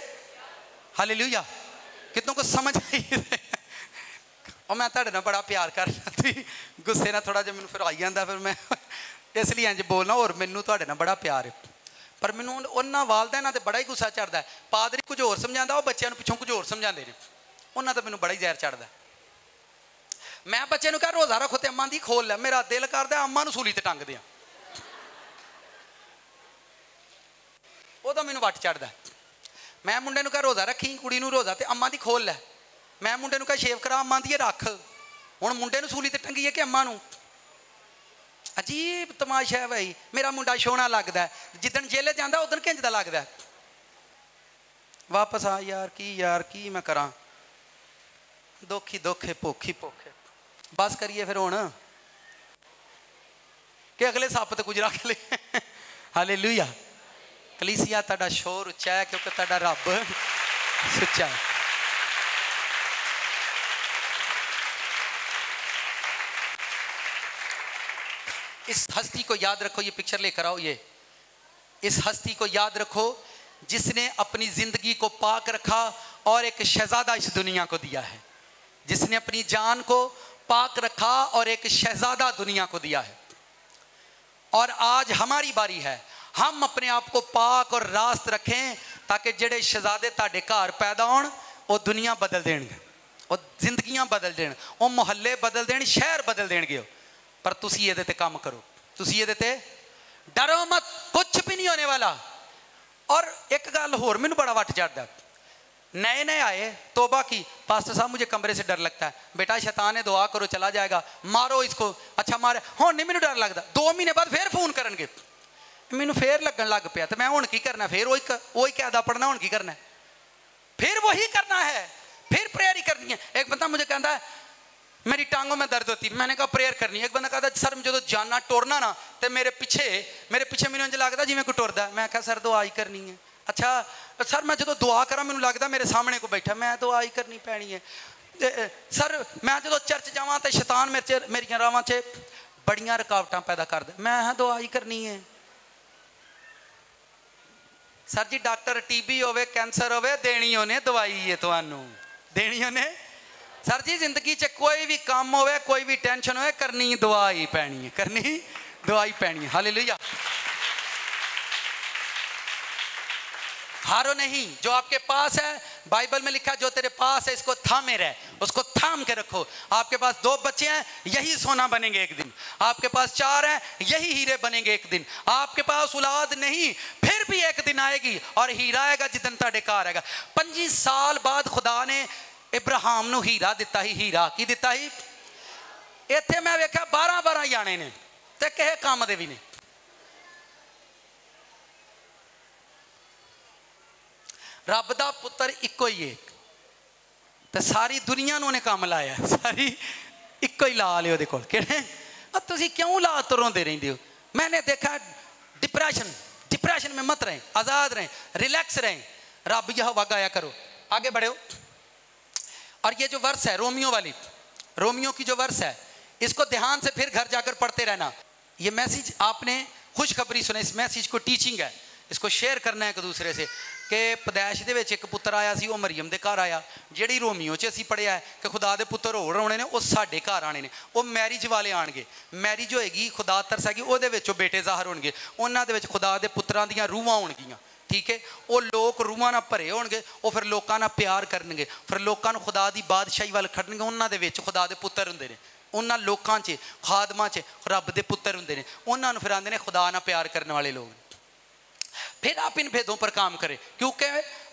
S1: हालेलुया। कितनों को समझ आई? और मैं तुहाडे नाल बड़ा प्यार करना, गुस्से ना थोड़ा जिहा मैनूं फिर आई जांदा, फिर मैं इसलिए इंज बोलना। और मैनूं तुहाडे नाल बड़ा प्यार है, पर मैनूं उन्हां वालदैनां ते बड़ा ही गुस्सा चढ़दा है। पादरी कुछ होर समझांदा, वो बच्चों नूं पिछों कुछ होर समझांदे ने, उन्हां ते मैनूं बड़ा ही जहर चढ़दा। मैं बच्चे नूं कह रोज़ा रखो ते अम्मा दी खोल लै, मेरा दिल करदा अम्मा नूं सूली ते टंग दियां, उहदा मैनूं वट चढ़दा। मैं मुंडे नूं कह रोज़ा रखी, कुड़ी नूं रोज़ा ते अम्मा दी खोल लै। मैं मुंडे नूं कह शेव करा, अम्मा दी रख। हुण मुंडे नूं सूली ते टंगीए कि अम्मा नूं? अजीब तमाशा है भाई। मेरा मुंडा सोहना लगता है, जिदन जेले जाता उदन किंजदा लगता है। वापस आ यार की मैं करा, दुख ही दुख है, भुख ही भुख है। बस करिए फिर हुण कि अगले सप ते कुछ रख ले। हालेलुया। कलीसिया तुहाडा शोर उच्चा है क्योंकि तुहाडा रब सच्चा है। इस हस्ती को याद रखो, ये पिक्चर लेकर आओ। ये इस हस्ती को याद रखो जिसने अपनी ज़िंदगी को पाक रखा और एक शहज़ादा इस दुनिया को दिया है, जिसने अपनी जान को पाक रखा और एक शहज़ादा दुनिया को दिया है। और आज हमारी बारी है, हम अपने आप को पाक और रास्त रखें ताकि जेड़े शहज़ादे ताड़े घर पैदा होण वो दुनिया बदल देणगे, वो जिंदगियां बदल देण, वो मुहल्ले बदल देण, शहर बदल देणगे। पर तुसी इहदे ते काम करो, तुसी इहदे ते डरो मत, कुछ भी नहीं होने वाला। और एक गल होर मैनूं बड़ा वट चढ़दा, नए नए आए तोबा की, पास्टर साहब मुझे कमरे से डर लगता है, बेटा शैतान है दुआ करो चला जाएगा, मारो इसको। अच्छा मारे, हुण नहीं मैनूं डर लगता, 2 महीने बाद फिर फोन करनगे, मैनूं फिर लगन लग पिया, तो मैं हुण की करना, फिर वही कहदा पढ़ना, हुण की करना है, फिर वही करना है, फिर प्रेयर ही करनी है। एक बंदा मुझे कहता है मेरी टांगों में दर्द होती, मैंने कहा प्रेयर करनी है। एक बंदा कहता सर जो जाना टुरना ना तो मेरे पीछे मैनूं इंज लगदा जिवें कोई टुरदा, मैं कहा सर दुआ ही करनी है। अच्छा सर मैं जो दुआ करा मैनूं लगदा मेरे सामने कोई बैठा, मैं दुआ ही करनी पैनी है। सर मैं जो चर्च जावां तो शैतान मेरियां रावां च बड़ियां रुकावटां पैदा करदा, मैं दुआ ही करनी है। सर जी डॉक्टर टीबी होवे कैंसर होवे देनी होने दवाई है, तुहानू देनी होने। सर जी जिंदगी च कोई भी काम होवे, कोई भी टेंशन होवे, करनी दुआ ही पैनी है, करनी दुआ ही पैनी है। हालेलुया। हारो नहीं, जो आपके पास है, बाइबल में लिखा है जो तेरे पास है इसको थामे रहे, उसको थाम के रखो। आपके पास 2 बच्चे हैं, यही सोना बनेंगे एक दिन। आपके पास 4 हैं, यही हीरे बनेंगे एक दिन। आपके पास औलाद नहीं, फिर भी एक दिन आएगी और हीरा आएगा जिदन तुहाडे घर आएगा। 25 साल बाद खुदा ने इब्राहिम नूं हीरा दिता ही, हीरा की दिता ही। इत्थे मैं वेख्या 12 जाने ने ते किसे काम दे भी नहीं। रब दा पुत्र इको ही एक, तो सारी दुनिया नूं उहने काम लाया, सारी इको ही ला लियो उहदे कोल। किहड़े तुसीं क्यों ला तो रोंदे रहिंदे हो? मैंने देखा डिप्रेशन में मत रहें, आज़ाद रहें, रिलैक्स रहें, रब यहोवा गाया करो, आगे बढ़ो। और ये जो वर्स है रोमियो की जो वर्स है, इसको ध्यान से फिर घर जाकर पढ़ते रहना। ये मैसेज आपने खुशखबरी सुना, इस मैसेज को टीचिंग है, इसको शेयर करना है एक दूसरे से। कि पदैश दे विच एक पुत्र आया सी, वो मरियम दे घर आया। जिहड़ी रोमियो च असीं पढ़िया है कि खुदा दे पुत्र होर आउणे ने, वो साडे घर आने ने, वो मैरिज वाले आणगे, मैरिज होएगी, खुदा तरस हैगी, उहदे विच बेटे ज़ाहर होणगे, उन्हां दे विच खुदा दे पुत्रां दीयां रूहां होणगीਆਂ। ठीक है, वो लोग रूहां नाल भरे होणगे, वो फिर लोकां नाल प्यार करनगे, फिर लोकां नूं खुदा दी बादशाही वाल खड़नगे। उन्हां दे विच खुदा दे पुत्र हुंदे ने, उन्हां लोकां च खादमां च रब दे पुत्र हुंदे ने, उन्हां नूं फिर आंदे ने खुदा नाल प्यार करने वाले लोग। फिर आप इन भेदों पर काम करें, क्योंकि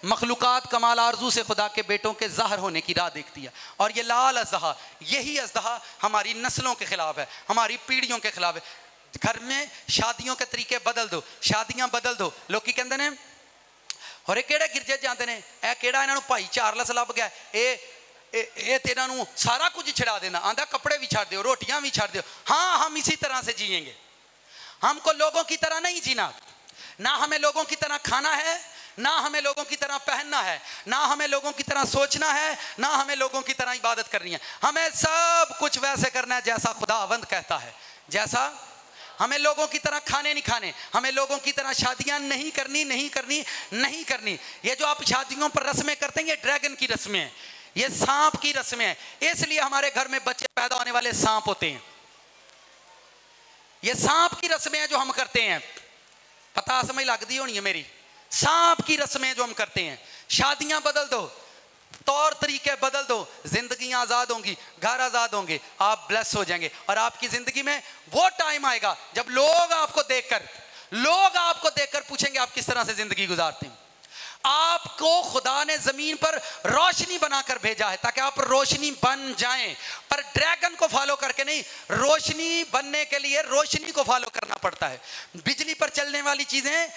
S1: मखलूकात कमाल आरजू से खुदा के बेटों के ज़ाहिर होने की राह देखती है। और ये लाल अज़हा, यही अज़हा हमारी नस्लों के खिलाफ है, हमारी पीढ़ियों के खिलाफ है। घर में शादियों के तरीके बदल दो, शादियां बदल दो। लोग की कहते हैं और किहड़े गिरजे जाते हैं, यह किहड़ा इन्हां नूं भाई चार्लस लभ गया, ये तेरा नूं सारा कुछ छड़ा देना, आंदा कपड़े भी छड़ दो, रोटियां भी छड़ दो। हाँ हम इसी तरह से जिएंगे, हमको लोगों की तरह नहीं जीना, ना हमें लोगों की तरह खाना है, ना हमें लोगों की तरह पहनना है, ना हमें लोगों की तरह सोचना है, ना हमें लोगों की तरह इबादत करनी है। हमें सब कुछ वैसे करना है जैसा खुदावंद कहता है। जैसा हमें लोगों की तरह खाने नहीं खाने, हमें लोगों की तरह शादियां नहीं करनी। ये जो आप शादियों पर रस्में करते हैं, ये ड्रैगन की रस्में हैं, ये सांप की रस्में हैं। इसलिए हमारे घर में बच्चे पैदा होने वाले सांप होते हैं। ये सांप की रस्में हैं जो हम करते हैं, पता समझ लगती होनी है मेरी। सांप की रस्में जो हम करते हैं, शादियां बदल दो, तौर तरीके बदल दो, जिंदगियां आज़ाद होंगी, घर आज़ाद होंगे, आप ब्लेस हो जाएंगे। और आपकी ज़िंदगी में वो टाइम आएगा जब लोग आपको देखकर पूछेंगे आप किस तरह से ज़िंदगी गुजारते हैं। आपको खुदा ने ज़मीन पर रोशनी बनाकर भेजा है ताकि आप रोशनी बन जाएं, पर ड्रैगन को फॉलो करके नहीं। रोशनी बनने के लिए रोशनी को फॉलो करना पड़ता है। बिजली पर चलने वाली चीज़ें,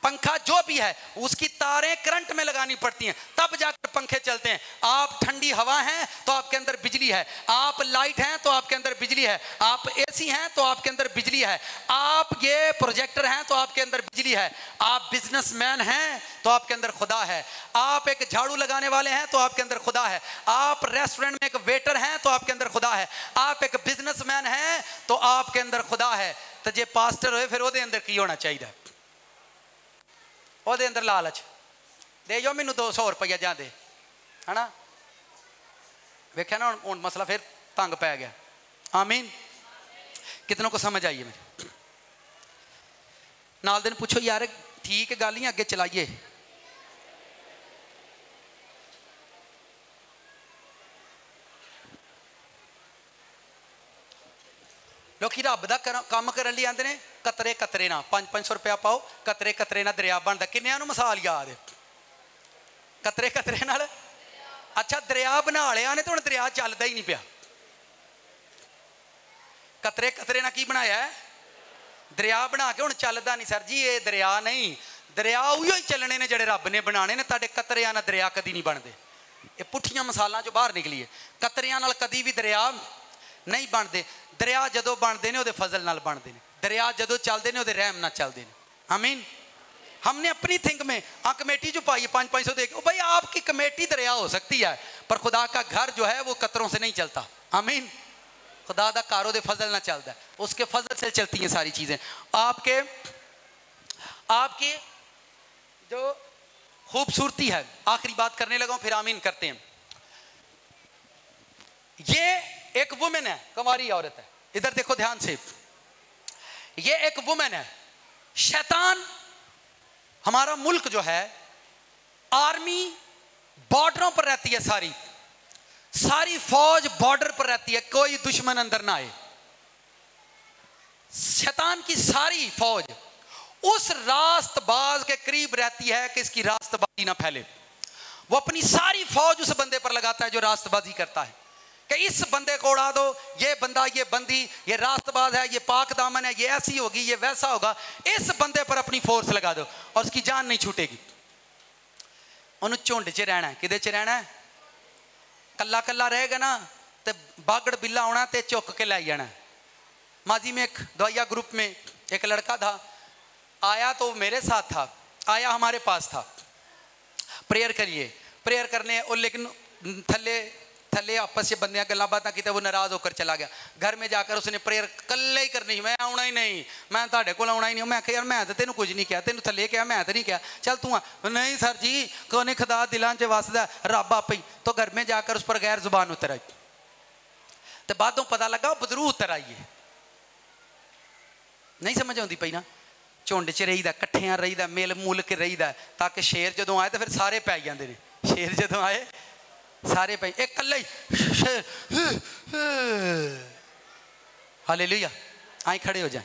S1: पंखा जो भी है, उसकी तारें करंट में लगानी पड़ती हैं, तब जाकर पंखे चलते हैं। आप ठंडी हवा हैं तो आपके अंदर बिजली है, आप लाइट हैं तो आपके अंदर बिजली है, आप एसी हैं तो आपके अंदर बिजली है, आप ये प्रोजेक्टर हैं तो आपके अंदर बिजली है, आप बिजनेसमैन हैं तो आपके अंदर खुदा है, आप एक झाड़ू लगाने वाले हैं तो आपके अंदर खुदा है, आप रेस्टोरेंट में एक वेटर हैं तो आपके अंदर खुदा है, आप एक बिजनेसमैन हैं तो आपके अंदर खुदा है। तो जे पास्टर होए फिर ओदे अंदर की होना चाहिए?
S3: ਉਹਦੇ ਅੰਦਰ ਲਾਲਚ ਦੇ ਜਾਓ ਮੈਨੂੰ 200 ਰੁਪਈਆ ਜਾਂ ਦੇ है ना। वेख्या ना हुण मसला फिर तंग पै गया। आमीन। कितनों को समझ आई है मेरी? नाल दिन पूछो यार ठीक गल ही अगे चलाइए। लोग रब का काम करने लिए आते हैं कतरे कतरे ना 500 रुपया पाओ कतरे कतरे ना दरिया बनता। किन्नियां नूं मिसाल याद है कतरे कतरे नाल? अच्छा दरिया बना लिया ने तो हुण दरिया चलता ही नहीं पिया। कतरे कतरे ना की बनाया है? दरिया बना के हुण चलता नहीं। सर जी ये दरिया नहीं, दरिया उही चलने ने जिहड़े रब ने बनाने ने। तुहाडे कतरियां नाल दरिया कदी नहीं बनते। ये पुठियां मिसालां चों बाहर निकलीए। कतरियां नाल कदी भी दरिया नहीं बनते। दरिया जदों बनते हैं उहदे फजल नाल बनते हैं। दरिया जदों चलते हैं उहदे रहम नाल चलते हैं। आमीन। हमने अपनी थिंक में कमेटी जो पाई 500 दे के भाई आपकी कमेटी दरिया हो सकती है पर खुदा का घर जो है वो कतरों से नहीं चलता। आमीन। खुदा का घर उहदे फजल ना चलता है, उसके फजल से चलती हैं सारी चीज़ें। आपके जो खूबसूरती है, आखिरी बात करने लगा फिर आमीन करते हैं। ये एक वुमेन है, कुंवारी औरत है। इधर देखो ध्यान से, ये एक वुमेन है। शैतान हमारा मुल्क जो है आर्मी बॉर्डरों पर रहती है, सारी फौज बॉर्डर पर रहती है, कोई दुश्मन अंदर ना आए। शैतान की सारी फौज उस रास्तबाज के करीब रहती है कि इसकी रास्तबाजी ना फैले। वो अपनी सारी फौज उस बंदे पर लगाता है जो रास्तबाजी करता है कि इस बंदे को उड़ा दो, ये बंदा, ये बंदी, ये रास्तबाज है, ये पाक दामन है, ये ऐसी होगी, ये वैसा होगा, इस बंदे पर अपनी फोर्स लगा दो और उसकी जान नहीं छूटेगी। उन्हें झुंड च रहना है। किदे च रहना है? कल्ला कल्ला रहेगा ना तो बागड़ बिल्ला आना तो चुक के लै जाना। माजी में एक दवाइया ग्रुप में एक लड़का था, आया तो मेरे साथ था, आया हमारे पास था, प्रेयर करिए, प्रेयर करने और लेकिन थले थले आपस से बंदियां गल्लां बातां की, वो नाराज होकर चला गया। घर में जाकर उसने प्रेयर कल्ले ही करनी, मैं आना ही नहीं, मैं तुहाडे कोल आना ही नहीं। मैं आख्या यार मैं तो तेनू कुछ नहीं किया, तेनू थले किया, मैं तो नहीं किया, चल तू आ। नहीं सर जी कोने खुदा दिलां च वसदा रब आपे ही। तो घर में जाकर उस पर गैर जुबान उतर आई तो बादों पता लगा वो बदरू उतर आई है। नहीं समझ आती पई ना। झुंड च रहीदा, कट्ठियां रहीदा, मिल मुल के रहीदा ताकि शेर जदों आए तो फिर सारे पै जाते हैं। शेर जदों आए सारे पे एक कल्ला ही हालेलुया। आई खड़े हो जाए।